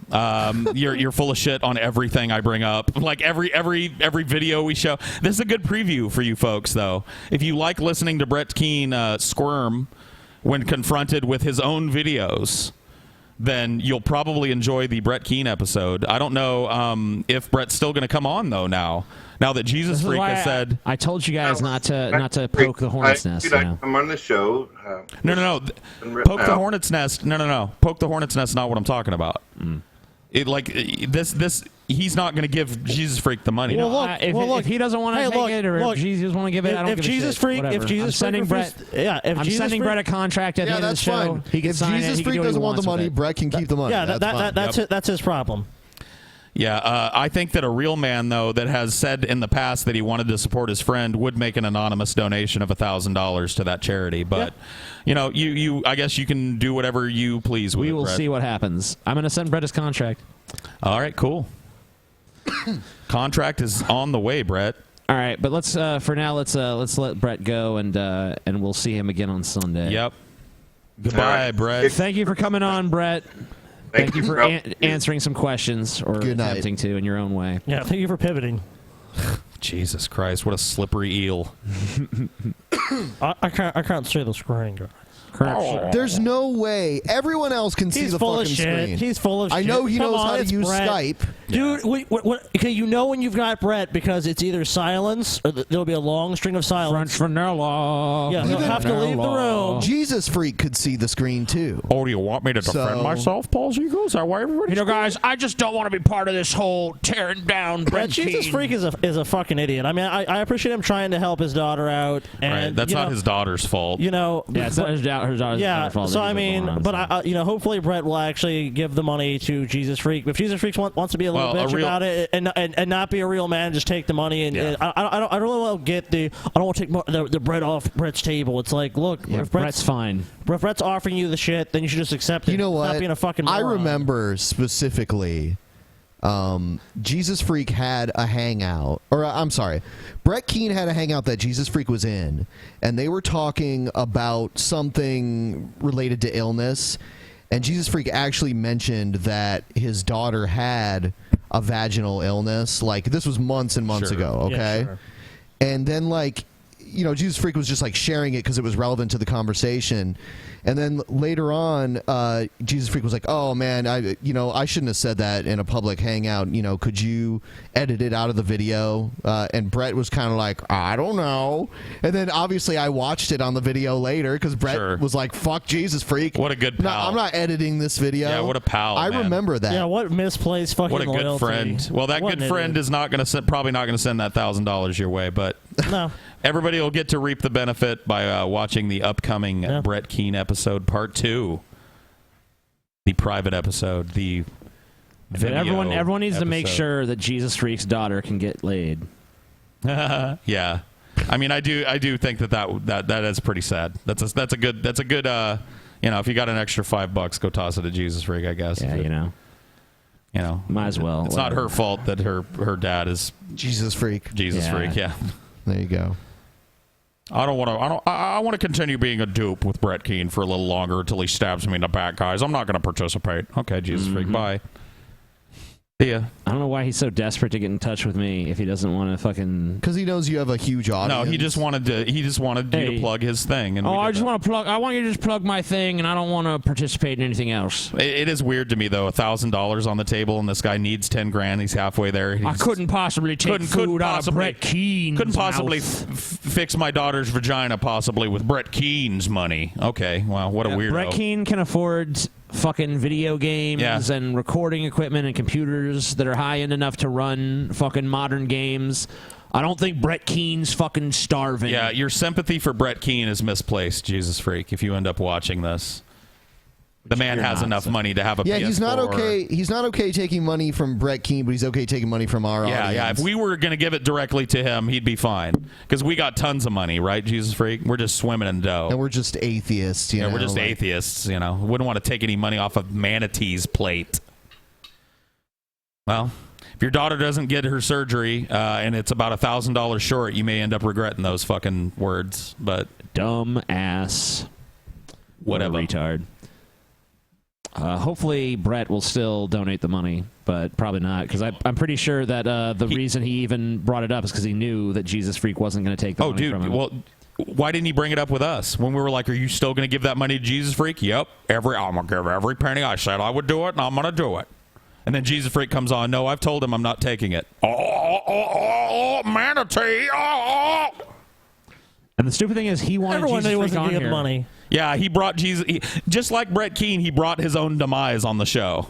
You're full of shit on everything I bring up. Like every video we show. This is a good preview for you folks, though. If you like listening to Brett Keane squirm when confronted with his own videos, then you'll probably enjoy the Brett Keane episode. I don't know if Brett's still going to come on though now that Jesus Freak has said. I told you guys not to poke the hornet's nest. I'm on the show. No. Poke the hornet's nest. No. Poke the hornet's nest. Not what I'm talking about. This. He's not going to give Jesus Freak the money. Well, look, if he doesn't want to take it, or if Jesus want to give it, I don't give a shit. If Jesus Freak, I'm sending Brett a contract at the end of the show. Fine. He can sign Jesus it. Freak doesn't want the money, Brett can keep the money. Yeah, that's his problem. Yeah, I think that a real man, though, that has said in the past that he wanted to support his friend would make an anonymous donation of $1,000 to that charity. But, you I guess you can do whatever you please with it, We will see what happens. I'm going to send Brett his contract. All right, cool. Contract is on the way, Brett. All right, but let's let Brett go, and we'll see him again on Sunday. Yep. Goodbye, Brett. Thank you for coming on, Brett. Thank you for answering some questions or attempting to in your own way. Yeah, thank you for pivoting. Jesus Christ, what a slippery eel. I can't see the screen, guys. There's no way. Everyone else can see the fucking screen. He's full of shit. I know he knows how to use Skype. Dude, okay, you know when you've got Brett because it's either silence or there'll be a long string of silence. French vanilla. Yeah, he'll have to leave the room. Jesus Freak could see the screen too. Oh, do you want me to defend myself, Paul Ziegler? Is that why everybody? Guys, I just don't want to be part of this whole tearing down Brett Keane. Jesus Freak is a fucking idiot. I mean, I appreciate him trying to help his daughter out. And, right, that's not his daughter's fault. Yeah, it's not his daughter's fault. So I mean, but hopefully Brett will actually give the money to Jesus Freak. If Jesus Freak wants to be a little bitch about it and not be a real man, just take the money. And I don't really get I don't want to take the bread off Brett's table. It's like, look, if Brett's fine. If Brett's offering you the shit, then you should just accept it. You know what? Not being a fucking moron. I remember specifically. Jesus Freak had a hangout, or I'm sorry, Brett Keane had a hangout that Jesus Freak was in, and they were talking about something related to illness, and Jesus Freak actually mentioned that his daughter had a vaginal illness. Like, this was months and months ago, okay? Yeah, sure. And then, like, Jesus Freak was just like sharing it because it was relevant to the conversation. And then later on, Jesus Freak was like, "Oh man, I shouldn't have said that in a public hangout. Could you edit it out of the video?" And Brett was kind of like, "I don't know." And then obviously I watched it on the video later because Brett was like, "Fuck Jesus Freak." What a good pal. No, I'm not editing this video. Yeah, what a pal. I remember that. Yeah, what misplaced fucking What a good loyalty. friend. Well, that good friend is not going to probably not going to send that $1,000 your way, but no. Everybody will get to reap the benefit by watching the upcoming Brett Keane episode, Part 2. The private episode, the Vimeo everyone needs to make episode. sure that Jesus Freak's daughter can get laid. Yeah. I mean, I do think that is pretty sad. That's a good if you got an extra $5, go toss it at Jesus Freak, I guess. Yeah, might as well. It's not her fault that her dad is Jesus Freak. Jesus Freak, yeah. There you go. I want to continue being a dupe with Brett Keane for a little longer until he stabs me in the back, guys. I'm not going to participate. Okay, Jesus Freak, bye. See ya. I don't know why he's so desperate to get in touch with me if he doesn't want to fucking. Because he knows you have a huge audience. No, he just wanted you to plug his thing. And I want you to just plug my thing, and I don't want to participate in anything else. It is weird to me though. $1,000 on the table, and this guy needs $10,000. He's halfway there. I couldn't possibly take food out of Brett Keane's Couldn't possibly mouth. fix my daughter's vagina possibly with Brett Keane's money. Okay, wow, what a weirdo. Brett Keane can afford fucking video games and recording equipment and computers that are high-end enough to run fucking modern games. I don't think Brett Keane's fucking starving. Yeah, your sympathy for Brett Keane is misplaced, Jesus Freak, if you end up watching this. The man has enough money to have a PS4. He's not okay. He's not okay taking money from Brett Keane, but he's okay taking money from our audience. Yeah. If we were going to give it directly to him, he'd be fine. Because we got tons of money, right, Jesus Freak? We're just swimming in dough. And we're just atheists, you know. We're just atheists, you know. Wouldn't want to take any money off of Manatee's plate. Well, if your daughter doesn't get her surgery and it's about $1,000 short, you may end up regretting those fucking words. But dumb ass. Whatever. Retard. Hopefully Brett will still donate the money, but probably not, because I'm pretty sure that the reason he even brought it up is because he knew that Jesus Freak wasn't going to take the money from him. Well, why didn't he bring it up with us when we were like, are you still going to give that money to Jesus Freak? Yep. I'm going to give every penny. I said I would do it, and I'm going to do it. And then Jesus Freak comes on, no, I've told him I'm not taking it. Manatee. And the stupid thing is, he wanted Everyone Jesus knew he Freak wasn't on gonna get here. the money. Yeah, he brought Jesus. Just like Brett Keane, he brought his own demise on the show.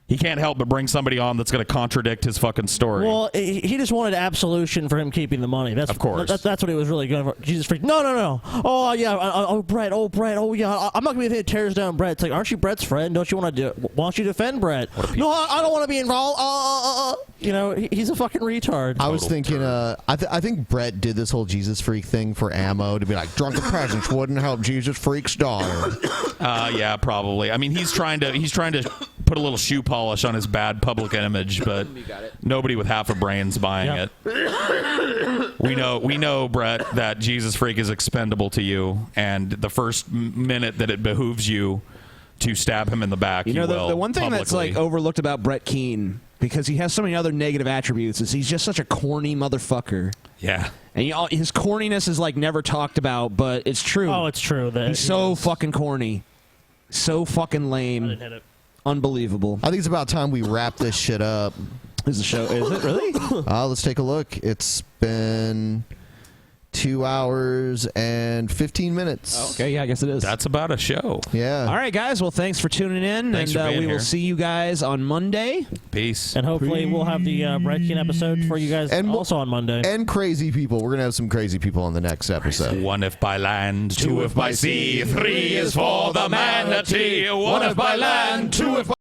He can't help but bring somebody on that's going to contradict his fucking story. Well, he just wanted absolution for him keeping the money. That's, of course. That's what he was really going for. Jesus Freak. No. Oh, yeah. Brett. Oh, yeah. I'm not going to be the thing that tears down Brett. It's like, aren't you Brett's friend? Don't you want to do it? Why don't you defend Brett? No, I don't want to be involved. You know, he's a fucking retard. I was thinking, I think Brett did this whole Jesus Freak thing for ammo to be like, Drunken Peasants wouldn't help Jesus Freak's daughter. Yeah, probably. I mean, he's trying to put a little shoe polish on his bad public image, but nobody with half a brain's buying it. We know, Brett, that Jesus Freak is expendable to you, and the first minute that it behooves you to stab him in the back, You know, will the one thing that's publicly. like overlooked about Brett Keane, because he has so many other negative attributes, is he's just such a corny motherfucker. Yeah. And his corniness is like never talked about, but it's true. Oh, it's true. He's so fucking corny. So fucking lame. I didn't hit it. Unbelievable. I think it's about time we wrap this shit up. Is the show? Is it really? Let's take a look. It's been 2 hours and 15 minutes. Oh, okay, yeah, I guess it is. That's about a show. Yeah. All right, guys. Well, thanks for tuning in, Thanks for being we will here. see you guys on Monday. Peace. And hopefully we'll have the Brett Keane episode for you guys also on Monday. And crazy people. We're going to have some crazy people on the next episode. 1 if by land, 2 if by sea, 3 is for the manatee. 1 if by land, 2 if by